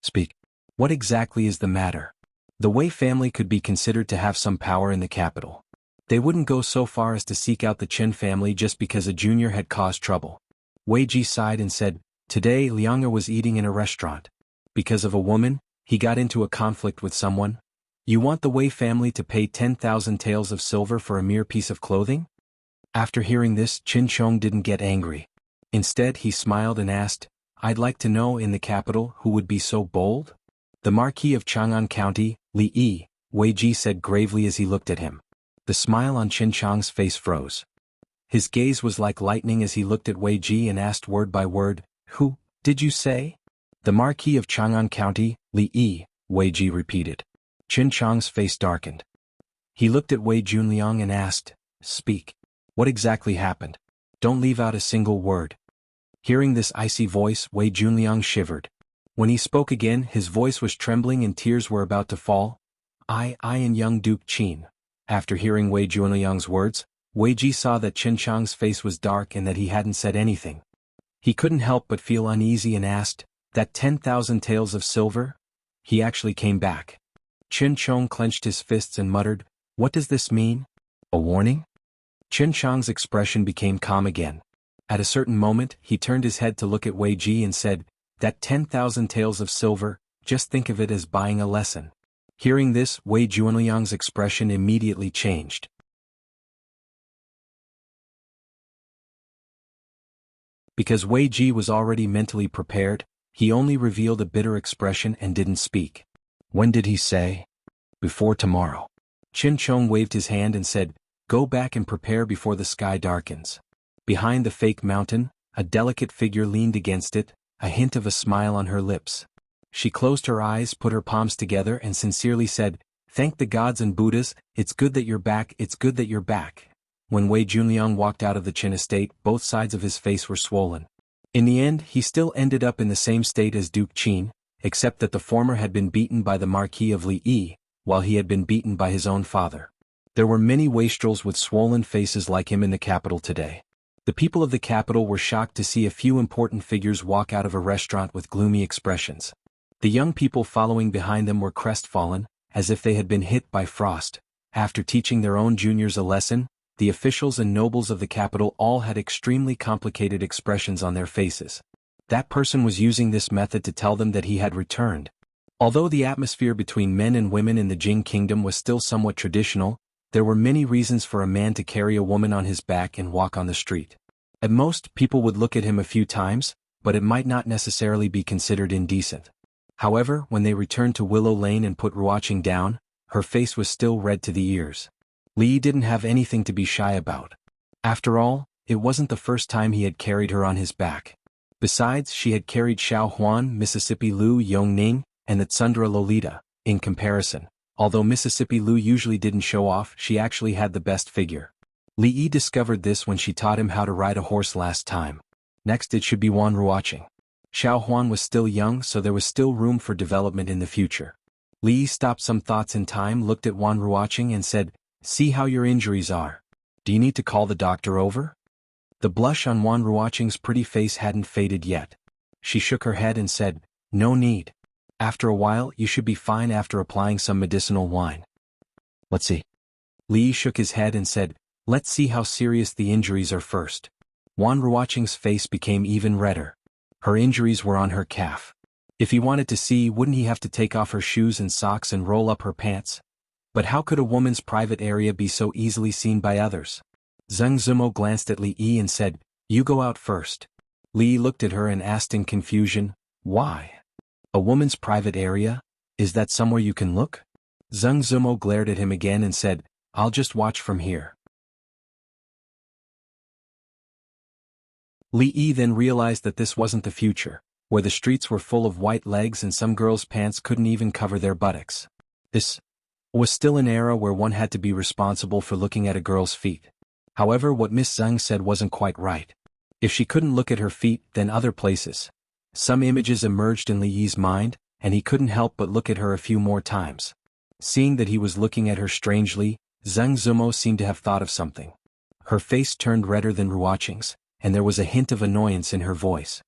Speak. What exactly is the matter? The Wei family could be considered to have some power in the capital. They wouldn't go so far as to seek out the Qin family just because a junior had caused trouble. Wei Ji sighed and said, "Today Liang was eating in a restaurant. Because of a woman, he got into a conflict with someone. You want the Wei family to pay 10,000 taels of silver for a mere piece of clothing?" After hearing this, Qin Chong didn't get angry. Instead, he smiled and asked, "I'd like to know in the capital who would be so bold?" "The Marquis of Chang'an County, Li Yi," Wei Ji said gravely as he looked at him. The smile on Qin Chong's face froze. His gaze was like lightning as he looked at Wei Ji and asked word by word, "Who, did you say?" "The Marquis of Chang'an County, Li Yi," Wei Ji repeated. Qin Chong's face darkened. He looked at Wei Junliang and asked, "Speak. What exactly happened? Don't leave out a single word." Hearing this icy voice, Wei Junliang shivered. When he spoke again, his voice was trembling and tears were about to fall. I and young Duke Qin." After hearing Wei Junliang's words, Wei Ji saw that Qin Chong's face was dark and that he hadn't said anything. He couldn't help but feel uneasy and asked, "That 10,000 taels of silver?" He actually came back. Qin Chong clenched his fists and muttered, "What does this mean? A warning?" Qin Chong's expression became calm again. At a certain moment, he turned his head to look at Wei Ji and said, "That 10,000 taels of silver, just think of it as buying a lesson." Hearing this, Wei Junliang's expression immediately changed. Because Wei Ji was already mentally prepared, he only revealed a bitter expression and didn't speak. "When did he say?" "Before tomorrow." Qin Chong waved his hand and said, "Go back and prepare before the sky darkens." Behind the fake mountain, a delicate figure leaned against it, a hint of a smile on her lips. She closed her eyes, put her palms together and sincerely said, "Thank the gods and Buddhas, it's good that you're back, it's good that you're back." When Wei Junliang walked out of the Qin estate, both sides of his face were swollen. In the end, he still ended up in the same state as Duke Qin, except that the former had been beaten by the Marquis of Li Yi, while he had been beaten by his own father. There were many wastrels with swollen faces like him in the capital today. The people of the capital were shocked to see a few important figures walk out of a restaurant with gloomy expressions. The young people following behind them were crestfallen, as if they had been hit by frost. After teaching their own juniors a lesson, the officials and nobles of the capital all had extremely complicated expressions on their faces. That person was using this method to tell them that he had returned. Although the atmosphere between men and women in the Jing kingdom was still somewhat traditional, there were many reasons for a man to carry a woman on his back and walk on the street. At most, people would look at him a few times, but it might not necessarily be considered indecent. However, when they returned to Willow Lane and put Ruoqing down, her face was still red to the ears. Li didn't have anything to be shy about. After all, it wasn't the first time he had carried her on his back. Besides, she had carried Xiao Huan, Mississippi Lu Yongning, and the Tsundra Lolita. In comparison, although Mississippi Lu usually didn't show off, she actually had the best figure. Li Yi discovered this when she taught him how to ride a horse last time. Next it should be Wan Ruoqing. Xiao Huan was still young, so there was still room for development in the future. Li Yi stopped some thoughts in time, looked at Wan Ruoqing and said, "See how your injuries are. Do you need to call the doctor over?" The blush on Wan Ruoqing's pretty face hadn't faded yet. She shook her head and said, "No need. After a while you should be fine after applying some medicinal wine." "Let's see." Li Yi shook his head and said, "Let's see how serious the injuries are first." Wan Ruoqing's face became even redder. Her injuries were on her calf. If he wanted to see, wouldn't he have to take off her shoes and socks and roll up her pants? But how could a woman's private area be so easily seen by others? Zheng Zumo glanced at Li Yi and said, "You go out first." Li Yi looked at her and asked in confusion, "Why? A woman's private area? Is that somewhere you can look?" Zheng Zumo glared at him again and said, "I'll just watch from here." Li Yi then realized that this wasn't the future. where the streets were full of white legs and some girls' pants couldn't even cover their buttocks. This was still an era where one had to be responsible for looking at a girl's feet. However, what Miss Zheng said wasn't quite right. If she couldn't look at her feet, then other places. Some images emerged in Li Yi's mind, and he couldn't help but look at her a few more times. Seeing that he was looking at her strangely, Zheng Zumo seemed to have thought of something. Her face turned redder than Ruoqing's, and there was a hint of annoyance in her voice.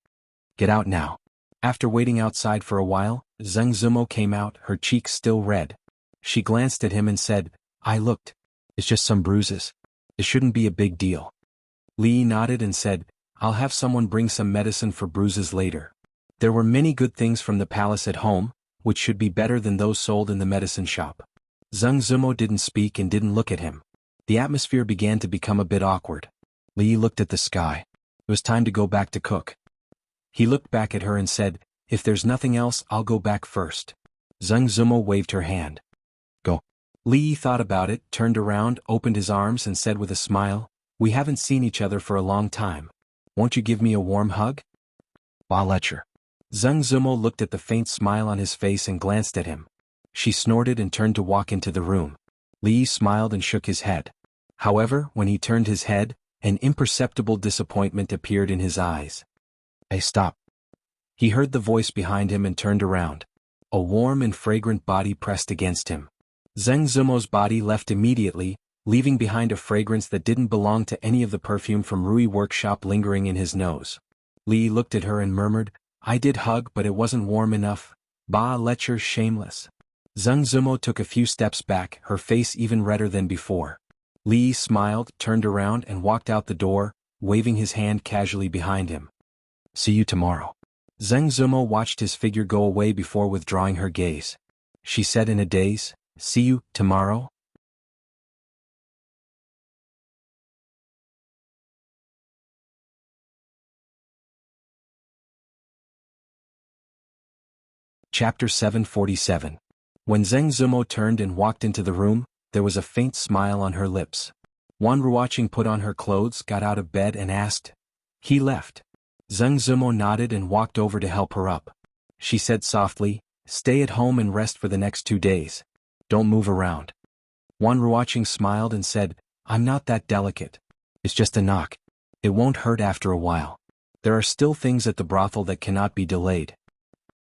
Get out now. After waiting outside for a while, Zheng Zumo came out, her cheeks still red. She glanced at him and said, I looked. It's just some bruises. It shouldn't be a big deal. Li Yi nodded and said, I'll have someone bring some medicine for bruises later. There were many good things from the palace at home, which should be better than those sold in the medicine shop. Zheng Zumo didn't speak and didn't look at him. The atmosphere began to become a bit awkward. Li Yi looked at the sky. It was time to go back to cook. He looked back at her and said, if there's nothing else, I'll go back first. Zheng Zumo waved her hand. Go. Li Yi thought about it, turned around, opened his arms and said with a smile, we haven't seen each other for a long time. Won't you give me a warm hug? Ba lecture. Zheng Zumo looked at the faint smile on his face and glanced at him. She snorted and turned to walk into the room. Li Yi smiled and shook his head. However, when he turned his head, an imperceptible disappointment appeared in his eyes. Hey, stop. He heard the voice behind him and turned around. A warm and fragrant body pressed against him. Zheng Zumo's body left immediately, leaving behind a fragrance that didn't belong to any of the perfume from Rui workshop lingering in his nose. Li Yi looked at her and murmured, I did hug but it wasn't warm enough. Ba lecture shameless. Zheng Zumo took a few steps back, her face even redder than before. Li Yi smiled, turned around and walked out the door, waving his hand casually behind him. See you tomorrow. Zheng Zumo watched his figure go away before withdrawing her gaze. She said in a daze, see you tomorrow? Chapter 747. When Zheng Zumo turned and walked into the room, there was a faint smile on her lips. Wan Ruoqing put on her clothes, got out of bed and asked. He left. Zheng Zumo nodded and walked over to help her up. She said softly, stay at home and rest for the next 2 days. Don't move around. Wan Ruoqing smiled and said, I'm not that delicate. It's just a knock. It won't hurt after a while. There are still things at the brothel that cannot be delayed.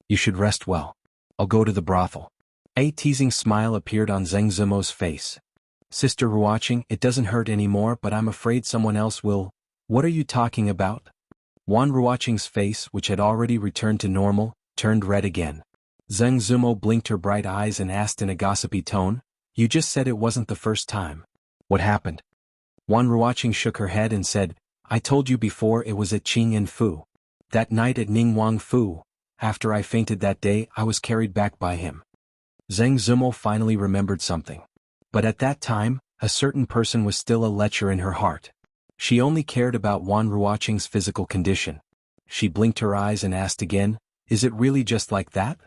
You should rest well. I'll go to the brothel. A teasing smile appeared on Zheng Zumo's face. Sister Ruoqing, it doesn't hurt anymore, but I'm afraid someone else will. What are you talking about? Wan Ruoqing's face, which had already returned to normal, turned red again. Zheng Zumo blinked her bright eyes and asked in a gossipy tone, you just said it wasn't the first time. What happened? Wan Ruoqing shook her head and said, I told you before it was at Qing and Fu. That night at Ningguang Fu. After I fainted that day, I was carried back by him. Zheng Zumo finally remembered something. But at that time, a certain person was still a lecher in her heart. She only cared about Wan Ruoqing's physical condition. She blinked her eyes and asked again, is it really just like that?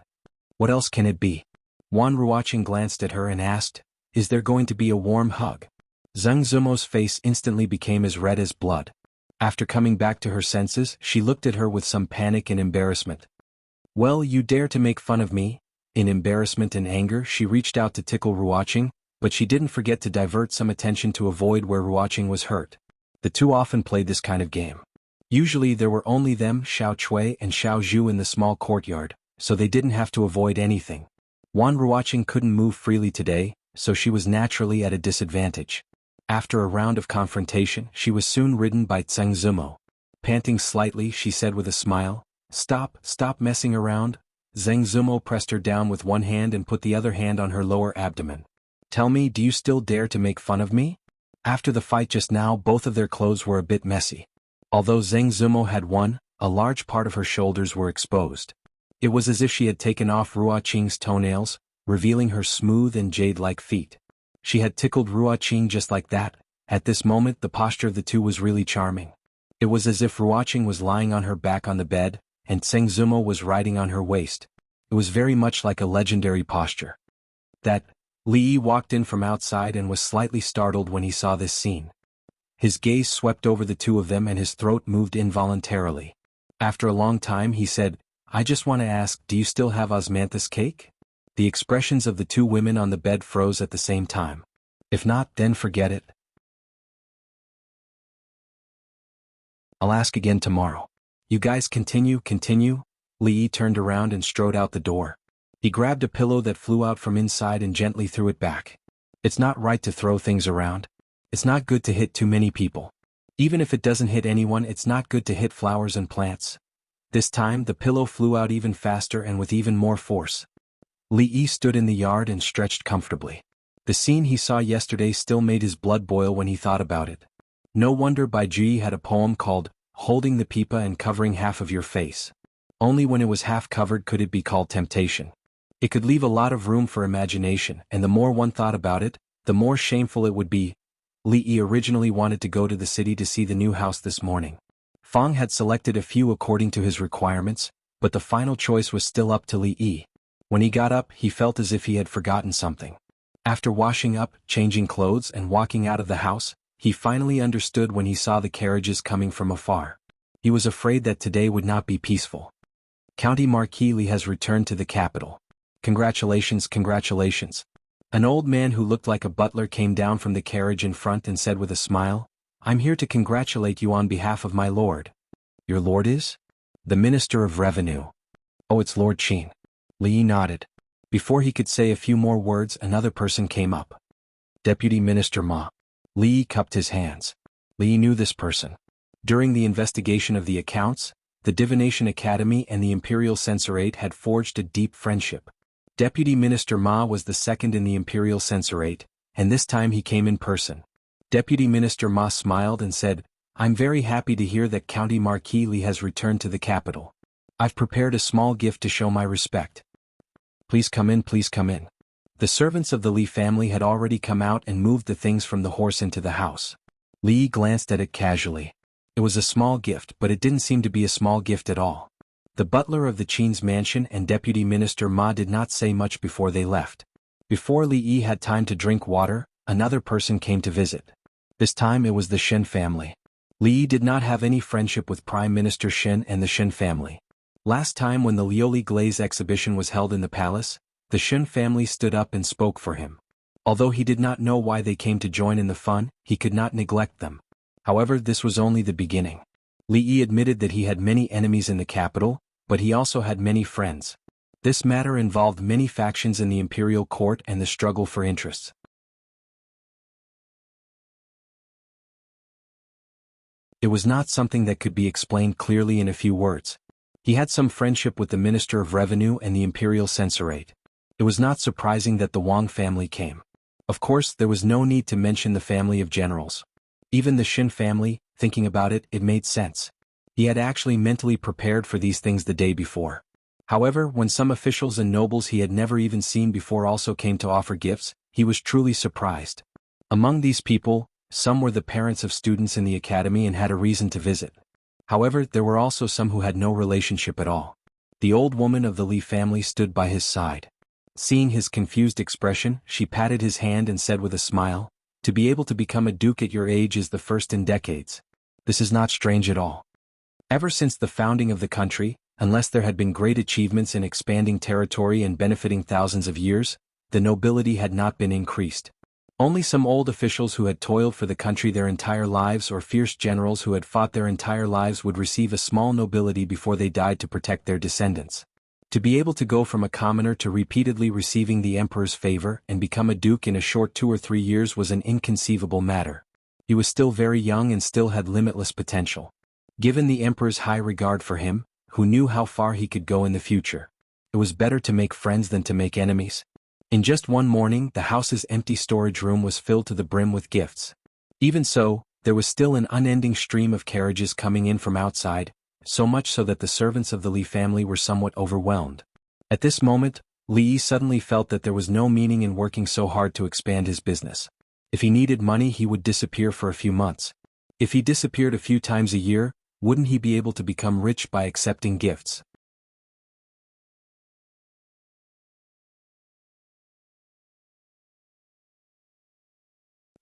What else can it be? Wan Ruoqing glanced at her and asked, is there going to be a warm hug? Zheng Zumo's face instantly became as red as blood. After coming back to her senses, she looked at her with some panic and embarrassment. Well, you dare to make fun of me? In embarrassment and anger, she reached out to tickle Ruoqing, but she didn't forget to divert some attention to avoid where Ruoqing was hurt. The two often played this kind of game. Usually there were only them, Xiao Chui and Xiao Zhu in the small courtyard, so they didn't have to avoid anything. Wan Ruoqing couldn't move freely today, so she was naturally at a disadvantage. After a round of confrontation, she was soon ridden by Zheng Zumo. Panting slightly, she said with a smile, Stop messing around. Zheng Zumo pressed her down with one hand and put the other hand on her lower abdomen. Tell me, do you still dare to make fun of me? After the fight just now, both of their clothes were a bit messy. Although Zheng Zumo had won, a large part of her shoulders were exposed. It was as if she had taken off Ruoqing's toenails, revealing her smooth and jade-like feet. She had tickled Ruoqing just like that. At this moment, the posture of the two was really charming. It was as if Ruoqing was lying on her back on the bed, and Zheng Zumo was riding on her waist. It was very much like a legendary posture. Li Yi walked in from outside and was slightly startled when he saw this scene. His gaze swept over the two of them and his throat moved involuntarily. After a long time he said, I just want to ask, do you still have osmanthus cake? The expressions of the two women on the bed froze at the same time. If not, then forget it. I'll ask again tomorrow. You guys continue. Li turned around and strode out the door. He grabbed a pillow that flew out from inside and gently threw it back. It's not right to throw things around. It's not good to hit too many people. Even if it doesn't hit anyone, it's not good to hit flowers and plants. This time, the pillow flew out even faster and with even more force. Li stood in the yard and stretched comfortably. The scene he saw yesterday still made his blood boil when he thought about it. No wonder Bai Ji had a poem called, Holding the Pipa and Covering Half of Your Face. Only when it was half covered could it be called temptation. It could leave a lot of room for imagination, and the more one thought about it, the more shameful it would be. Li originally wanted to go to the city to see the new house this morning. Fang had selected a few according to his requirements, but the final choice was still up to Li. When he got up, he felt as if he had forgotten something. After washing up, changing clothes and walking out of the house, he finally understood when he saw the carriages coming from afar. He was afraid that today would not be peaceful. County Marquis Li has returned to the capital. Congratulations. An old man who looked like a butler came down from the carriage in front and said with a smile, I'm here to congratulate you on behalf of my lord. Your lord is? The Minister of Revenue. Oh, it's Lord Qin. Li nodded. Before he could say a few more words, another person came up. Deputy Minister Ma. Li cupped his hands. Li knew this person. During the investigation of the accounts, the Divination Academy and the Imperial Censorate had forged a deep friendship. Deputy Minister Ma was the second in the Imperial Censorate, and this time he came in person. Deputy Minister Ma smiled and said, I'm very happy to hear that County Marquis Li has returned to the capital. I've prepared a small gift to show my respect. Please come in. The servants of the Li family had already come out and moved the things from the horse into the house. Li glanced at it casually. It was a small gift, but it didn't seem to be a small gift at all. The butler of the Qin's mansion and Deputy Minister Ma did not say much before they left. Before Li had time to drink water, another person came to visit. This time it was the Shen family. Li did not have any friendship with Prime Minister Shen and the Shen family. Last time when the Lioli Glaze exhibition was held in the palace, the Shen family stood up and spoke for him. Although he did not know why they came to join in the fun, he could not neglect them. However, this was only the beginning. Li admitted that he had many enemies in the capital, but he also had many friends. This matter involved many factions in the imperial court and the struggle for interests. It was not something that could be explained clearly in a few words. He had some friendship with the Minister of Revenue and the Imperial Censorate. It was not surprising that the Wang family came. Of course, there was no need to mention the family of generals. Even the Shin family, thinking about it, it made sense. He had actually mentally prepared for these things the day before. However, when some officials and nobles he had never even seen before also came to offer gifts, he was truly surprised. Among these people, some were the parents of students in the academy and had a reason to visit. However, there were also some who had no relationship at all. The old woman of the Li family stood by his side. Seeing his confused expression, she patted his hand and said with a smile, To be able to become a duke at your age is the first in decades. This is not strange at all. Ever since the founding of the country, unless there had been great achievements in expanding territory and benefiting thousands of years, the nobility had not been increased. Only some old officials who had toiled for the country their entire lives or fierce generals who had fought their entire lives would receive a small nobility before they died to protect their descendants. To be able to go from a commoner to repeatedly receiving the emperor's favor and become a duke in a short 2 or 3 years was an inconceivable matter. He was still very young and still had limitless potential. Given the emperor's high regard for him, who knew how far he could go in the future, it was better to make friends than to make enemies. In just one morning, the house's empty storage room was filled to the brim with gifts. Even so, there was still an unending stream of carriages coming in from outside, so much so that the servants of the Li family were somewhat overwhelmed. At this moment, Li suddenly felt that there was no meaning in working so hard to expand his business. If he needed money, he would disappear for a few months. If he disappeared a few times a year, wouldn't he be able to become rich by accepting gifts?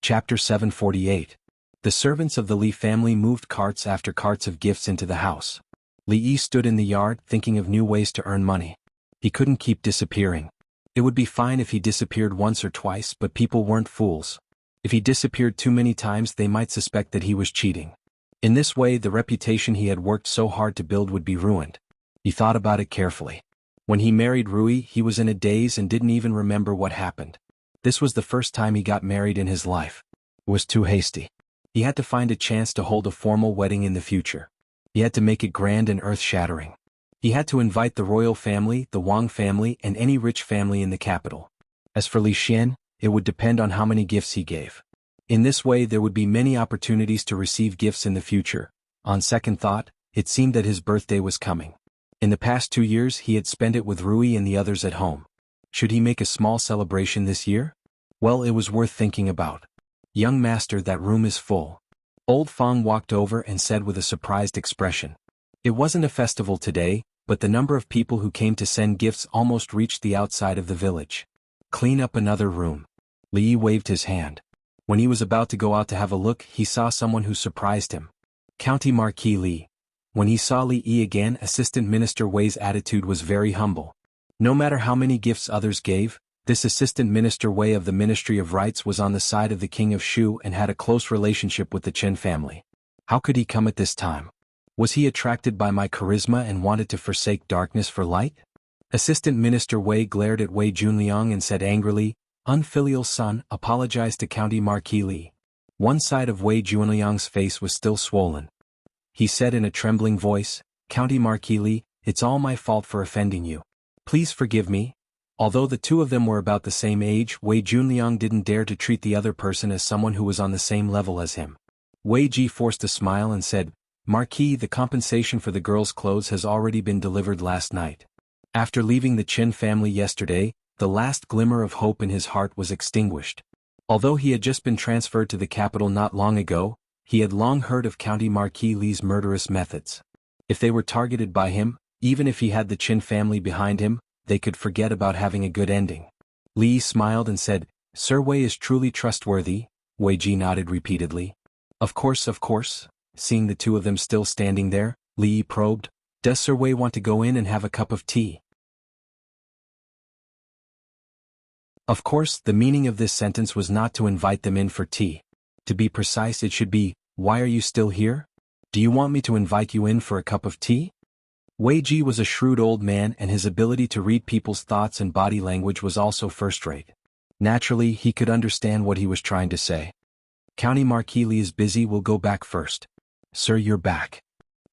Chapter 748. The servants of the Li family moved carts after carts of gifts into the house. Li Yi stood in the yard thinking of new ways to earn money. He couldn't keep disappearing. It would be fine if he disappeared once or twice, but people weren't fools. If he disappeared too many times, they might suspect that he was cheating. In this way, the reputation he had worked so hard to build would be ruined. He thought about it carefully. When he married Rui, he was in a daze and didn't even remember what happened. This was the first time he got married in his life. It was too hasty. He had to find a chance to hold a formal wedding in the future. He had to make it grand and earth-shattering. He had to invite the royal family, the Wang family, and any rich family in the capital. As for Li Xian, it would depend on how many gifts he gave. In this way, there would be many opportunities to receive gifts in the future. On second thought, it seemed that his birthday was coming. In the past 2 years, he had spent it with Rui and the others at home. Should he make a small celebration this year? Well, it was worth thinking about. Young master, that room is full. Old Fang walked over and said with a surprised expression. It wasn't a festival today, but the number of people who came to send gifts almost reached the outside of the village. Clean up another room. Li Yi waved his hand. When he was about to go out to have a look, he saw someone who surprised him. County Marquis Li. When he saw Li Yi again, Assistant Minister Wei's attitude was very humble. No matter how many gifts others gave, this Assistant Minister Wei of the Ministry of Rights was on the side of the King of Shu and had a close relationship with the Chen family. How could he come at this time? Was he attracted by my charisma and wanted to forsake darkness for light? Assistant Minister Wei glared at Wei Junliang and said angrily, "Unfilial son, apologize to County Marquis Li." One side of Wei Junliang's face was still swollen. He said in a trembling voice, "County Marquis Li, it's all my fault for offending you. Please forgive me." Although the two of them were about the same age, Wei Junliang didn't dare to treat the other person as someone who was on the same level as him. Wei Ji forced a smile and said, "Marquis, the compensation for the girl's clothes has already been delivered last night." After leaving the Chen family yesterday, the last glimmer of hope in his heart was extinguished. Although he had just been transferred to the capital not long ago, he had long heard of County Marquis Li's murderous methods. If they were targeted by him, even if he had the Chen family behind him, they could forget about having a good ending. Li smiled and said, "Sir Wei is truly trustworthy." Wei Ji nodded repeatedly. Of course. Seeing the two of them still standing there, Li probed, "Does Sir Wei want to go in and have a cup of tea?" Of course, the meaning of this sentence was not to invite them in for tea. To be precise, it should be, "Why are you still here? Do you want me to invite you in for a cup of tea?" Wei Ji was a shrewd old man, and his ability to read people's thoughts and body language was also first-rate. Naturally, he could understand what he was trying to say. "County Marquis Li is busy, we'll go back first." "Sir, you're back."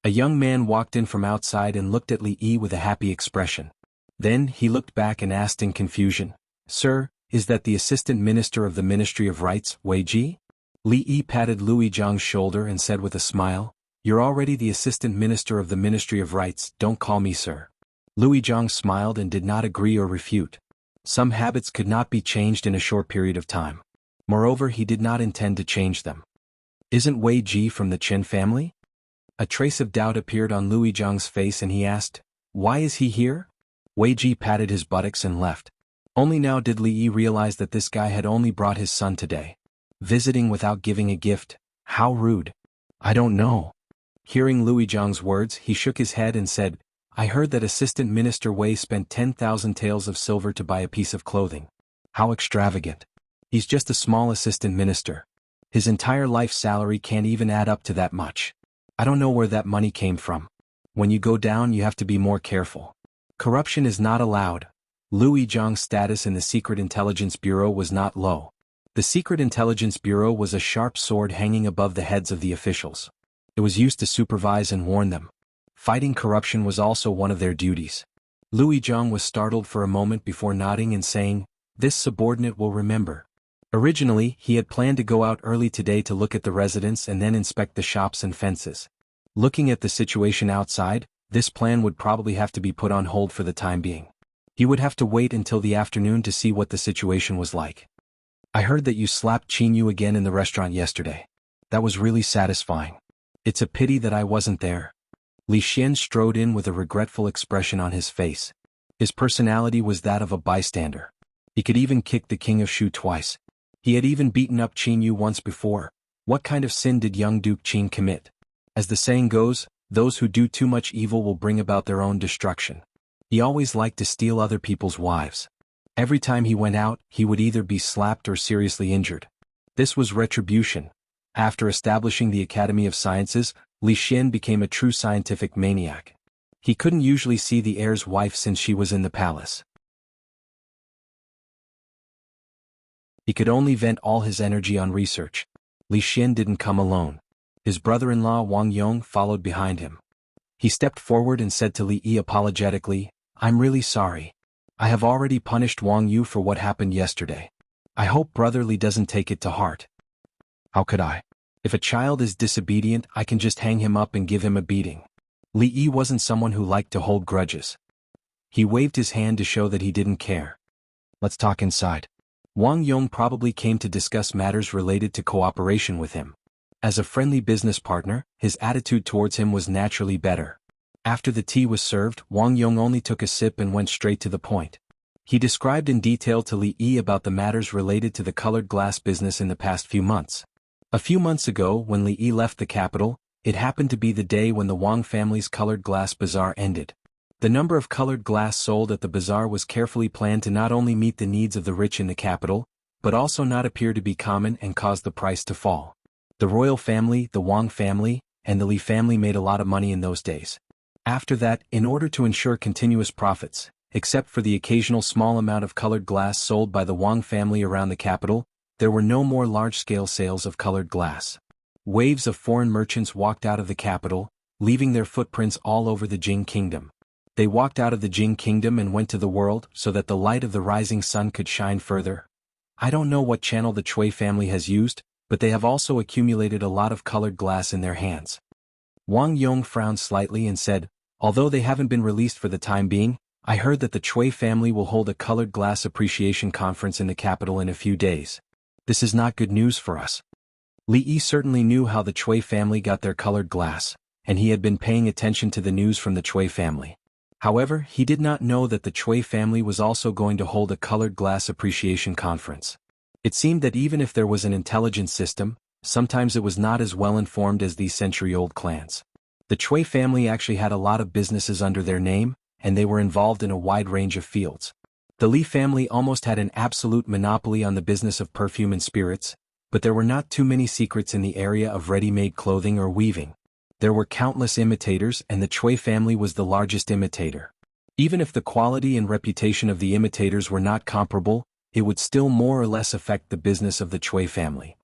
A young man walked in from outside and looked at Li Yi with a happy expression. Then, he looked back and asked in confusion, "Sir, is that the Assistant Minister of the Ministry of Rights, Wei Ji?" Li Yi patted Louis Zhang's shoulder and said with a smile, "You're already the Assistant Minister of the Ministry of Rights, don't call me sir." Louis Zhang smiled and did not agree or refute. Some habits could not be changed in a short period of time. Moreover, he did not intend to change them. "Isn't Wei Ji from the Chen family?" A trace of doubt appeared on Louis Zhang's face and he asked, "Why is he here?" Wei Ji patted his buttocks and left. Only now did Li Yi realize that this guy had only brought his son today. Visiting without giving a gift, how rude. "I don't know." Hearing Louis Zhang's words, he shook his head and said, "I heard that Assistant Minister Wei spent 10,000 taels of silver to buy a piece of clothing. How extravagant. He's just a small assistant minister. His entire life salary can't even add up to that much. I don't know where that money came from. When you go down, you have to be more careful. Corruption is not allowed." Louis Zhang's status in the Secret Intelligence Bureau was not low. The Secret Intelligence Bureau was a sharp sword hanging above the heads of the officials. It was used to supervise and warn them. Fighting corruption was also one of their duties. Louis Zhang was startled for a moment before nodding and saying, "This subordinate will remember." Originally, he had planned to go out early today to look at the residence and then inspect the shops and fences. Looking at the situation outside, this plan would probably have to be put on hold for the time being. He would have to wait until the afternoon to see what the situation was like. "I heard that you slapped Qin again in the restaurant yesterday. That was really satisfying. It's a pity that I wasn't there." Li Xian strode in with a regretful expression on his face. His personality was that of a bystander. He could even kick the King of Shu twice. He had even beaten up Qin once before. What kind of sin did young Duke Qin commit? As the saying goes, Those who do too much evil will bring about their own destruction. He always liked to steal other people's wives. Every time he went out, he would either be slapped or seriously injured. This was retribution. After establishing the Academy of Sciences, Li Xin became a true scientific maniac. He couldn't usually see the heir's wife since she was in the palace. He could only vent all his energy on research. Li Xin didn't come alone. His brother-in-law Wang Yong followed behind him. He stepped forward and said to Li Yi apologetically, "I'm really sorry. I have already punished Wang Yu for what happened yesterday. I hope Brother Li doesn't take it to heart." "How could I? If a child is disobedient, I can just hang him up and give him a beating." Li Yi wasn't someone who liked to hold grudges. He waved his hand to show that he didn't care. "Let's talk inside." Wang Yong probably came to discuss matters related to cooperation with him. As a friendly business partner, his attitude towards him was naturally better. After the tea was served, Wang Yong only took a sip and went straight to the point. He described in detail to Li Yi about the matters related to the colored glass business in the past few months. A few months ago, when Li Yi left the capital, it happened to be the day when the Wang family's colored glass bazaar ended. The number of colored glass sold at the bazaar was carefully planned to not only meet the needs of the rich in the capital, but also not appear to be common and cause the price to fall. The royal family, the Wang family, and the Li family made a lot of money in those days. After that, in order to ensure continuous profits, except for the occasional small amount of colored glass sold by the Wang family around the capital, there were no more large-scale sales of colored glass. Waves of foreign merchants walked out of the capital, leaving their footprints all over the Jing kingdom. They walked out of the Jing kingdom and went to the world so that the light of the rising sun could shine further. I don't know what channel the Cui family has used, but they have also accumulated a lot of colored glass in their hands. Wang Yong frowned slightly and said, "Although they haven't been released for the time being, I heard that the Cui family will hold a colored glass appreciation conference in the capital in a few days. This is not good news for us." Li Yi certainly knew how the Cui family got their colored glass, and he had been paying attention to the news from the Cui family. However, he did not know that the Cui family was also going to hold a colored glass appreciation conference. It seemed that even if there was an intelligence system, sometimes it was not as well informed as these century-old clans. The Cui family actually had a lot of businesses under their name, and they were involved in a wide range of fields. The Li family almost had an absolute monopoly on the business of perfume and spirits, but there were not too many secrets in the area of ready-made clothing or weaving. There were countless imitators, and the Cui family was the largest imitator. Even if the quality and reputation of the imitators were not comparable, it would still more or less affect the business of the Cui family.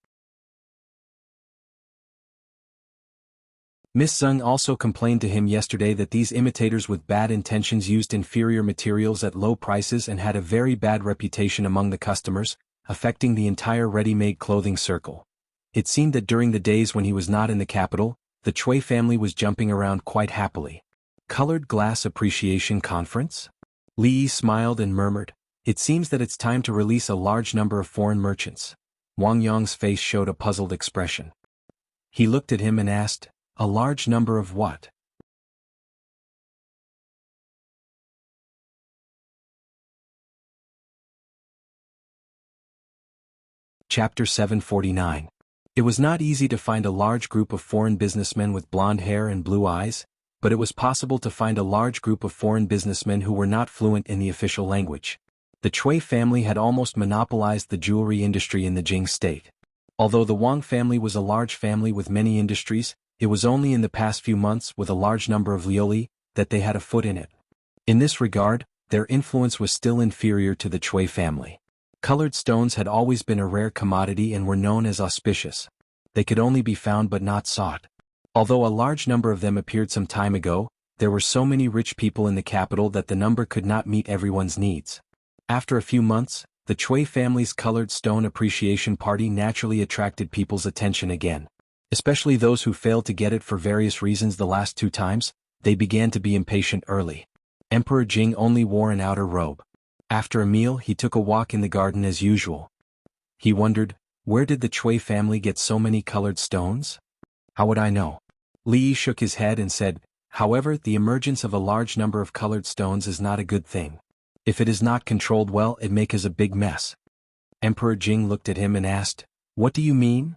Miss Zeng also complained to him yesterday that these imitators with bad intentions used inferior materials at low prices and had a very bad reputation among the customers, affecting the entire ready-made clothing circle. It seemed that during the days when he was not in the capital, the Cui family was jumping around quite happily. Colored Glass Appreciation Conference? Li Yi smiled and murmured, "It seems that it's time to release a large number of foreign merchants." Wang Yong's face showed a puzzled expression. He looked at him and asked, "A large number of what?" Chapter 749. It was not easy to find a large group of foreign businessmen with blonde hair and blue eyes, but it was possible to find a large group of foreign businessmen who were not fluent in the official language. The Cui family had almost monopolized the jewelry industry in the Jing state. Although the Wang family was a large family with many industries, it was only in the past few months with a large number of liuli that they had a foot in it. In this regard, their influence was still inferior to the Cui family. Colored stones had always been a rare commodity and were known as auspicious. They could only be found but not sought. Although a large number of them appeared some time ago, there were so many rich people in the capital that the number could not meet everyone's needs. After a few months, the Cui family's colored stone appreciation party naturally attracted people's attention again. Especially those who failed to get it for various reasons the last 2 times, they began to be impatient early. Emperor Jing only wore an outer robe. After a meal he took a walk in the garden as usual. He wondered, where did the Cui family get so many colored stones? How would I know? Li Yi shook his head and said, "However, the emergence of a large number of colored stones is not a good thing. If it is not controlled well, it makes a big mess." Emperor Jing looked at him and asked, "What do you mean?"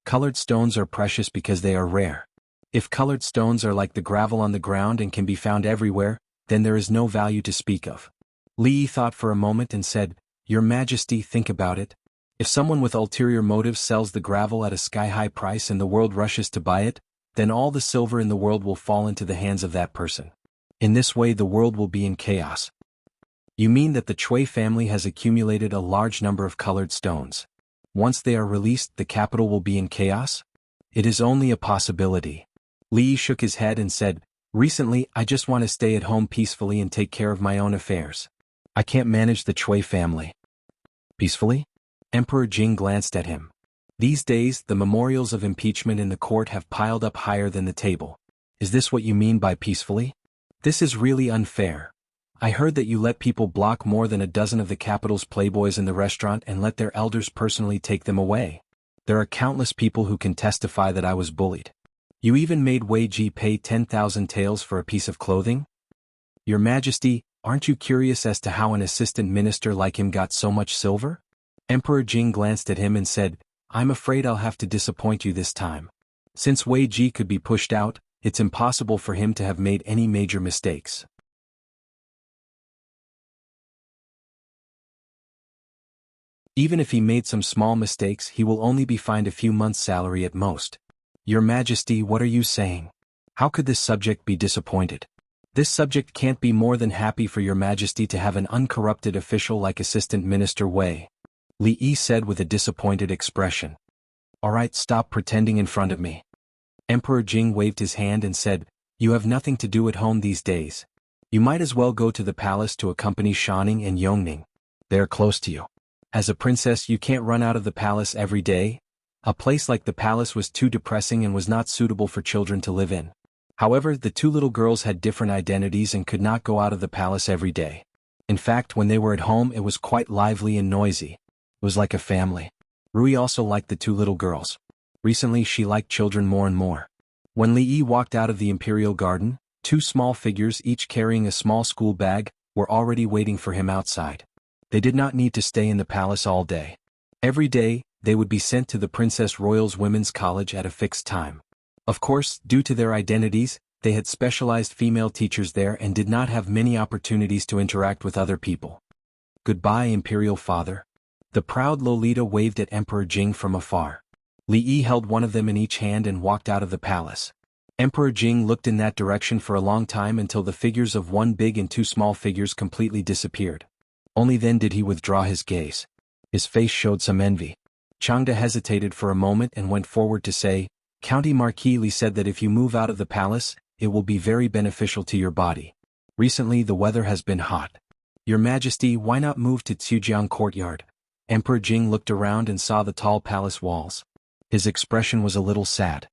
"Colored stones are precious because they are rare. If colored stones are like the gravel on the ground and can be found everywhere, then there is no value to speak of. Li Yi thought for a moment and said, Your Majesty, think about it. If someone with ulterior motives sells the gravel at a sky-high price and the world rushes to buy it, then all the silver in the world will fall into the hands of that person. In this way the world will be in chaos. You mean that the Chui family has accumulated a large number of colored stones. Once they are released, the capital will be in chaos? It is only a possibility. Li Yi shook his head and said, Recently, I just want to stay at home peacefully and take care of my own affairs. I can't manage the Chui family. Peacefully? Emperor Jing glanced at him. These days, the memorials of impeachment in the court have piled up higher than the table. Is this what you mean by peacefully? This is really unfair. I heard that you let people block more than a dozen of the capital's playboys in the restaurant and let their elders personally take them away. There are countless people who can testify that I was bullied. You even made Wei Ji pay 10,000 taels for a piece of clothing? Your Majesty, aren't you curious as to how an assistant minister like him got so much silver? Emperor Jing glanced at him and said, I'm afraid I'll have to disappoint you this time. Since Wei Ji could be pushed out, it's impossible for him to have made any major mistakes. Even if he made some small mistakes, he will only be fined a few months' salary at most. Your Majesty, what are you saying? How could this subject be disappointed? This subject can't be more than happy for your Majesty to have an uncorrupted official like Assistant Minister Wei. Li Yi said with a disappointed expression. Alright, stop pretending in front of me. Emperor Jing waved his hand and said, You have nothing to do at home these days. You might as well go to the palace to accompany Shanning and Yongning. They are close to you. As a princess, you can't run out of the palace every day. A place like the palace was too depressing and was not suitable for children to live in. However, the two little girls had different identities and could not go out of the palace every day. In fact, when they were at home, it was quite lively and noisy. It was like a family. Rui also liked the two little girls. Recently she liked children more and more. When Li Yi walked out of the imperial garden, two small figures, each carrying a small school bag, were already waiting for him outside. They did not need to stay in the palace all day. Every day, they would be sent to the Princess Royal's Women's College at a fixed time. Of course, due to their identities, they had specialized female teachers there and did not have many opportunities to interact with other people. Goodbye, Imperial Father. The proud Lolita waved at Emperor Jing from afar. Li Yi held one of them in each hand and walked out of the palace. Emperor Jing looked in that direction for a long time until the figures of one big and two small figures completely disappeared. Only then did he withdraw his gaze. His face showed some envy. Changde hesitated for a moment and went forward to say, County Marquis Li said that if you move out of the palace, it will be very beneficial to your body. Recently the weather has been hot. Your Majesty, why not move to Zhujiang Courtyard? Emperor Jing looked around and saw the tall palace walls. His expression was a little sad.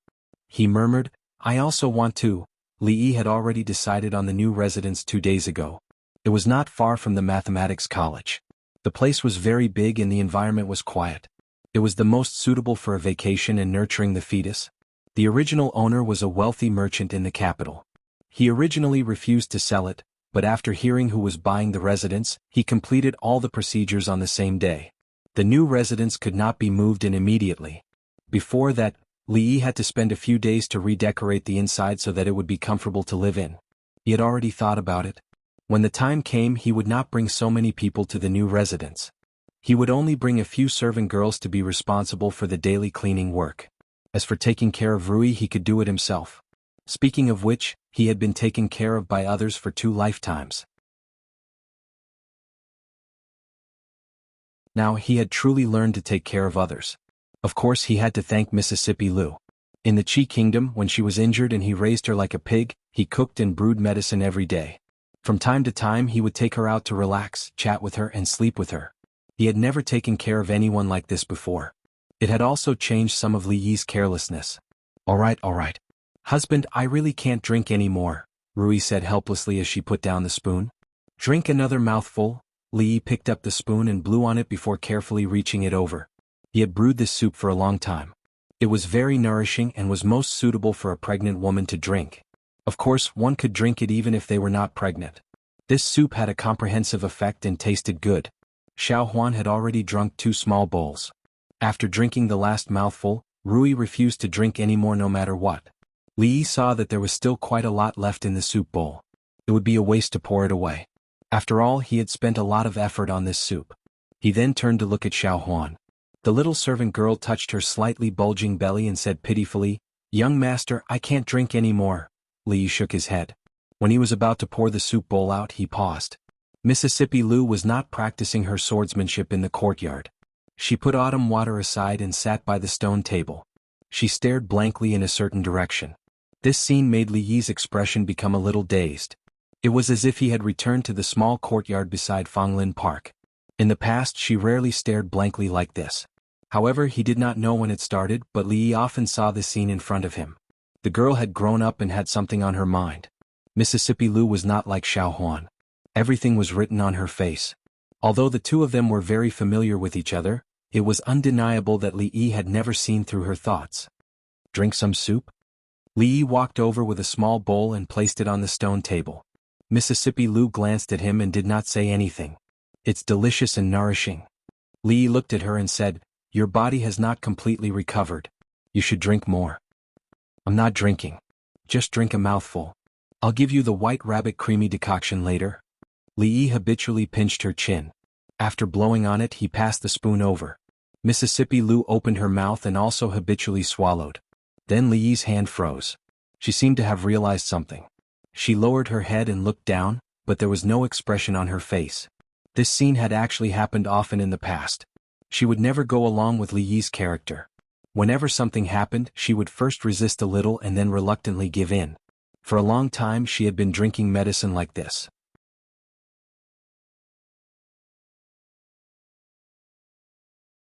He murmured, I also want to. Li Yi had already decided on the new residence 2 days ago. It was not far from the mathematics college. The place was very big and the environment was quiet. It was the most suitable for a vacation and nurturing the fetus. The original owner was a wealthy merchant in the capital. He originally refused to sell it, but after hearing who was buying the residence, he completed all the procedures on the same day. The new residence could not be moved in immediately. Before that, Li Yi had to spend a few days to redecorate the inside so that it would be comfortable to live in. He had already thought about it. When the time came, he would not bring so many people to the new residence. He would only bring a few servant girls to be responsible for the daily cleaning work. As for taking care of Rui, he could do it himself. Speaking of which, he had been taken care of by others for 2 lifetimes. Now he had truly learned to take care of others. Of course he had to thank Mississippi Lu. In the Qi Kingdom, when she was injured and he raised her like a pig, he cooked and brewed medicine every day. From time to time he would take her out to relax, chat with her and sleep with her. He had never taken care of anyone like this before. It had also changed some of Li Yi's carelessness. Alright. Husband, I really can't drink anymore, Rui said helplessly as she put down the spoon. Drink another mouthful. Li Yi picked up the spoon and blew on it before carefully reaching it over. He had brewed this soup for a long time. It was very nourishing and was most suitable for a pregnant woman to drink. Of course, one could drink it even if they were not pregnant. This soup had a comprehensive effect and tasted good. Xiao Huan had already drunk 2 small bowls. After drinking the last mouthful, Rui refused to drink any more no matter what. Li Yi saw that there was still quite a lot left in the soup bowl. It would be a waste to pour it away. After all, he had spent a lot of effort on this soup. He then turned to look at Xiao Huan. The little servant girl touched her slightly bulging belly and said pitifully, "Young master, I can't drink any more." Li Yi shook his head. When he was about to pour the soup bowl out, he paused. Mississippi Lu was not practicing her swordsmanship in the courtyard. She put autumn water aside and sat by the stone table. She stared blankly in a certain direction. This scene made Li Yi's expression become a little dazed. It was as if he had returned to the small courtyard beside Fanglin Park. In the past she rarely stared blankly like this. However, he did not know when it started, but Li Yi often saw the scene in front of him. The girl had grown up and had something on her mind. Mississippi Lu was not like Xiao Huan. Everything was written on her face. Although the two of them were very familiar with each other, it was undeniable that Li Yi had never seen through her thoughts. "Drink some soup?" Li Yi walked over with a small bowl and placed it on the stone table. Mississippi Lu glanced at him and did not say anything. "It's delicious and nourishing." Li Yi looked at her and said, "Your body has not completely recovered. You should drink more." "I'm not drinking. Just drink a mouthful. I'll give you the white rabbit creamy decoction later." Li Yi habitually pinched her chin. After blowing on it, he passed the spoon over. Mississippi Lu opened her mouth and also habitually swallowed. Then Li Yi's hand froze. She seemed to have realized something. She lowered her head and looked down, but there was no expression on her face. This scene had actually happened often in the past. She would never go along with Li Yi's character. Whenever something happened, she would first resist a little and then reluctantly give in. For a long time she had been drinking medicine like this.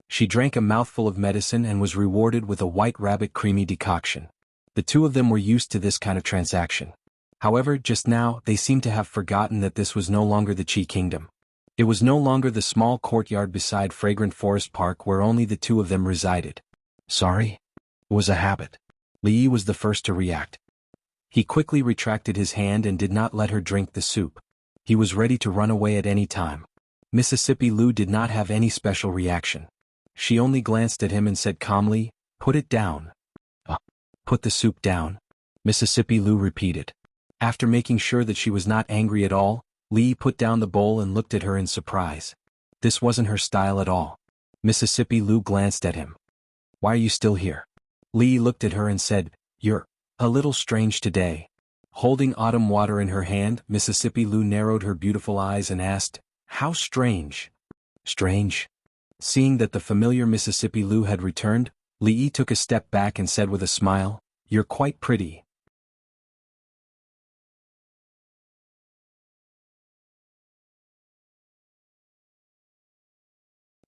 She drank a mouthful of medicine and was rewarded with a white rabbit creamy decoction. The two of them were used to this kind of transaction. However, just now, they seemed to have forgotten that this was no longer the Qi Kingdom. It was no longer the small courtyard beside Fragrant Forest Park where only the two of them resided. "Sorry? It was a habit." Li Yi was the first to react. He quickly retracted his hand and did not let her drink the soup. He was ready to run away at any time. Mississippi Lu did not have any special reaction. She only glanced at him and said calmly, "Put it down." Put the soup down," Mississippi Lu repeated. After making sure that she was not angry at all, Li Yi put down the bowl and looked at her in surprise. This wasn't her style at all. Mississippi Lu glanced at him. "Why are you still here?" Li Yi looked at her and said, "You're a little strange today." Holding autumn water in her hand, Mississippi Lu narrowed her beautiful eyes and asked, "How strange?" "Strange?" Seeing that the familiar Mississippi Lu had returned, Li Yi took a step back and said with a smile, "You're quite pretty."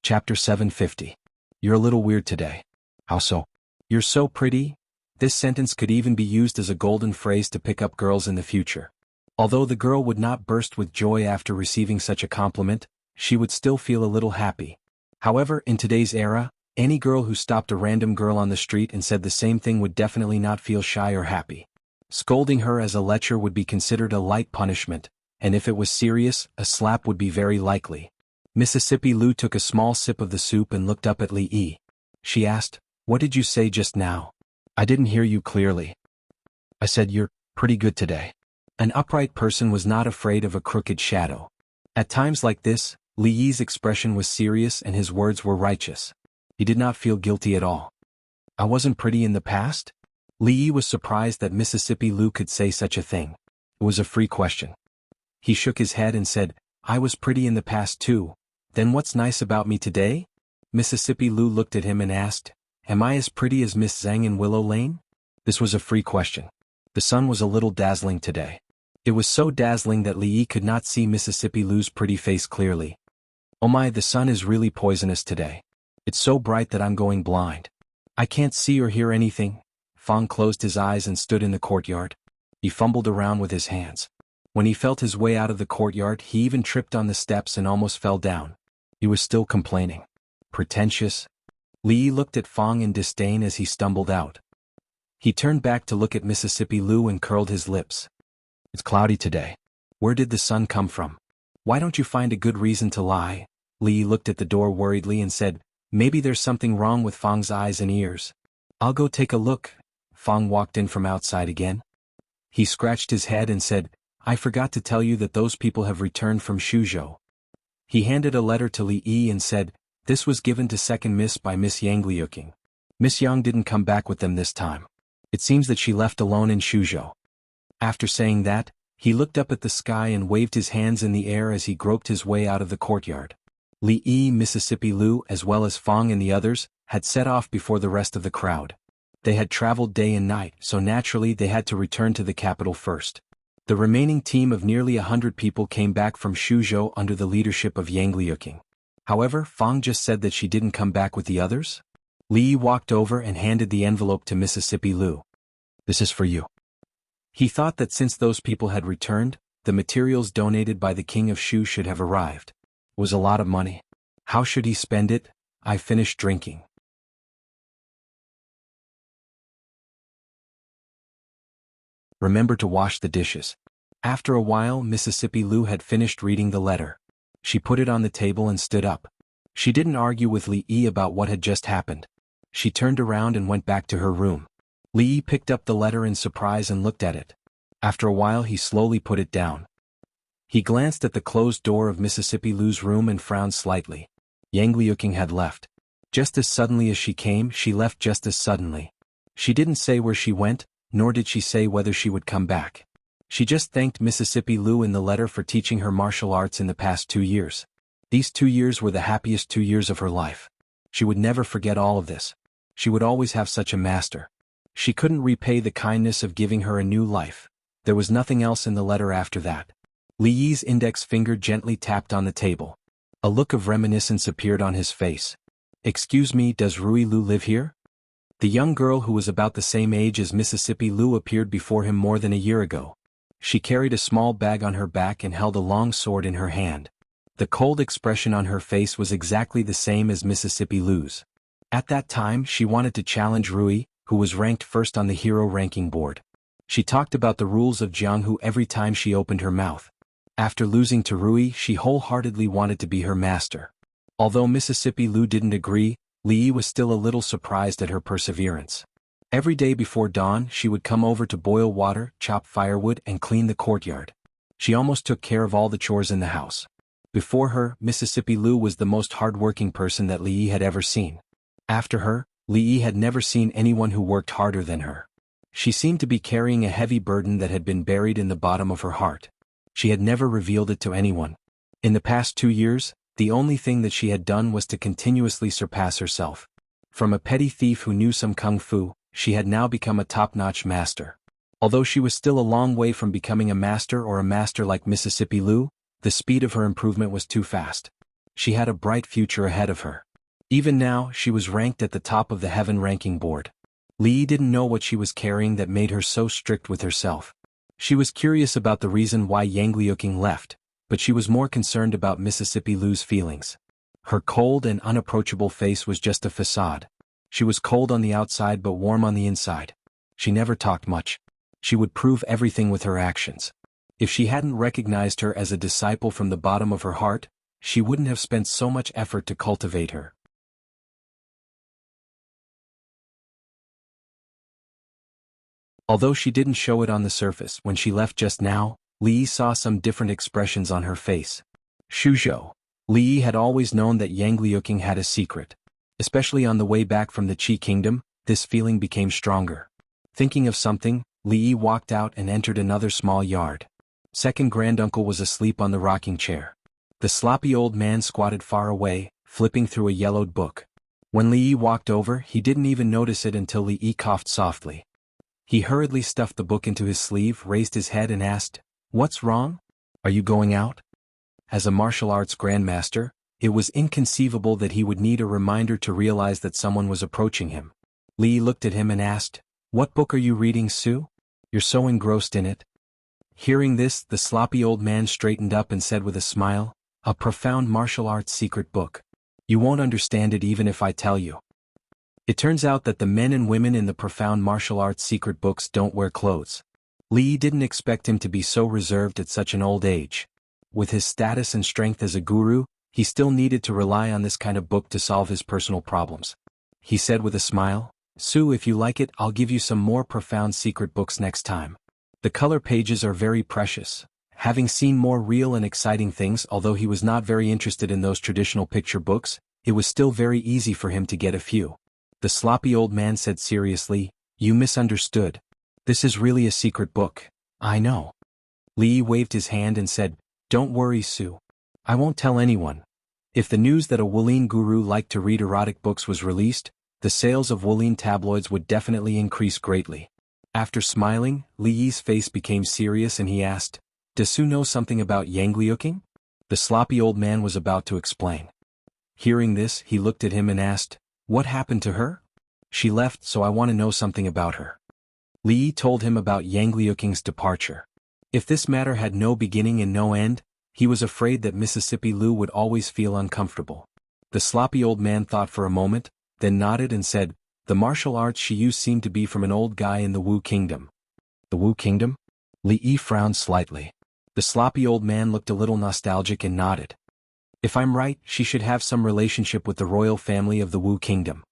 Chapter 750. You're a little weird today. How so? You're so pretty. This sentence could even be used as a golden phrase to pick up girls in the future. Although the girl would not burst with joy after receiving such a compliment, she would still feel a little happy. However, in today's era, any girl who stopped a random girl on the street and said the same thing would definitely not feel shy or happy. Scolding her as a lecher would be considered a light punishment, and if it was serious, a slap would be very likely. Mississippi Lu took a small sip of the soup and looked up at Li Yi. She asked, "What did you say just now? I didn't hear you clearly." "I said you're pretty good today." An upright person was not afraid of a crooked shadow. At times like this, Li Yi's expression was serious and his words were righteous. He did not feel guilty at all. "I wasn't pretty in the past?" Li Yi was surprised that Mississippi Lu could say such a thing. It was a free question. He shook his head and said, "I was pretty in the past too. Then what's nice about me today?" Mississippi Lu looked at him and asked, "Am I as pretty as Miss Zhang in Willow Lane?" This was a free question. The sun was a little dazzling today. It was so dazzling that Li Yi could not see Mississippi Lu's pretty face clearly. "Oh my, the sun is really poisonous today. It's so bright that I'm going blind. I can't see or hear anything." Fang closed his eyes and stood in the courtyard. He fumbled around with his hands. When he felt his way out of the courtyard, he even tripped on the steps and almost fell down. He was still complaining. Pretentious. Li Yi looked at Fang in disdain as he stumbled out. He turned back to look at Mississippi Lu and curled his lips. "It's cloudy today. Where did the sun come from? Why don't you find a good reason to lie?" Li Yi looked at the door worriedly and said, "Maybe there's something wrong with Fang's eyes and ears." "I'll go take a look." Fang walked in from outside again. He scratched his head and said, "I forgot to tell you that those people have returned from Shuzhou." He handed a letter to Li Yi and said, "This was given to second miss by Miss Yang Liuqing. Miss Yang didn't come back with them this time. It seems that she left alone in Shuzhou." After saying that, he looked up at the sky and waved his hands in the air as he groped his way out of the courtyard. Li Yi, Mississippi Lu, as well as Fang and the others, had set off before the rest of the crowd. They had traveled day and night, so naturally they had to return to the capital first. The remaining team of nearly 100 people came back from Shuzhou under the leadership of Yang Liuqing. However, Fang just said that she didn't come back with the others. Li Yi walked over and handed the envelope to Mississippi Lu. "This is for you." He thought that since those people had returned, the materials donated by the king of Shu should have arrived. It was a lot of money. How should he spend it? I finished drinking. Remember to wash the dishes. After a while, Mississippi Lu had finished reading the letter. She put it on the table and stood up. She didn't argue with Li Yi about what had just happened. She turned around and went back to her room. Li Yi picked up the letter in surprise and looked at it. After a while he slowly put it down. He glanced at the closed door of Mississippi Lu's room and frowned slightly. Yang Liuqing had left. Just as suddenly as she came, she left just as suddenly. She didn't say where she went, nor did she say whether she would come back. She just thanked Mississippi Lu in the letter for teaching her martial arts in the past 2 years. These 2 years were the happiest 2 years of her life. She would never forget all of this. She would always have such a master. She couldn't repay the kindness of giving her a new life. There was nothing else in the letter after that. Li Yi's index finger gently tapped on the table. A look of reminiscence appeared on his face. "Excuse me, does Rui Lu live here?" The young girl who was about the same age as Mississippi Lu appeared before him more than a year ago. She carried a small bag on her back and held a long sword in her hand. The cold expression on her face was exactly the same as Mississippi Lu's. At that time she wanted to challenge Rui, who was ranked first on the hero ranking board. She talked about the rules of Jianghu every time she opened her mouth. After losing to Rui, she wholeheartedly wanted to be her master. Although Mississippi Lu didn't agree, Li Yi was still a little surprised at her perseverance. Every day before dawn she would come over to boil water, chop firewood and clean the courtyard. She almost took care of all the chores in the house. Before her, Mississippi Lu was the most hard-working person that Li Yi had ever seen. After her, Li Yi had never seen anyone who worked harder than her. She seemed to be carrying a heavy burden that had been buried in the bottom of her heart. She had never revealed it to anyone. In the past 2 years, the only thing that she had done was to continuously surpass herself. From a petty thief who knew some kung fu, she had now become a top-notch master. Although she was still a long way from becoming a master or a master like Mississippi Lu, the speed of her improvement was too fast. She had a bright future ahead of her. Even now, she was ranked at the top of the heaven ranking board. Li Yi didn't know what she was carrying that made her so strict with herself. She was curious about the reason why Yang Liuqing left, but she was more concerned about Mississippi Lu's feelings. Her cold and unapproachable face was just a facade. She was cold on the outside but warm on the inside. She never talked much. She would prove everything with her actions. If she hadn't recognized her as a disciple from the bottom of her heart, she wouldn't have spent so much effort to cultivate her. Although she didn't show it on the surface, when she left just now, Li Yi saw some different expressions on her face. Shuzhou. Li Yi had always known that Yang Liuqing had a secret. Especially on the way back from the Qi Kingdom, this feeling became stronger. Thinking of something, Li Yi walked out and entered another small yard. Second granduncle was asleep on the rocking chair. The sloppy old man squatted far away, flipping through a yellowed book. When Li Yi walked over, he didn't even notice it until Li Yi coughed softly. He hurriedly stuffed the book into his sleeve, raised his head and asked, "What's wrong? Are you going out?" As a martial arts grandmaster, it was inconceivable that he would need a reminder to realize that someone was approaching him. Li Yi looked at him and asked, "What book are you reading, Su? You're so engrossed in it." Hearing this, the sloppy old man straightened up and said with a smile, "A profound martial arts secret book. You won't understand it even if I tell you." It turns out that the men and women in the profound martial arts secret books don't wear clothes. Li Yi didn't expect him to be so reserved at such an old age. With his status and strength as a guru, he still needed to rely on this kind of book to solve his personal problems. He said with a smile, Sue, if you like it, I'll give you some more profound secret books next time. The color pages are very precious. Having seen more real and exciting things, although he was not very interested in those traditional picture books, it was still very easy for him to get a few. The sloppy old man said seriously, "You misunderstood. This is really a secret book." "I know." Li waved his hand and said, "Don't worry, Sue. I won't tell anyone." If the news that a Wulin guru liked to read erotic books was released, the sales of Wulin tabloids would definitely increase greatly. After smiling, Li Yi's face became serious and he asked, "Does Sue know something about Yangliuking?" The sloppy old man was about to explain. Hearing this, he looked at him and asked, "What happened to her?" "She left, so I want to know something about her." Li Yi told him about Yangliuking's departure. If this matter had no beginning and no end, he was afraid that Mississippi Lu would always feel uncomfortable. The sloppy old man thought for a moment, then nodded and said, "The martial arts she used seemed to be from an old guy in the Wu Kingdom." "The Wu Kingdom?" Li Yi frowned slightly. The sloppy old man looked a little nostalgic and nodded. "If I'm right, she should have some relationship with the royal family of the Wu Kingdom."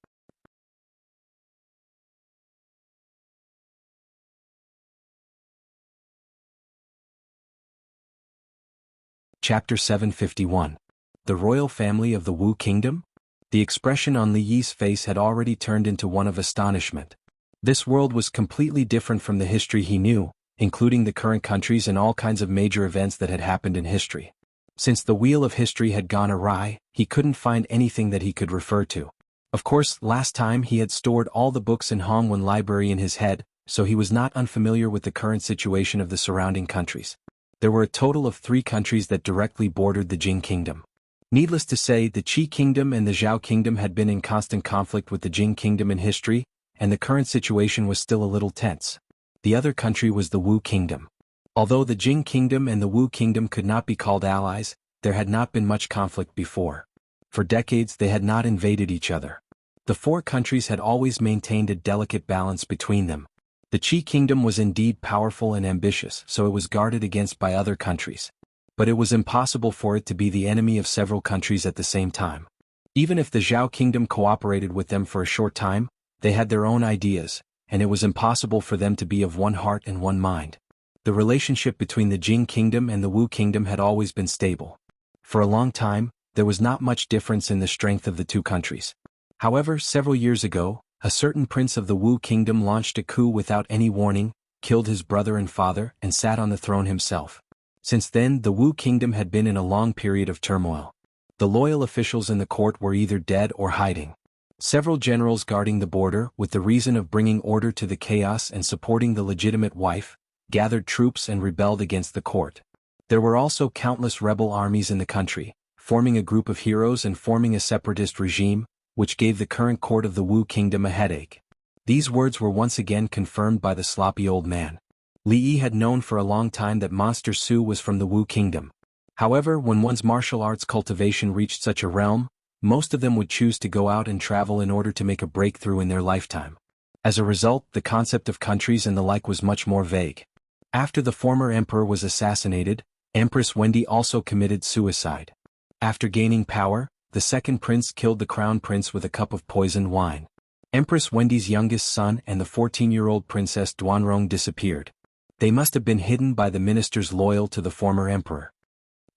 Chapter 751. The Royal Family of the Wu Kingdom? The expression on Li Yi's face had already turned into one of astonishment. This world was completely different from the history he knew, including the current countries and all kinds of major events that had happened in history. Since the wheel of history had gone awry, he couldn't find anything that he could refer to. Of course, last time he had stored all the books in Hongwen Library in his head, so he was not unfamiliar with the current situation of the surrounding countries. There were a total of 3 countries that directly bordered the Jing Kingdom. Needless to say, the Qi Kingdom and the Zhao Kingdom had been in constant conflict with the Jing Kingdom in history, and the current situation was still a little tense. The other country was the Wu Kingdom. Although the Jing Kingdom and the Wu Kingdom could not be called allies, there had not been much conflict before. For decades they had not invaded each other. The 4 countries had always maintained a delicate balance between them. The Qi Kingdom was indeed powerful and ambitious, so it was guarded against by other countries. But it was impossible for it to be the enemy of several countries at the same time. Even if the Zhao Kingdom cooperated with them for a short time, they had their own ideas, and it was impossible for them to be of one heart and one mind. The relationship between the Jing Kingdom and the Wu Kingdom had always been stable. For a long time, there was not much difference in the strength of the 2 countries. However, several years ago, a certain prince of the Wu Kingdom launched a coup without any warning, killed his brother and father, and sat on the throne himself. Since then, the Wu Kingdom had been in a long period of turmoil. The loyal officials in the court were either dead or hiding. Several generals guarding the border, with the reason of bringing order to the chaos and supporting the legitimate wife, gathered troops and rebelled against the court. There were also countless rebel armies in the country, forming a group of heroes and forming a separatist regime, which gave the current court of the Wu Kingdom a headache. These words were once again confirmed by the sloppy old man. Li Yi had known for a long time that Monster Su was from the Wu Kingdom. However, when one's martial arts cultivation reached such a realm, most of them would choose to go out and travel in order to make a breakthrough in their lifetime. As a result, the concept of countries and the like was much more vague. After the former emperor was assassinated, Empress Wendy also committed suicide. After gaining power, the second prince killed the crown prince with a cup of poisoned wine. Empress Wendy's youngest son and the 14-year-old princess Duanrong disappeared. They must have been hidden by the ministers loyal to the former emperor.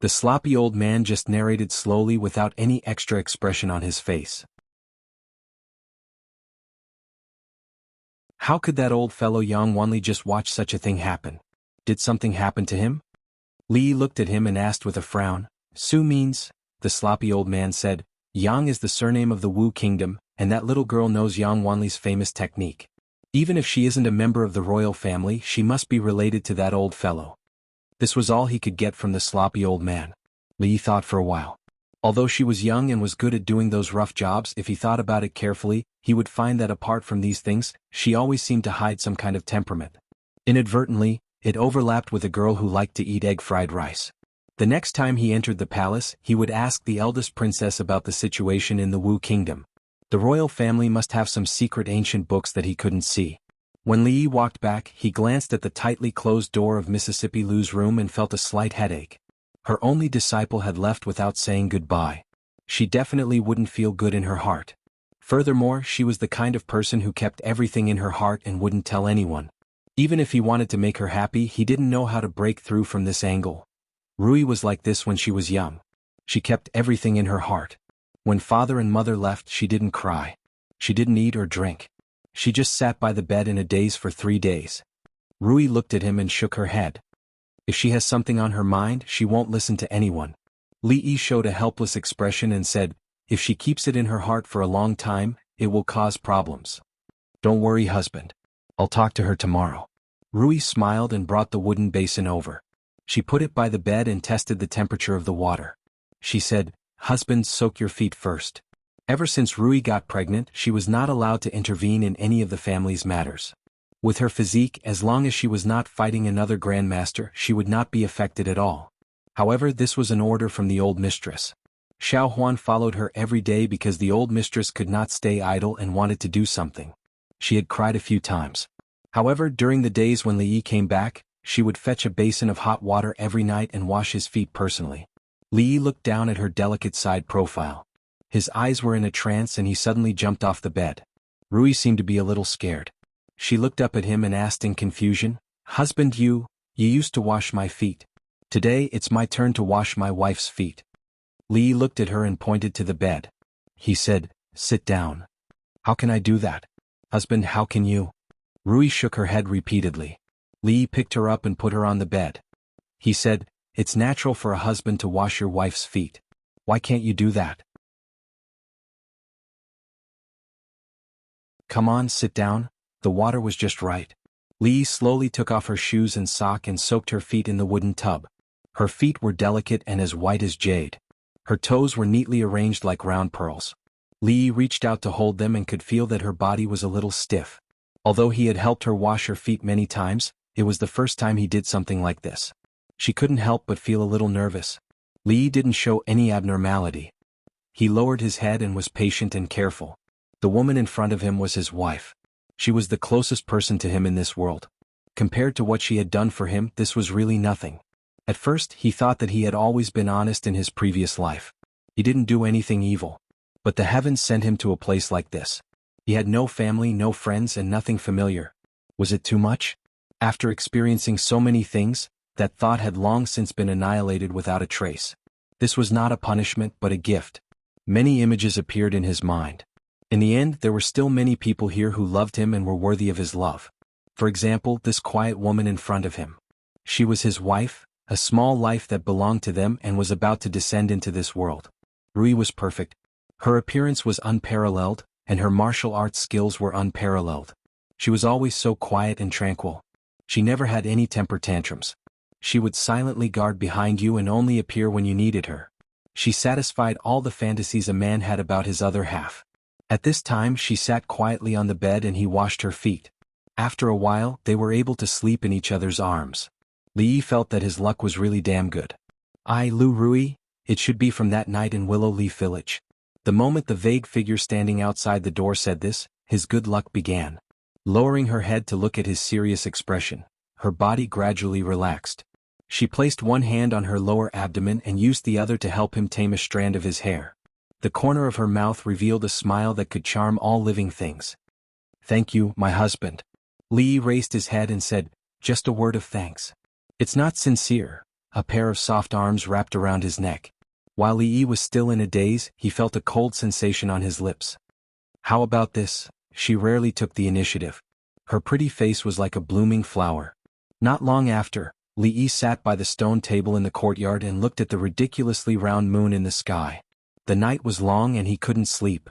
The sloppy old man just narrated slowly without any extra expression on his face. How could that old fellow Yang Wanli just watch such a thing happen? Did something happen to him? Li looked at him and asked with a frown. "Su means," the sloppy old man said, "Yang is the surname of the Wu Kingdom, and that little girl knows Yang Wanli's famous technique. Even if she isn't a member of the royal family, she must be related to that old fellow." This was all he could get from the sloppy old man. Li thought for a while. Although she was young and was good at doing those rough jobs, if he thought about it carefully, he would find that apart from these things, she always seemed to hide some kind of temperament. Inadvertently, it overlapped with a girl who liked to eat egg fried rice. The next time he entered the palace, he would ask the eldest princess about the situation in the Wu Kingdom. The royal family must have some secret ancient books that he couldn't see. When Li walked back, he glanced at the tightly closed door of Mississippi Lu's room and felt a slight headache. Her only disciple had left without saying goodbye. She definitely wouldn't feel good in her heart. Furthermore, she was the kind of person who kept everything in her heart and wouldn't tell anyone. Even if he wanted to make her happy, he didn't know how to break through from this angle. Rui was like this when she was young. She kept everything in her heart. When father and mother left, she didn't cry. She didn't eat or drink. She just sat by the bed in a daze for 3 days. Rui looked at him and shook her head. If she has something on her mind, she won't listen to anyone. Li Yi showed a helpless expression and said, if she keeps it in her heart for a long time, it will cause problems. Don't worry, husband. I'll talk to her tomorrow. Rui smiled and brought the wooden basin over. She put it by the bed and tested the temperature of the water. She said, husband, soak your feet first. Ever since Rui got pregnant, she was not allowed to intervene in any of the family's matters. With her physique, as long as she was not fighting another grandmaster, she would not be affected at all. However, this was an order from the old mistress. Xiao Huan followed her every day because the old mistress could not stay idle and wanted to do something. She had cried a few times. However, during the days when Li Yi came back, she would fetch a basin of hot water every night and wash his feet personally. Li Yi looked down at her delicate side profile. His eyes were in a trance and he suddenly jumped off the bed. Rui seemed to be a little scared. She looked up at him and asked in confusion, husband, you used to wash my feet. Today it's my turn to wash my wife's feet. Li Yi looked at her and pointed to the bed. He said, sit down. How can I do that? Husband, how can you? Rui shook her head repeatedly. Li Yi picked her up and put her on the bed. He said, it's natural for a husband to wash your wife's feet. Why can't you do that? Come on, sit down. The water was just right. Li Yi slowly took off her shoes and sock and soaked her feet in the wooden tub. Her feet were delicate and as white as jade. Her toes were neatly arranged like round pearls. Li Yi reached out to hold them and could feel that her body was a little stiff. Although he had helped her wash her feet many times, it was the first time he did something like this. She couldn't help but feel a little nervous. Li Yi didn't show any abnormality. He lowered his head and was patient and careful. The woman in front of him was his wife. She was the closest person to him in this world. Compared to what she had done for him, this was really nothing. At first, he thought that he had always been honest in his previous life. He didn't do anything evil. But the heavens sent him to a place like this. He had no family, no friends, and nothing familiar. Was it too much? After experiencing so many things, that thought had long since been annihilated without a trace. This was not a punishment but a gift. Many images appeared in his mind. In the end, there were still many people here who loved him and were worthy of his love. For example, this quiet woman in front of him. She was his wife, a small life that belonged to them and was about to descend into this world. Rui was perfect. Her appearance was unparalleled, and her martial arts skills were unparalleled. She was always so quiet and tranquil. She never had any temper tantrums. She would silently guard behind you and only appear when you needed her. She satisfied all the fantasies a man had about his other half. At this time she sat quietly on the bed and he washed her feet. After a while, they were able to sleep in each other's arms. Li Yi felt that his luck was really damn good. I, Lu Rui, it should be from that night in Willow Leaf Village. The moment the vague figure standing outside the door said this, his good luck began. Lowering her head to look at his serious expression, her body gradually relaxed. She placed one hand on her lower abdomen and used the other to help him tame a strand of his hair. The corner of her mouth revealed a smile that could charm all living things. Thank you, my husband. Li Yi raised his head and said, just a word of thanks. It's not sincere. A pair of soft arms wrapped around his neck. While Li Yi was still in a daze, he felt a cold sensation on his lips. How about this? She rarely took the initiative. Her pretty face was like a blooming flower. Not long after, Li Yi sat by the stone table in the courtyard and looked at the ridiculously round moon in the sky. The night was long and he couldn't sleep.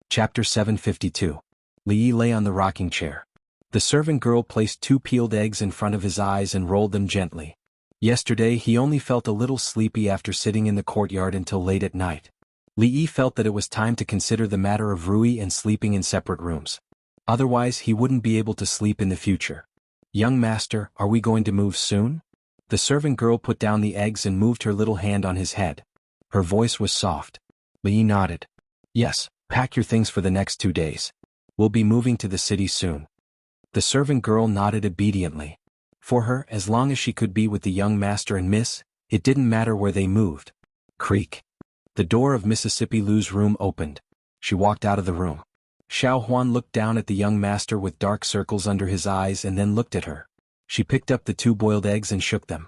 Chapter 752. Li Yi lay on the rocking chair. The servant girl placed 2 peeled eggs in front of his eyes and rolled them gently. Yesterday he only felt a little sleepy after sitting in the courtyard until late at night. Li Yi felt that it was time to consider the matter of Rui and sleeping in separate rooms. Otherwise he wouldn't be able to sleep in the future. Young master, are we going to move soon? The servant girl put down the eggs and moved her little hand on his head. Her voice was soft. Li Yi nodded. Yes, pack your things for the next 2 days. We'll be moving to the city soon. The servant girl nodded obediently. For her, as long as she could be with the young master and miss, it didn't matter where they moved. Creak. The door of Mississippi Lu's room opened. She walked out of the room. Xiao Huan looked down at the young master with dark circles under his eyes and then looked at her. She picked up the 2 boiled eggs and shook them.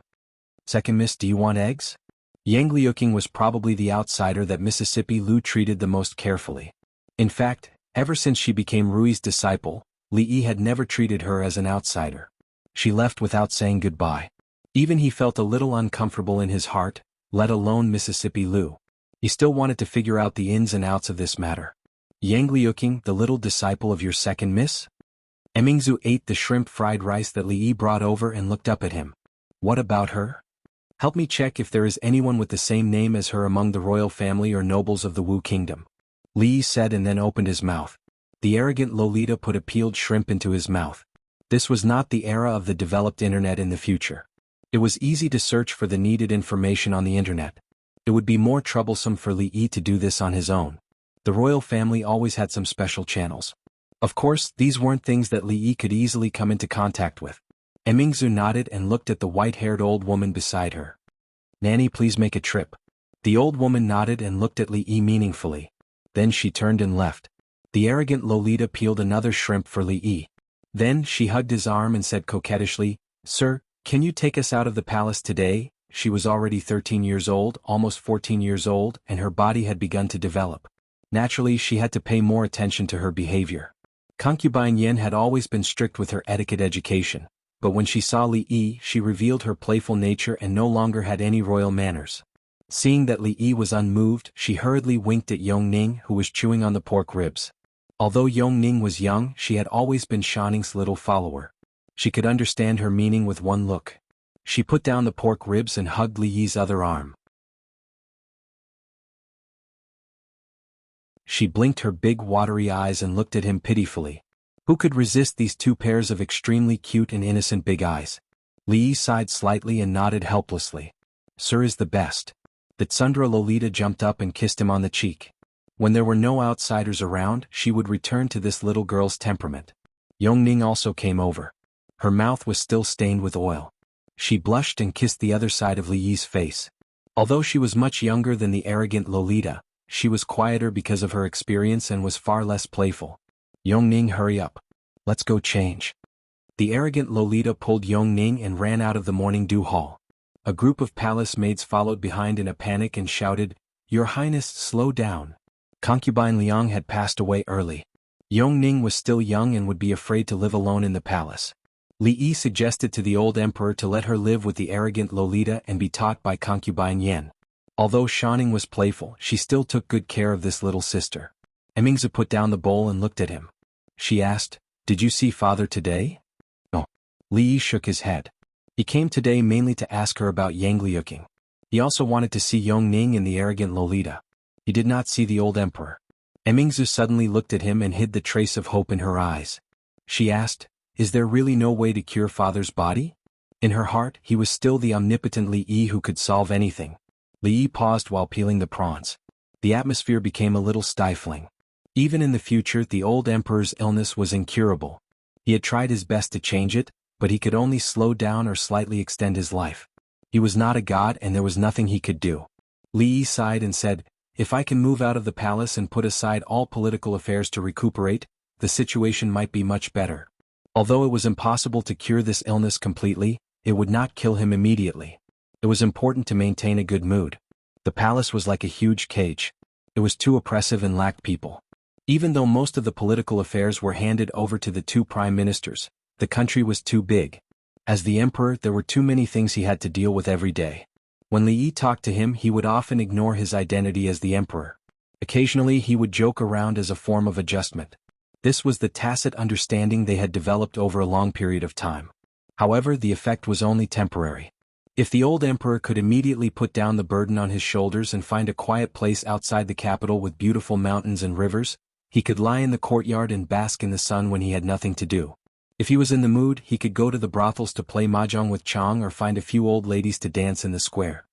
Second miss, do you want eggs? Yang Liuqing was probably the outsider that Mississippi Lu treated the most carefully. In fact, ever since she became Rui's disciple, Li Yi had never treated her as an outsider. She left without saying goodbye. Even he felt a little uncomfortable in his heart, let alone Mississippi Lu. He still wanted to figure out the ins and outs of this matter. Yang Liuqing, the little disciple of your second miss? Emingzu ate the shrimp fried rice that Li Yi brought over and looked up at him. What about her? Help me check if there is anyone with the same name as her among the royal family or nobles of the Wu kingdom. Li Yi said and then opened his mouth. The arrogant Lolita put a peeled shrimp into his mouth. This was not the era of the developed internet in the future. It was easy to search for the needed information on the internet. It would be more troublesome for Li Yi to do this on his own. The royal family always had some special channels. Of course, these weren't things that Li Yi could easily come into contact with. Emingzu nodded and looked at the white-haired old woman beside her. Nanny, please make a trip. The old woman nodded and looked at Li Yi meaningfully. Then she turned and left. The arrogant Lolita peeled another shrimp for Li Yi. Then she hugged his arm and said coquettishly, Sir, can you take us out of the palace today? She was already 13 years old, almost 14 years old, and her body had begun to develop. Naturally, she had to pay more attention to her behavior. Concubine Yen had always been strict with her etiquette education, but when she saw Li Yi, she revealed her playful nature and no longer had any royal manners. Seeing that Li Yi was unmoved, she hurriedly winked at Yongning, who was chewing on the pork ribs. Although Yongning was young, she had always been Shanning's little follower. She could understand her meaning with one look. She put down the pork ribs and hugged Li Yi's other arm. She blinked her big watery eyes and looked at him pitifully. Who could resist these 2 pairs of extremely cute and innocent big eyes? Li Yi sighed slightly and nodded helplessly. Sir is the best. The Tsundra Lolita jumped up and kissed him on the cheek. When there were no outsiders around, she would return to this little girl's temperament. Yongning also came over. Her mouth was still stained with oil. She blushed and kissed the other side of Li Yi's face. Although she was much younger than the arrogant Lolita, she was quieter because of her experience and was far less playful. Yongning, hurry up. Let's go change. The arrogant Lolita pulled Yongning and ran out of the morning dew hall. A group of palace maids followed behind in a panic and shouted, Your Highness, slow down. Concubine Liang had passed away early. Yongning was still young and would be afraid to live alone in the palace. Li Yi suggested to the old emperor to let her live with the arrogant Lolita and be taught by concubine Yen. Although Shanning was playful, she still took good care of this little sister. Emingzu put down the bowl and looked at him. She asked, Did you see father today? No. Li Yi shook his head. He came today mainly to ask her about Yang Liuqing. He also wanted to see Yongning and the arrogant Lolita. He did not see the old emperor. Emingzu suddenly looked at him and hid the trace of hope in her eyes. She asked, Is there really no way to cure father's body? In her heart, he was still the omnipotent Li Yi who could solve anything. Li Yi paused while peeling the prawns. The atmosphere became a little stifling. Even in the future, the old emperor's illness was incurable. He had tried his best to change it, but he could only slow down or slightly extend his life. He was not a god and there was nothing he could do. Li Yi sighed and said, If I can move out of the palace and put aside all political affairs to recuperate, the situation might be much better. Although it was impossible to cure this illness completely, it would not kill him immediately. It was important to maintain a good mood. The palace was like a huge cage. It was too oppressive and lacked people. Even though most of the political affairs were handed over to the 2 prime ministers, the country was too big. As the emperor, there were too many things he had to deal with every day. When Li Yi talked to him, he would often ignore his identity as the emperor. Occasionally he would joke around as a form of adjustment. This was the tacit understanding they had developed over a long period of time. However, the effect was only temporary. If the old emperor could immediately put down the burden on his shoulders and find a quiet place outside the capital with beautiful mountains and rivers, he could lie in the courtyard and bask in the sun when he had nothing to do. If he was in the mood, he could go to the brothels to play mahjong with Chang or find a few old ladies to dance in the square.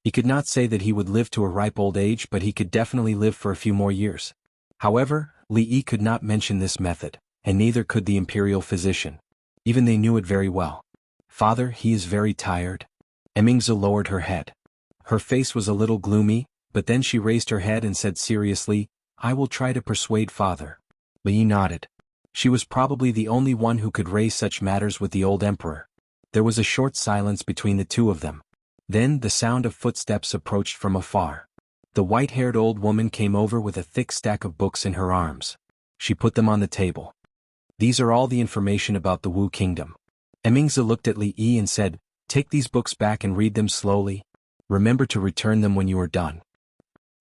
He could not say that he would live to a ripe old age, but he could definitely live for a few more years. However, Li Yi could not mention this method, and neither could the imperial physician. Even they knew it very well. Father, he is very tired. Emingzu lowered her head. Her face was a little gloomy, but then she raised her head and said seriously, I will try to persuade father. Li Yi nodded. She was probably the only one who could raise such matters with the old emperor. There was a short silence between the two of them. Then the sound of footsteps approached from afar. The white-haired old woman came over with a thick stack of books in her arms. She put them on the table. These are all the information about the Wu kingdom. Emingzu looked at Li Yi and said, take these books back and read them slowly. Remember to return them when you are done.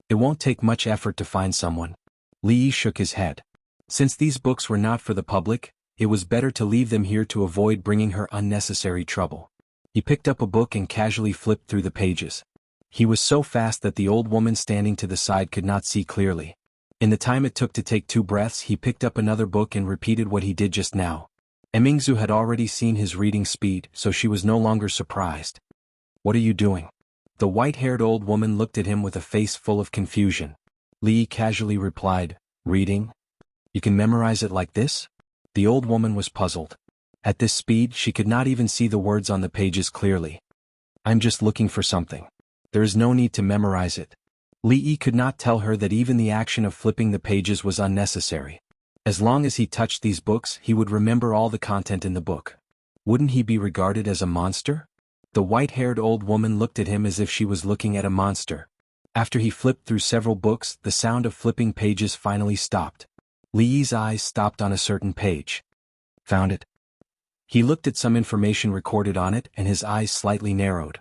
It won't take much effort to find someone. Li Yi shook his head. Since these books were not for the public, it was better to leave them here to avoid bringing her unnecessary trouble. He picked up a book and casually flipped through the pages. He was so fast that the old woman standing to the side could not see clearly. In the time it took to take 2 breaths, he picked up another book and repeated what he did just now. Emingzu had already seen his reading speed, so she was no longer surprised. What are you doing? The white-haired old woman looked at him with a face full of confusion. Li Yi casually replied, reading? You can memorize it like this? The old woman was puzzled. At this speed, she could not even see the words on the pages clearly. I'm just looking for something. There is no need to memorize it. Li Yi could not tell her that even the action of flipping the pages was unnecessary. As long as he touched these books, he would remember all the content in the book. Wouldn't he be regarded as a monster? The white-haired old woman looked at him as if she was looking at a monster. After he flipped through several books, the sound of flipping pages finally stopped. Li Yi's eyes stopped on a certain page. Found it. He looked at some information recorded on it and his eyes slightly narrowed.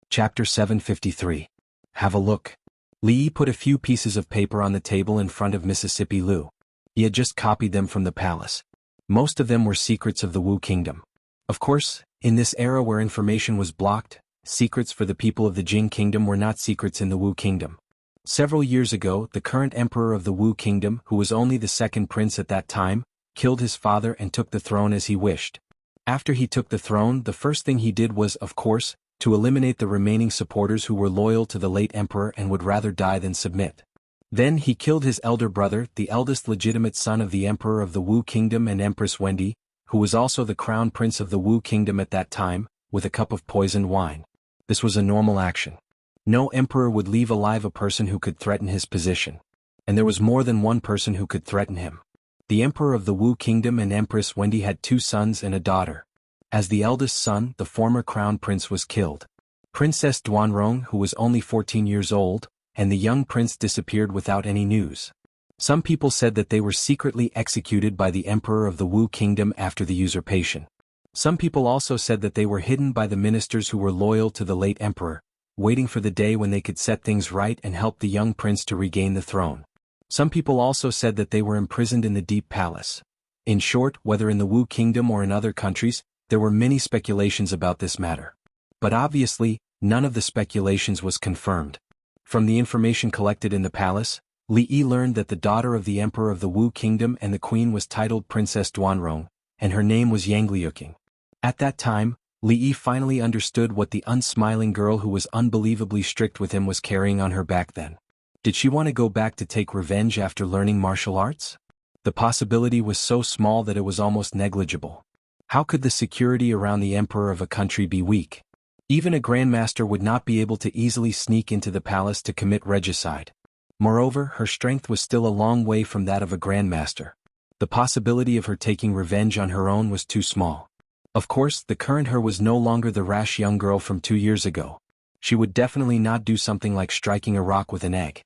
Chapter 753. Have a look. Li Yi put a few pieces of paper on the table in front of Mississippi Lu. He had just copied them from the palace. Most of them were secrets of the Wu kingdom. Of course, in this era where information was blocked, secrets for the people of the Jing kingdom were not secrets in the Wu kingdom. Several years ago, the current emperor of the Wu kingdom, who was only the second prince at that time, killed his father and took the throne as he wished. After he took the throne, the first thing he did was, of course, to eliminate the remaining supporters who were loyal to the late emperor and would rather die than submit. Then he killed his elder brother, the eldest legitimate son of the emperor of the Wu kingdom and Empress Wendy, who was also the crown prince of the Wu kingdom at that time, with a cup of poisoned wine. This was a normal action. No emperor would leave alive a person who could threaten his position. And there was more than one person who could threaten him. The emperor of the Wu kingdom and Empress Wendy had 2 sons and a daughter. As the eldest son, the former crown prince was killed. Princess Duanrong, who was only 14 years old, and the young prince disappeared without any news. Some people said that they were secretly executed by the emperor of the Wu kingdom after the usurpation. Some people also said that they were hidden by the ministers who were loyal to the late emperor, waiting for the day when they could set things right and help the young prince to regain the throne. Some people also said that they were imprisoned in the Deep Palace. In short, whether in the Wu kingdom or in other countries, there were many speculations about this matter. But obviously, none of the speculations was confirmed. From the information collected in the palace, Li Yi learned that the daughter of the emperor of the Wu kingdom and the queen was titled Princess Duanrong, and her name was Yangliuking. At that time, Li Yi finally understood what the unsmiling girl who was unbelievably strict with him was carrying on her back then. Did she want to go back to take revenge after learning martial arts? The possibility was so small that it was almost negligible. How could the security around the emperor of a country be weak? Even a grandmaster would not be able to easily sneak into the palace to commit regicide. Moreover, her strength was still a long way from that of a grandmaster. The possibility of her taking revenge on her own was too small. Of course, the current her was no longer the rash young girl from 2 years ago. She would definitely not do something like striking a rock with an egg.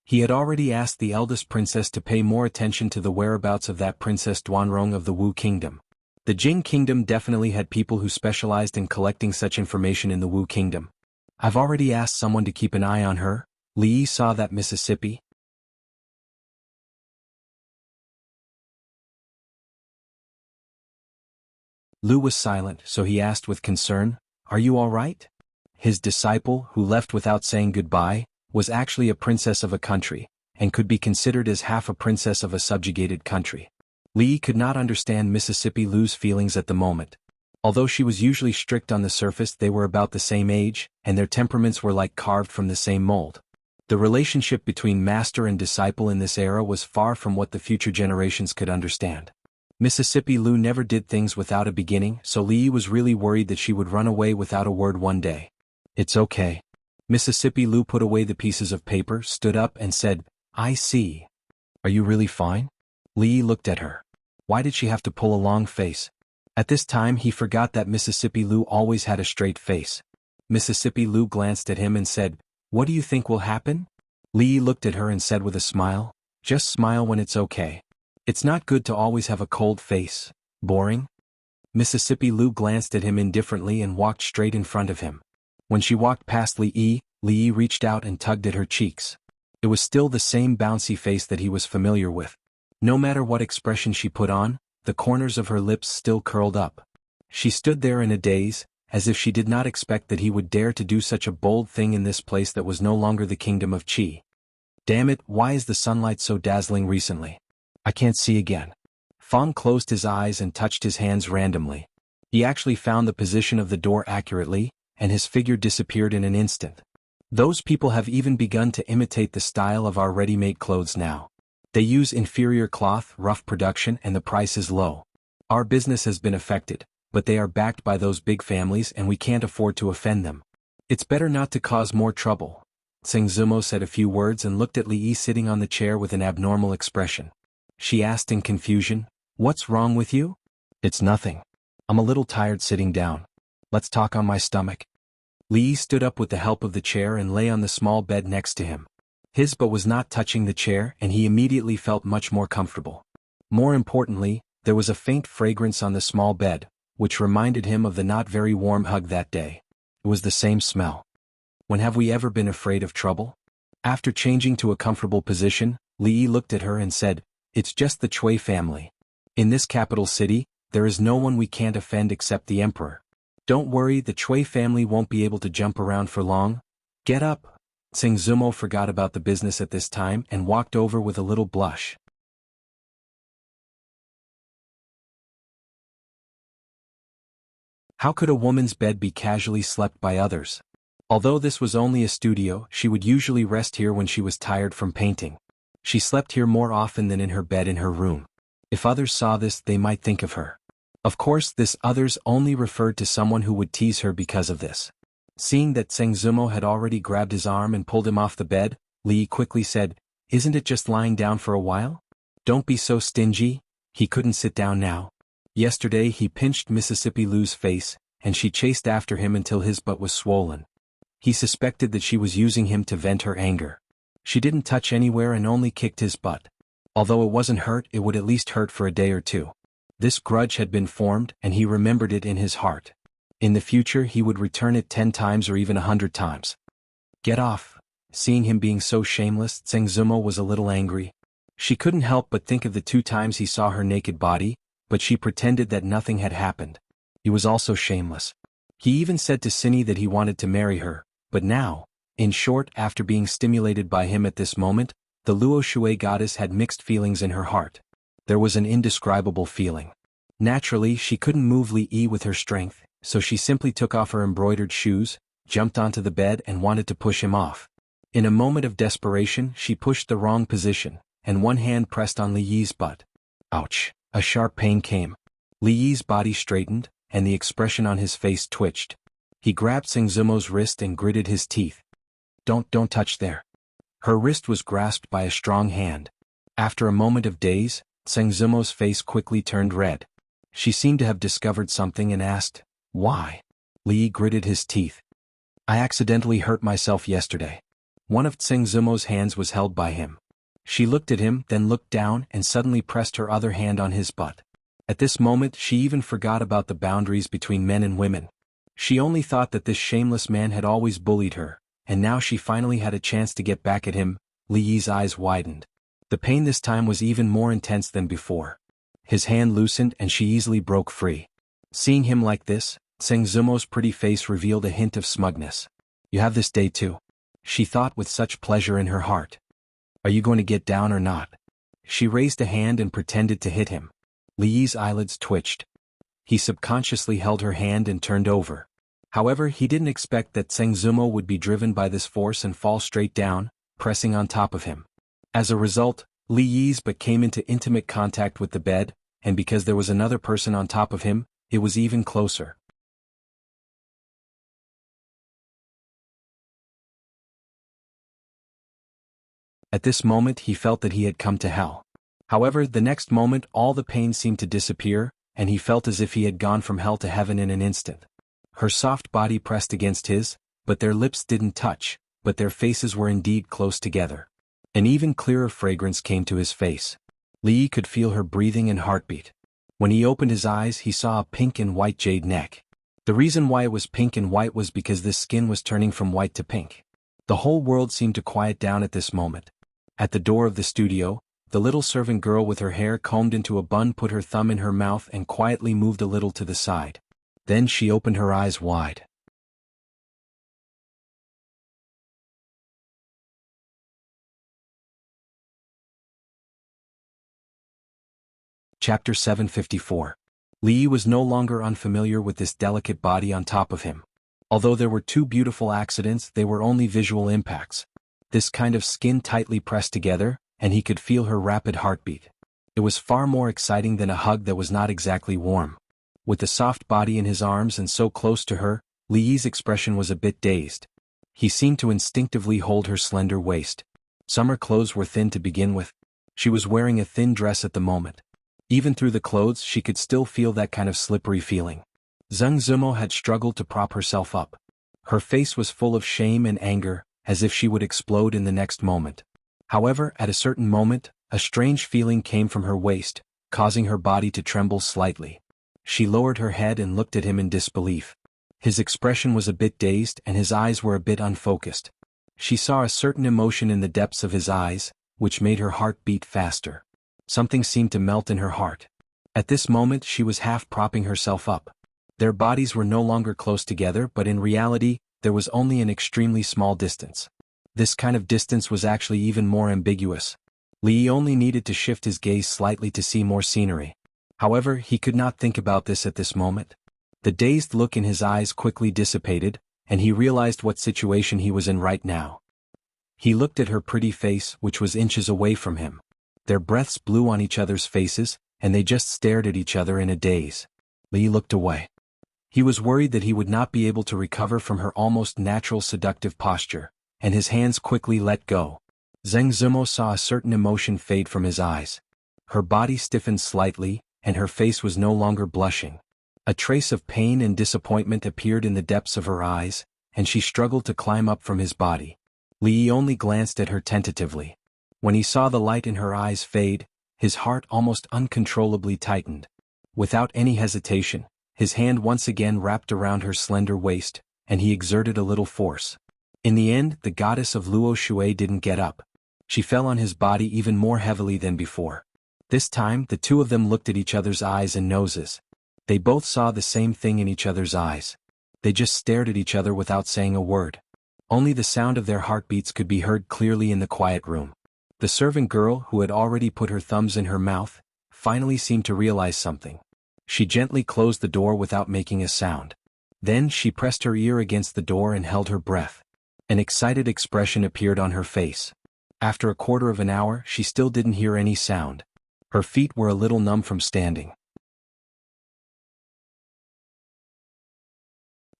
He had already asked the eldest princess to pay more attention to the whereabouts of that Princess Duanrong of the Wu kingdom. The Jing kingdom definitely had people who specialized in collecting such information in the Wu kingdom. I've already asked someone to keep an eye on her. Li Yi saw that Mississippi. Lu was silent, so he asked with concern, "Are you all right?" His disciple, who left without saying goodbye, was actually a princess of a country, and could be considered as half a princess of a subjugated country. Li could not understand Mississippi Lu's feelings at the moment. Although she was usually strict on the surface, they were about the same age, and their temperaments were like carved from the same mold. The relationship between master and disciple in this era was far from what the future generations could understand. Mississippi Lu never did things without a beginning, so Li was really worried that she would run away without a word one day. "It's okay." Mississippi Lu put away the pieces of paper, stood up and said, "I see. Are you really fine?" Li looked at her. Why did she have to pull a long face? At this time he forgot that Mississippi Lu always had a straight face. Mississippi Lu glanced at him and said, "What do you think will happen?" Li looked at her and said with a smile, "Just smile when it's okay. It's not good to always have a cold face. Boring?" Mississippi Lu glanced at him indifferently and walked straight in front of him. When she walked past Li reached out and tugged at her cheeks. It was still the same bouncy face that he was familiar with. No matter what expression she put on, the corners of her lips still curled up. She stood there in a daze, as if she did not expect that he would dare to do such a bold thing in this place that was no longer the kingdom of Qi. "Damn it, why is the sunlight so dazzling recently? I can't see again." Fang closed his eyes and touched his hands randomly. He actually found the position of the door accurately, and his figure disappeared in an instant. Those people have even begun to imitate the style of our ready-made clothes now. They use inferior cloth, rough production, and the price is low. Our business has been affected, but they are backed by those big families and we can't afford to offend them. It's better not to cause more trouble. Tseng said a few words and looked at Li sitting on the chair with an abnormal expression. She asked in confusion, "What's wrong with you?" "It's nothing. I'm a little tired sitting down. Let's talk on my stomach." Li stood up with the help of the chair and lay on the small bed next to him. His butt was not touching the chair and he immediately felt much more comfortable. More importantly, there was a faint fragrance on the small bed, which reminded him of the not very warm hug that day. It was the same smell. When have we ever been afraid of trouble? After changing to a comfortable position, Li looked at her and said, "It's just the Cui family. In this capital city, there is no one we can't offend except the emperor. Don't worry, the Cui family won't be able to jump around for long. Get up." Tseng forgot about the business at this time and walked over with a little blush. How could a woman's bed be casually slept by others? Although this was only a studio, she would usually rest here when she was tired from painting. She slept here more often than in her bed in her room. If others saw this, they might think of her. Of course, this others only referred to someone who would tease her because of this. Seeing that Tseng had already grabbed his arm and pulled him off the bed, Li quickly said, "Isn't it just lying down for a while? Don't be so stingy." He couldn't sit down now. Yesterday he pinched Mississippi Lu's face, and she chased after him until his butt was swollen. He suspected that she was using him to vent her anger. She didn't touch anywhere and only kicked his butt. Although it wasn't hurt, it would at least hurt for a day or two. This grudge had been formed and he remembered it in his heart. In the future he would return it 10 times or even 100 times. "Get off." Seeing him being so shameless, Tseng was a little angry. She couldn't help but think of the 2 times he saw her naked body, but she pretended that nothing had happened. He was also shameless. He even said to Cindy that he wanted to marry her, but now, in short, after being stimulated by him at this moment, the Luo Shui goddess had mixed feelings in her heart. There was an indescribable feeling. Naturally, she couldn't move Li with her strength, so she simply took off her embroidered shoes, jumped onto the bed and wanted to push him off. In a moment of desperation, she pushed the wrong position, and one hand pressed on Li's butt. Ouch! A sharp pain came. Li's body straightened, and the expression on his face twitched. He grabbed Tseng wrist and gritted his teeth. Don't touch there." Her wrist was grasped by a strong hand. After a moment of daze, Tseng face quickly turned red. She seemed to have discovered something and asked, "Why?" Li gritted his teeth. "I accidentally hurt myself yesterday." One of Tseng hands was held by him. She looked at him, then looked down and suddenly pressed her other hand on his butt. At this moment she even forgot about the boundaries between men and women. She only thought that this shameless man had always bullied her, and now she finally had a chance to get back at him. Li's eyes widened. The pain this time was even more intense than before. His hand loosened and she easily broke free. Seeing him like this, Tseng pretty face revealed a hint of smugness. "You have this day too," she thought with such pleasure in her heart. "Are you going to get down or not?" She raised a hand and pretended to hit him. Li Yi's eyelids twitched. He subconsciously held her hand and turned over. However, he didn't expect that Zheng Zumo would be driven by this force and fall straight down, pressing on top of him. As a result, Li Yi's but came into intimate contact with the bed, and because there was another person on top of him, it was even closer. At this moment he felt that he had come to hell. However, the next moment all the pain seemed to disappear, and he felt as if he had gone from hell to heaven in an instant. Her soft body pressed against his, but their lips didn't touch, but their faces were indeed close together. An even clearer fragrance came to his face. Li Yi could feel her breathing and heartbeat. When he opened his eyes he saw a pink and white jade neck. The reason why it was pink and white was because this skin was turning from white to pink. The whole world seemed to quiet down at this moment. At the door of the studio, the little servant girl with her hair combed into a bun put her thumb in her mouth and quietly moved a little to the side. Then she opened her eyes wide. Chapter 754. Li Yi was no longer unfamiliar with this delicate body on top of him. Although there were two beautiful accidents, they were only visual impacts. This kind of skin tightly pressed together, and he could feel her rapid heartbeat. It was far more exciting than a hug that was not exactly warm. With the soft body in his arms and so close to her, Li Yi's expression was a bit dazed. He seemed to instinctively hold her slender waist. Summer clothes were thin to begin with. She was wearing a thin dress at the moment. Even through the clothes she could still feel that kind of slippery feeling. Zheng Zumo had struggled to prop herself up. Her face was full of shame and anger, as if she would explode in the next moment. However, at a certain moment, a strange feeling came from her waist, causing her body to tremble slightly. She lowered her head and looked at him in disbelief. His expression was a bit dazed and his eyes were a bit unfocused. She saw a certain emotion in the depths of his eyes, which made her heart beat faster. Something seemed to melt in her heart. At this moment she was half propping herself up. Their bodies were no longer close together, but in reality, there was only an extremely small distance. This kind of distance was actually even more ambiguous. Li Yi only needed to shift his gaze slightly to see more scenery. However, he could not think about this at this moment. The dazed look in his eyes quickly dissipated, and he realized what situation he was in right now. He looked at her pretty face, which was inches away from him. Their breaths blew on each other's faces, and they just stared at each other in a daze. Li looked away. He was worried that he would not be able to recover from her almost natural seductive posture, and his hands quickly let go. Zheng Zumo saw a certain emotion fade from his eyes. Her body stiffened slightly, and her face was no longer blushing. A trace of pain and disappointment appeared in the depths of her eyes, and she struggled to climb up from his body. Li only glanced at her tentatively. When he saw the light in her eyes fade, his heart almost uncontrollably tightened. Without any hesitation, his hand once again wrapped around her slender waist, and he exerted a little force. In the end, the goddess of Luo Shui didn't get up. She fell on his body even more heavily than before. This time, the two of them looked at each other's eyes and noses. They both saw the same thing in each other's eyes. They just stared at each other without saying a word. Only the sound of their heartbeats could be heard clearly in the quiet room. The servant girl, who had already put her thumbs in her mouth, finally seemed to realize something. She gently closed the door without making a sound. Then she pressed her ear against the door and held her breath. An excited expression appeared on her face. After a quarter of an hour, she still didn't hear any sound. Her feet were a little numb from standing.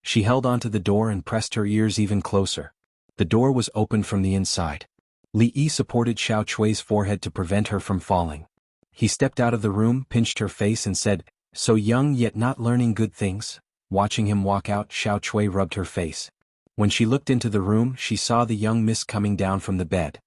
She held onto the door and pressed her ears even closer. The door was opened from the inside. Li Yi supported Xiao Chui's forehead to prevent her from falling. He stepped out of the room, pinched her face and said, "So young yet not learning good things." Watching him walk out, Xiao Chui rubbed her face. When she looked into the room, she saw the young miss coming down from the bed.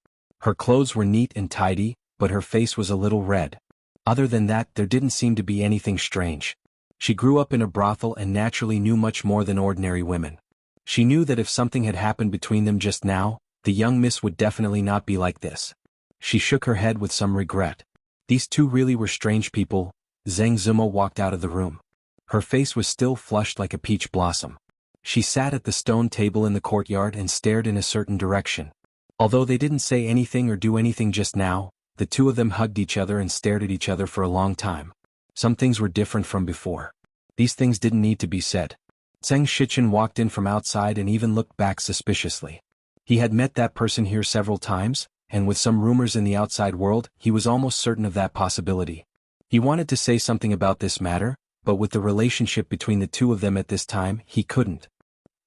Her clothes were neat and tidy, but her face was a little red. Other than that, there didn't seem to be anything strange. She grew up in a brothel and naturally knew much more than ordinary women. She knew that if something had happened between them just now, the young miss would definitely not be like this. She shook her head with some regret. These two really were strange people. Zheng Zumo walked out of the room. Her face was still flushed like a peach blossom. She sat at the stone table in the courtyard and stared in a certain direction. Although they didn't say anything or do anything just now, the two of them hugged each other and stared at each other for a long time. Some things were different from before. These things didn't need to be said. Zheng Shichen walked in from outside and even looked back suspiciously. He had met that person here several times, and with some rumors in the outside world, he was almost certain of that possibility. He wanted to say something about this matter, but with the relationship between the two of them at this time, he couldn't.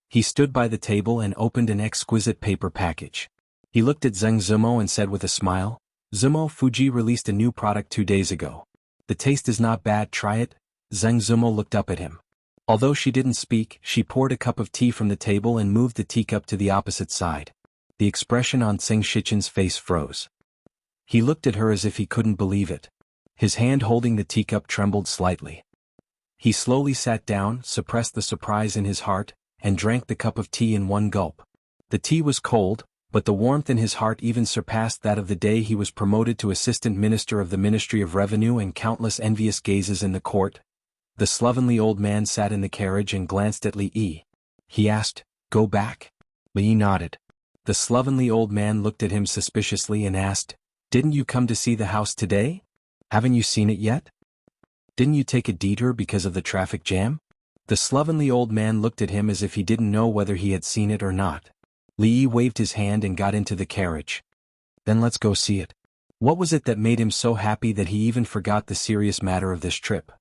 He stood by the table and opened an exquisite paper package. He looked at Zheng Zumo and said with a smile, "Zumo, Fuji released a new product 2 days ago. The taste is not bad, try it." Zheng Zumo looked up at him. Although she didn't speak, she poured a cup of tea from the table and moved the teacup to the opposite side. The expression on Zheng Shichen's face froze. He looked at her as if he couldn't believe it. His hand holding the teacup trembled slightly. He slowly sat down, suppressed the surprise in his heart, and drank the cup of tea in one gulp. The tea was cold, but the warmth in his heart even surpassed that of the day he was promoted to Assistant Minister of the Ministry of Revenue, and countless envious gazes in the court. The slovenly old man sat in the carriage and glanced at Li Yi. He asked, "Go back?" Li Yi nodded. The slovenly old man looked at him suspiciously and asked, "Didn't you come to see the house today? Haven't you seen it yet? Didn't you take a detour because of the traffic jam?" The slovenly old man looked at him as if he didn't know whether he had seen it or not. Li Yi waved his hand and got into the carriage. "Then let's go see it." What was it that made him so happy that he even forgot the serious matter of this trip?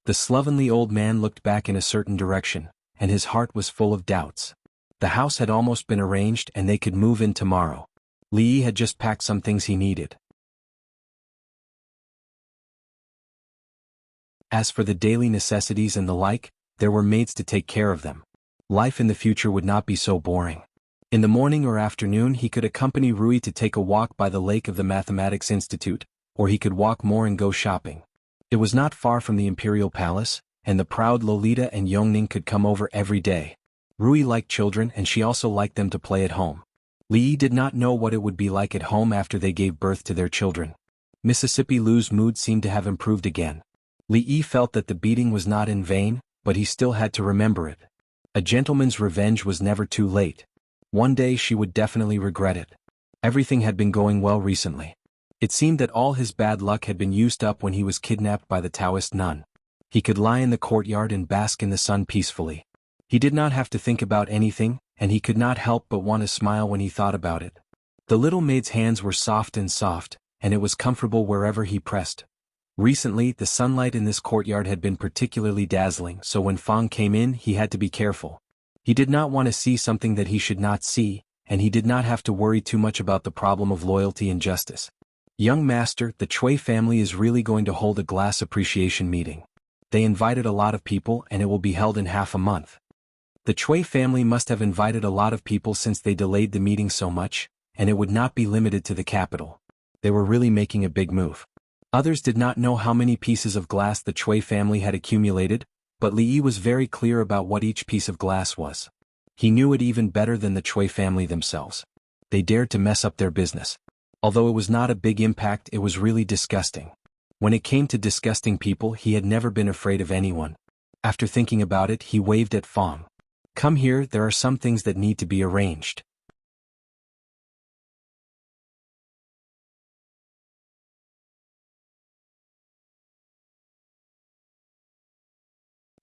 The slovenly old man looked back in a certain direction, and his heart was full of doubts. The house had almost been arranged and they could move in tomorrow. Li Yi had just packed some things he needed. As for the daily necessities and the like, there were maids to take care of them. Life in the future would not be so boring. In the morning or afternoon he could accompany Rui to take a walk by the lake of the Mathematics Institute, or he could walk more and go shopping. It was not far from the Imperial Palace, and the proud Lolita and Yongning could come over every day. Rui liked children and she also liked them to play at home. Li Yi did not know what it would be like at home after they gave birth to their children. Mississippi Lu's mood seemed to have improved again. Li Yi felt that the beating was not in vain, but he still had to remember it. A gentleman's revenge was never too late. One day she would definitely regret it. Everything had been going well recently. It seemed that all his bad luck had been used up when he was kidnapped by the Taoist nun. He could lie in the courtyard and bask in the sun peacefully. He did not have to think about anything, and he could not help but want to smile when he thought about it. The little maid's hands were soft, and it was comfortable wherever he pressed. Recently, the sunlight in this courtyard had been particularly dazzling, so when Fang came in he had to be careful. He did not want to see something that he should not see, and he did not have to worry too much about the problem of loyalty and justice. "Young master, the Chui family is really going to hold a glass appreciation meeting. They invited a lot of people and it will be held in half a month." The Chui family must have invited a lot of people since they delayed the meeting so much, and it would not be limited to the capital. They were really making a big move. Others did not know how many pieces of glass the Chui family had accumulated, but Li Yi was very clear about what each piece of glass was. He knew it even better than the Chui family themselves. They dared to mess up their business. Although it was not a big impact, it was really disgusting. When it came to disgusting people, he had never been afraid of anyone. After thinking about it, he waved at Fang. "Come here, there are some things that need to be arranged."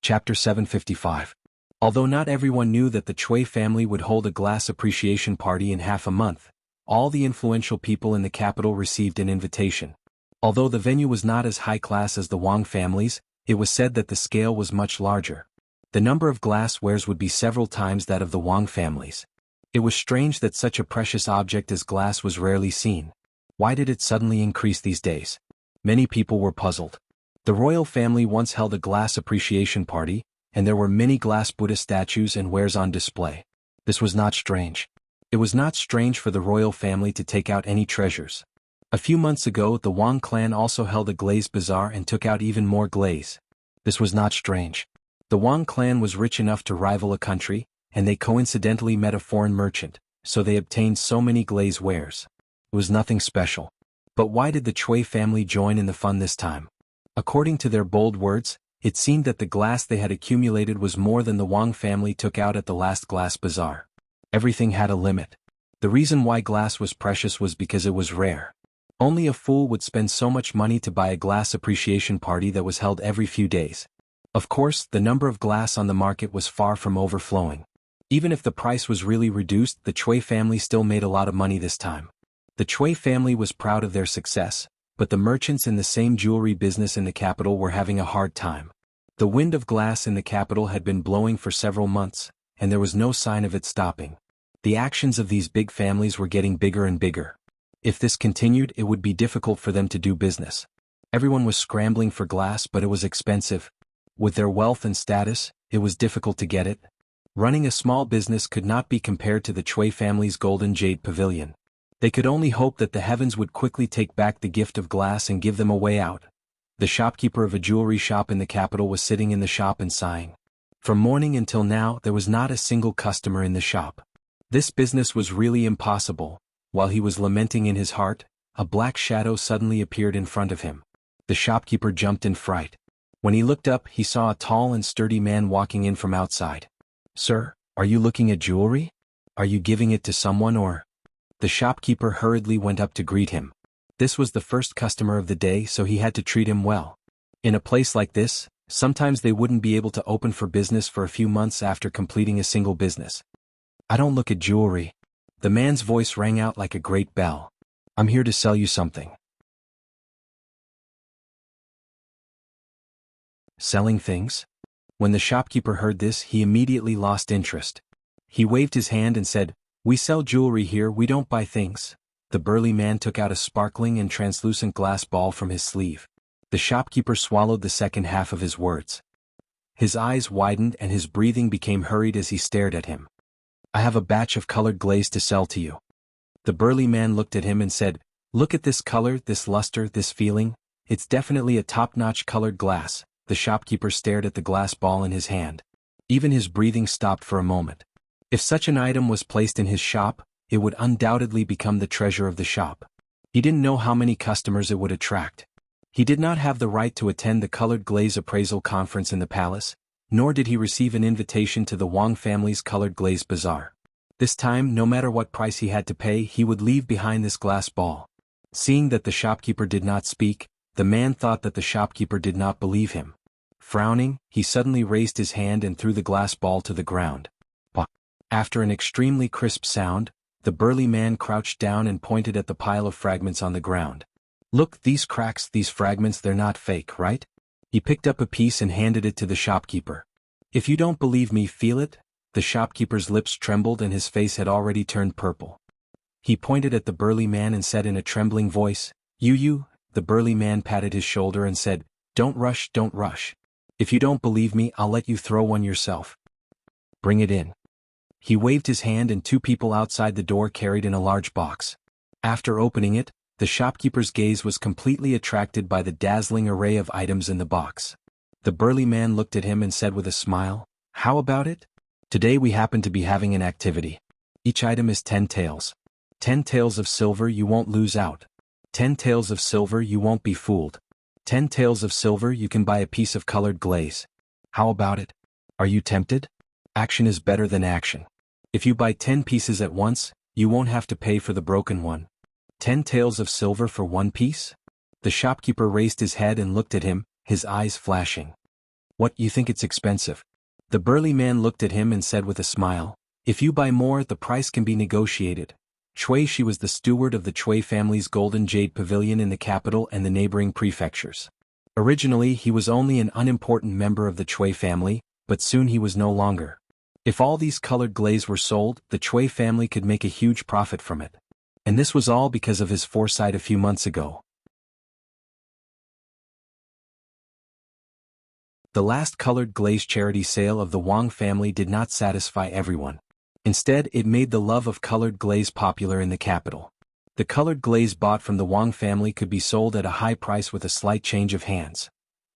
Chapter 755. Although not everyone knew that the Chui family would hold a glass appreciation party in half a month, all the influential people in the capital received an invitation. Although the venue was not as high class as the Wang families, it was said that the scale was much larger. The number of glasswares would be several times that of the Wang families. It was strange that such a precious object as glass was rarely seen. Why did it suddenly increase these days? Many people were puzzled. The royal family once held a glass appreciation party, and there were many glass Buddha statues and wares on display. This was not strange. It was not strange for the royal family to take out any treasures. A few months ago, the Wang clan also held a glaze bazaar and took out even more glaze. This was not strange. The Wang clan was rich enough to rival a country, and they coincidentally met a foreign merchant, so they obtained so many glaze wares. It was nothing special. But why did the Chui family join in the fun this time? According to their bold words, it seemed that the glass they had accumulated was more than the Wang family took out at the last glass bazaar. Everything had a limit. The reason why glass was precious was because it was rare. Only a fool would spend so much money to buy a glass appreciation party that was held every few days. Of course, the number of glass on the market was far from overflowing. Even if the price was really reduced, the Cui family still made a lot of money this time. The Cui family was proud of their success, but the merchants in the same jewelry business in the capital were having a hard time. The wind of glass in the capital had been blowing for several months, and there was no sign of it stopping. The actions of these big families were getting bigger and bigger. If this continued, it would be difficult for them to do business. Everyone was scrambling for glass, but it was expensive. With their wealth and status, it was difficult to get it. Running a small business could not be compared to the Cui family's golden jade pavilion. They could only hope that the heavens would quickly take back the gift of glass and give them a way out. The shopkeeper of a jewelry shop in the capital was sitting in the shop and sighing. From morning until now, there was not a single customer in the shop. This business was really impossible. While he was lamenting in his heart, a black shadow suddenly appeared in front of him. The shopkeeper jumped in fright. When he looked up, he saw a tall and sturdy man walking in from outside. "Sir, are you looking at jewelry? Are you giving it to someone or?" The shopkeeper hurriedly went up to greet him. This was the first customer of the day, so he had to treat him well. In a place like this, sometimes they wouldn't be able to open for business for a few months after completing a single business. "I don't look at jewelry." The man's voice rang out like a great bell. "I'm here to sell you something." Selling things? When the shopkeeper heard this, he immediately lost interest. He waved his hand and said, "We sell jewelry here, we don't buy things." The burly man took out a sparkling and translucent glass ball from his sleeve. The shopkeeper swallowed the second half of his words. His eyes widened and his breathing became hurried as he stared at him. "I have a batch of colored glaze to sell to you." The burly man looked at him and said, "Look at this color, this luster, this feeling. It's definitely a top-notch colored glass." The shopkeeper stared at the glass ball in his hand. Even his breathing stopped for a moment. If such an item was placed in his shop, it would undoubtedly become the treasure of the shop. He didn't know how many customers it would attract. He did not have the right to attend the colored glaze appraisal conference in the palace, nor did he receive an invitation to the Wang family's colored glaze bazaar. This time, no matter what price he had to pay, he would leave behind this glass ball. Seeing that the shopkeeper did not speak, the man thought that the shopkeeper did not believe him. Frowning, he suddenly raised his hand and threw the glass ball to the ground. Pah! After an extremely crisp sound, the burly man crouched down and pointed at the pile of fragments on the ground. "Look, these cracks, these fragments, they're not fake, right?" He picked up a piece and handed it to the shopkeeper. "If you don't believe me, feel it." The shopkeeper's lips trembled and his face had already turned purple. He pointed at the burly man and said in a trembling voice, You. The burly man patted his shoulder and said, don't rush. If you don't believe me, I'll let you throw one yourself." "Bring it in." He waved his hand and two people outside the door carried in a large box. After opening it, the shopkeeper's gaze was completely attracted by the dazzling array of items in the box. The burly man looked at him and said with a smile, "How about it? Today we happen to be having an activity. Each item is 10 taels. 10 taels of silver, you won't lose out. 10 taels of silver, you won't be fooled. 10 taels of silver, you can buy a piece of colored glaze. How about it? Are you tempted? Action is better than action. If you buy 10 pieces at once, you won't have to pay for the broken one. 10 taels of silver for one piece?" The shopkeeper raised his head and looked at him, his eyes flashing. "What, you think it's expensive?" The burly man looked at him and said with a smile, "If you buy more, the price can be negotiated." She was the steward of the Cui family's golden jade pavilion in the capital and the neighboring prefectures. Originally he was only an unimportant member of the Cui family, but soon he was no longer. If all these colored glaze were sold, the Cui family could make a huge profit from it. And this was all because of his foresight a few months ago. The last colored glaze charity sale of the Wang family did not satisfy everyone. Instead, it made the love of colored glaze popular in the capital. The colored glaze bought from the Wang family could be sold at a high price with a slight change of hands.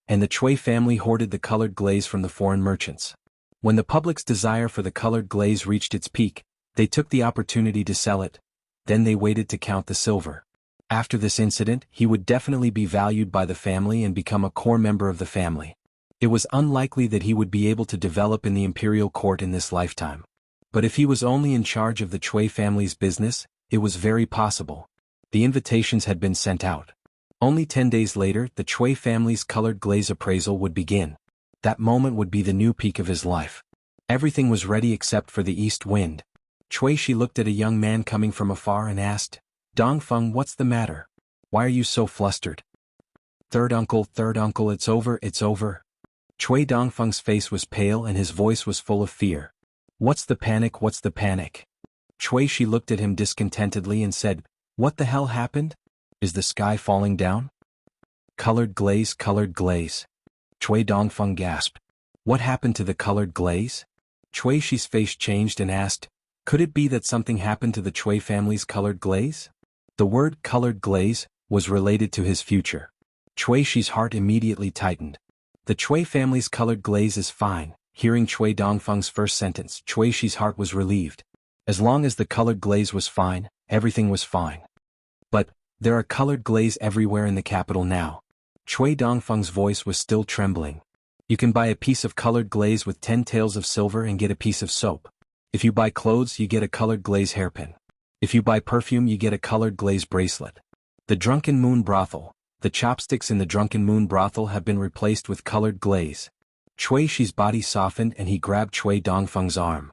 And the Cui family hoarded the colored glaze from the foreign merchants. When the public's desire for the colored glaze reached its peak, they took the opportunity to sell it. Then they waited to count the silver. After this incident, he would definitely be valued by the family and become a core member of the family. It was unlikely that he would be able to develop in the imperial court in this lifetime. But if he was only in charge of the Cui family's business, it was very possible. The invitations had been sent out. Only 10 days later, the Chui family's colored glaze appraisal would begin. That moment would be the new peak of his life. Everything was ready except for the east wind. Chui Shi looked at a young man coming from afar and asked, "Dongfeng, what's the matter? Why are you so flustered?" Third uncle, it's over, it's over." Chui Dongfeng's face was pale and his voice was full of fear. What's the panic, what's the panic?" Chui Shi looked at him discontentedly and said, "What the hell happened? Is the sky falling down?" Colored glaze, colored glaze." Chui Dongfeng gasped. "What happened to the colored glaze?" Chui Shi's face changed and asked, "Could it be that something happened to the Chui family's colored glaze?" The word colored glaze was related to his future. Chui Shi's heart immediately tightened. The Chui family's colored glaze is fine. Hearing Chui Dongfeng's first sentence, Chui Shi's heart was relieved. As long as the colored glaze was fine, everything was fine. But there are colored glaze everywhere in the capital now. Chui Dongfeng's voice was still trembling. You can buy a piece of colored glaze with 10 taels of silver and get a piece of soap. If you buy clothes, you get a colored glaze hairpin. If you buy perfume, you get a colored glaze bracelet. The Drunken Moon Brothel. The chopsticks in the Drunken Moon Brothel have been replaced with colored glaze. Chui Shi's body softened and he grabbed Chui Dongfeng's arm.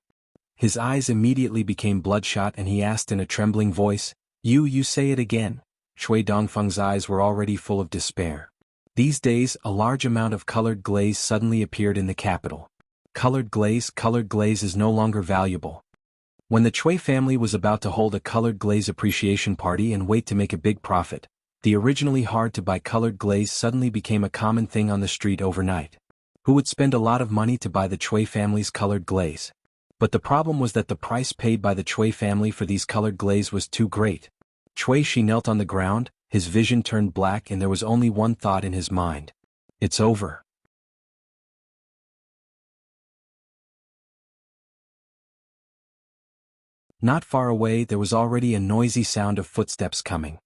His eyes immediately became bloodshot and he asked in a trembling voice, You say it again." Chui Dongfeng's eyes were already full of despair. These days, a large amount of colored glaze suddenly appeared in the capital. Colored glaze is no longer valuable. When the Chui family was about to hold a colored glaze appreciation party and wait to make a big profit, the originally hard-to-buy colored glaze suddenly became a common thing on the street overnight. Who would spend a lot of money to buy the Chui family's colored glaze? But the problem was that the price paid by the Chui family for these colored glaze was too great. Chui Shi knelt on the ground, his vision turned black and there was only one thought in his mind. It's over. Not far away there was already a noisy sound of footsteps coming.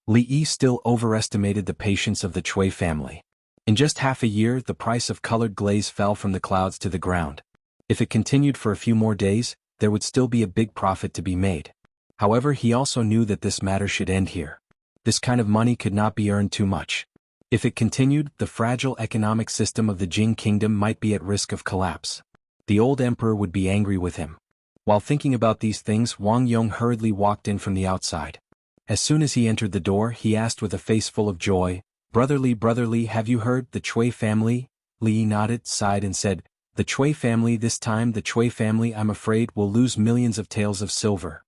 Li Yi still overestimated the patience of the Chui family. In just half a year the price of colored glaze fell from the clouds to the ground. If it continued for a few more days, there would still be a big profit to be made. However, he also knew that this matter should end here. This kind of money could not be earned too much. If it continued, the fragile economic system of the Jing kingdom might be at risk of collapse. The old emperor would be angry with him. While thinking about these things, Wang Yong hurriedly walked in from the outside. As soon as he entered the door, he asked with a face full of joy, Brotherly, have you heard the Chui family?" Li nodded, sighed and said, "The Chui family, this time the Chui family, I'm afraid, will lose millions of taels of silver."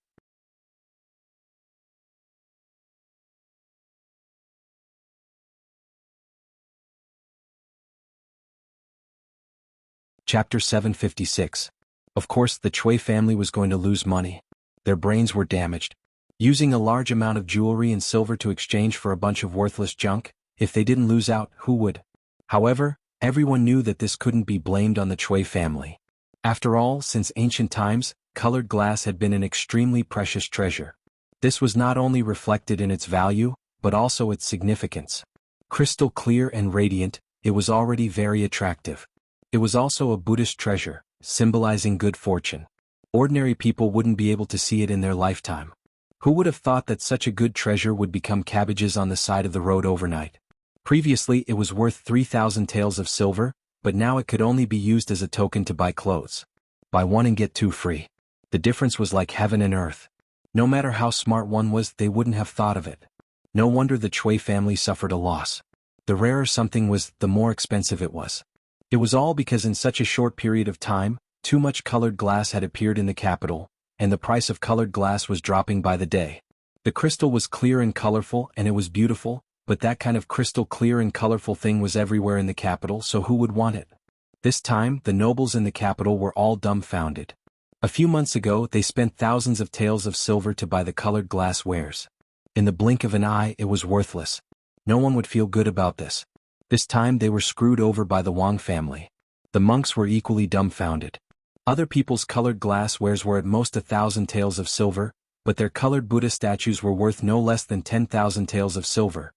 Chapter 756. Of course, the Chui family was going to lose money. Their brains were damaged. Using a large amount of jewelry and silver to exchange for a bunch of worthless junk, if they didn't lose out, who would? However, everyone knew that this couldn't be blamed on the Chui family. After all, since ancient times, colored glass had been an extremely precious treasure. This was not only reflected in its value, but also its significance. Crystal clear and radiant, it was already very attractive. It was also a Buddhist treasure, symbolizing good fortune. Ordinary people wouldn't be able to see it in their lifetime. Who would have thought that such a good treasure would become cabbages on the side of the road overnight? Previously it was worth 3,000 taels of silver, but now it could only be used as a token to buy clothes. Buy one and get two free. The difference was like heaven and earth. No matter how smart one was, they wouldn't have thought of it. No wonder the Chui family suffered a loss. The rarer something was, the more expensive it was. It was all because in such a short period of time, too much colored glass had appeared in the capital, and the price of colored glass was dropping by the day. The crystal was clear and colorful and it was beautiful, but that kind of crystal clear and colorful thing was everywhere in the capital, so who would want it? This time, the nobles in the capital were all dumbfounded. A few months ago, they spent thousands of taels of silver to buy the colored glass wares. In the blink of an eye, it was worthless. No one would feel good about this. This time they were screwed over by the Wang family. The monks were equally dumbfounded. Other people's colored glass wares were at most 1,000 taels of silver, but their colored Buddha statues were worth no less than 10,000 taels of silver.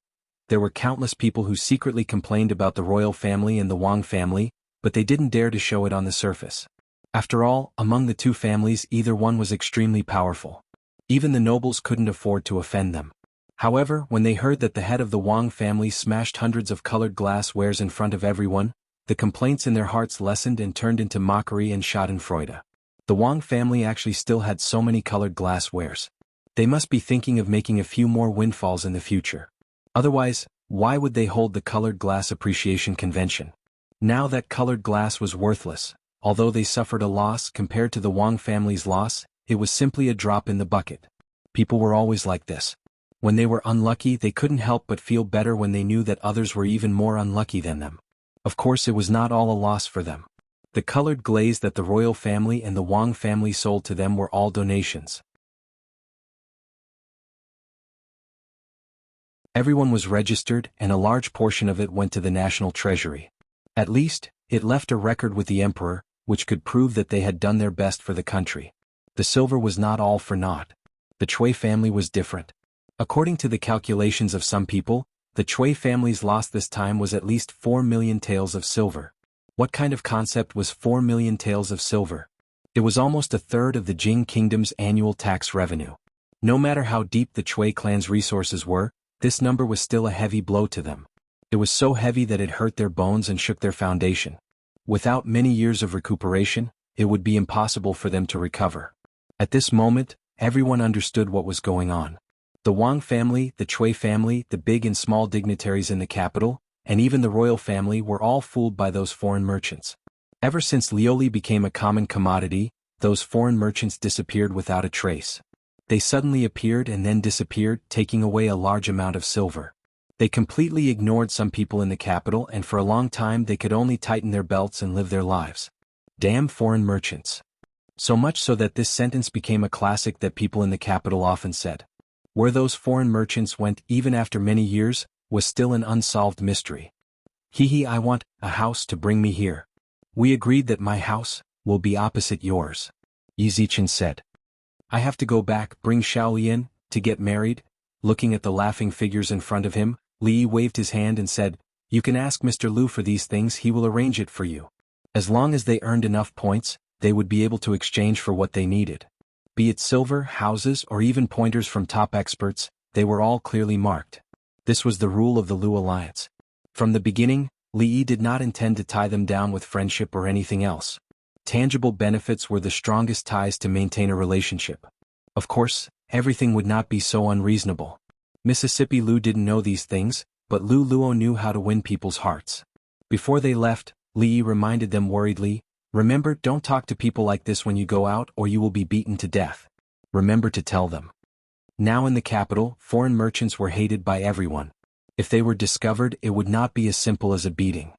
There were countless people who secretly complained about the royal family and the Wang family, but they didn't dare to show it on the surface. After all, among the two families either one was extremely powerful. Even the nobles couldn't afford to offend them. However, when they heard that the head of the Wang family smashed hundreds of colored glass wares in front of everyone, the complaints in their hearts lessened and turned into mockery and schadenfreude. The Wang family actually still had so many colored glass wares. They must be thinking of making a few more windfalls in the future. Otherwise, why would they hold the colored glass appreciation convention? Now that colored glass was worthless, although they suffered a loss compared to the Wang family's loss, it was simply a drop in the bucket. People were always like this. When they were unlucky, they couldn't help but feel better when they knew that others were even more unlucky than them. Of course, it was not all a loss for them. The colored glaze that the royal family and the Wang family sold to them were all donations. Everyone was registered, and a large portion of it went to the national treasury. At least, it left a record with the emperor, which could prove that they had done their best for the country. The silver was not all for naught. The Chui family was different. According to the calculations of some people, the Chui family's loss this time was at least 4 million taels of silver. What kind of concept was 4 million taels of silver? It was almost a third of the Jing kingdom's annual tax revenue. No matter how deep the Chui clan's resources were, this number was still a heavy blow to them. It was so heavy that it hurt their bones and shook their foundation. Without many years of recuperation, it would be impossible for them to recover. At this moment, everyone understood what was going on. The Wang family, the Chui family, the big and small dignitaries in the capital, and even the royal family were all fooled by those foreign merchants. Ever since lioli became a common commodity, those foreign merchants disappeared without a trace. They suddenly appeared and then disappeared, taking away a large amount of silver. They completely ignored some people in the capital, and for a long time they could only tighten their belts and live their lives. Damn foreign merchants. So much so that this sentence became a classic that people in the capital often said. Where those foreign merchants went even after many years was still an unsolved mystery. I want a house to bring me here. We agreed that my house will be opposite yours, Yi Zichen said. I have to go back, bring Shaolian, to get married. Looking at the laughing figures in front of him, Li waved his hand and said, You can ask Mr. Lu for these things, he will arrange it for you. As long as they earned enough points, they would be able to exchange for what they needed. Be it silver, houses, or even pointers from top experts, they were all clearly marked. This was the rule of the Lu alliance. From the beginning, Li did not intend to tie them down with friendship or anything else. Tangible benefits were the strongest ties to maintain a relationship. Of course, everything would not be so unreasonable. Mississippi Lu didn't know these things, but Lu Luo knew how to win people's hearts. Before they left, Li reminded them worriedly, Remember, don't talk to people like this when you go out or you will be beaten to death. Remember to tell them. Now in the capital, foreign merchants were hated by everyone. If they were discovered, it would not be as simple as a beating.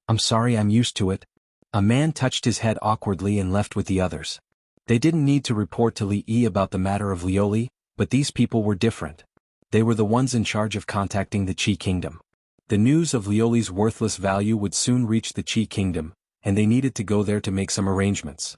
I'm sorry, I'm used to it. A man touched his head awkwardly and left with the others. They didn't need to report to Li Yi about the matter of lioli, but these people were different. They were the ones in charge of contacting the Qi kingdom. The news of lioli's worthless value would soon reach the Qi kingdom, and they needed to go there to make some arrangements.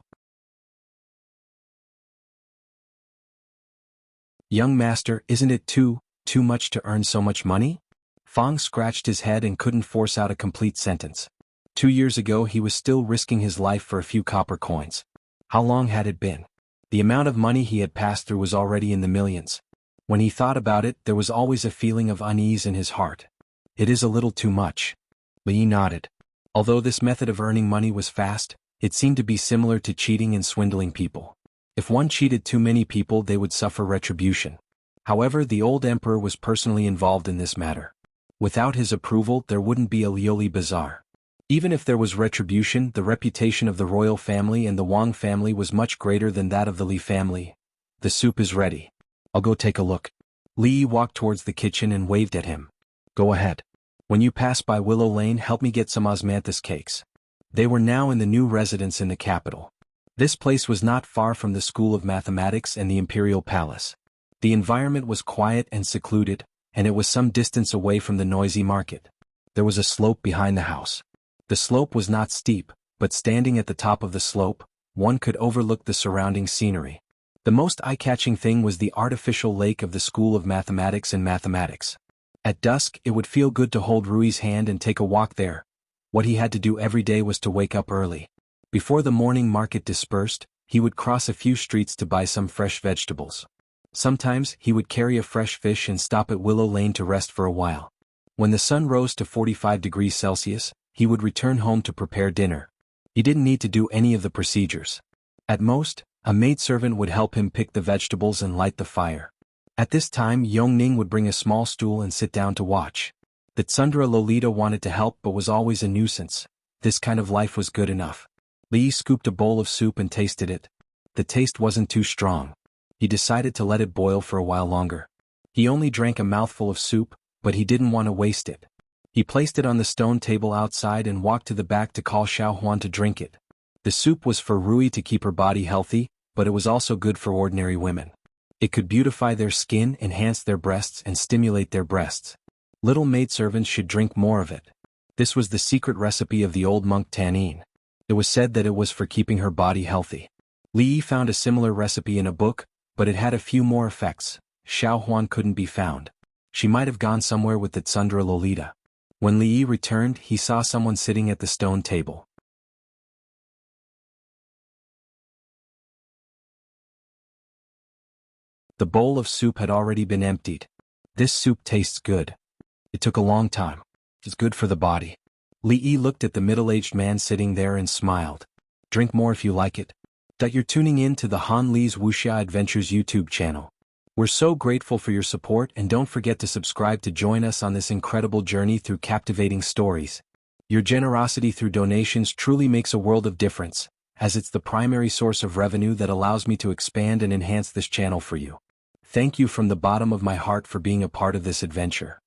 Young master, isn't it too much to earn so much money? Fang scratched his head and couldn't force out a complete sentence. 2 years ago he was still risking his life for a few copper coins. How long had it been? The amount of money he had passed through was already in the millions. When he thought about it, there was always a feeling of unease in his heart. It is a little too much. Li nodded. Although this method of earning money was fast, it seemed to be similar to cheating and swindling people. If one cheated too many people, they would suffer retribution. However, the old emperor was personally involved in this matter. Without his approval, there wouldn't be a lioli bazaar. Even if there was retribution, the reputation of the royal family and the Wang family was much greater than that of the Li family. The soup is ready. I'll go take a look. Li walked towards the kitchen and waved at him. Go ahead. When you pass by Willow Lane, help me get some osmanthus cakes. They were now in the new residence in the capital. This place was not far from the School of Mathematics and the Imperial Palace. The environment was quiet and secluded, and it was some distance away from the noisy market. There was a slope behind the house. The slope was not steep, but standing at the top of the slope, one could overlook the surrounding scenery. The most eye-catching thing was the artificial lake of the School of Mathematics and Mathematics. At dusk, it would feel good to hold Rui's hand and take a walk there. What he had to do every day was to wake up early. Before the morning market dispersed, he would cross a few streets to buy some fresh vegetables. Sometimes he would carry a fresh fish and stop at Willow Lane to rest for a while. When the sun rose to 45 degrees Celsius, he would return home to prepare dinner. He didn't need to do any of the procedures. At most, a maidservant would help him pick the vegetables and light the fire. At this time Yongning would bring a small stool and sit down to watch. The Tsundra Lolita wanted to help but was always a nuisance. This kind of life was good enough. Li scooped a bowl of soup and tasted it. The taste wasn't too strong. He decided to let it boil for a while longer. He only drank a mouthful of soup, but he didn't want to waste it. He placed it on the stone table outside and walked to the back to call Xiao Huan to drink it. The soup was for Rui to keep her body healthy, but it was also good for ordinary women. It could beautify their skin, enhance their breasts, and stimulate their breasts. Little maidservants should drink more of it. This was the secret recipe of the old monk Tanin. It was said that it was for keeping her body healthy. Li found a similar recipe in a book, but it had a few more effects. Xiao Huan couldn't be found. She might have gone somewhere with the Tsundra Lolita. When Li returned, he saw someone sitting at the stone table. The bowl of soup had already been emptied. This soup tastes good. It took a long time. It's good for the body. Li looked at the middle-aged man sitting there and smiled. Drink more if you like it. You're tuning in to the Han Li's Wuxia Adventures YouTube channel. We're so grateful for your support, and don't forget to subscribe to join us on this incredible journey through captivating stories. Your generosity through donations truly makes a world of difference, as it's the primary source of revenue that allows me to expand and enhance this channel for you. Thank you from the bottom of my heart for being a part of this adventure.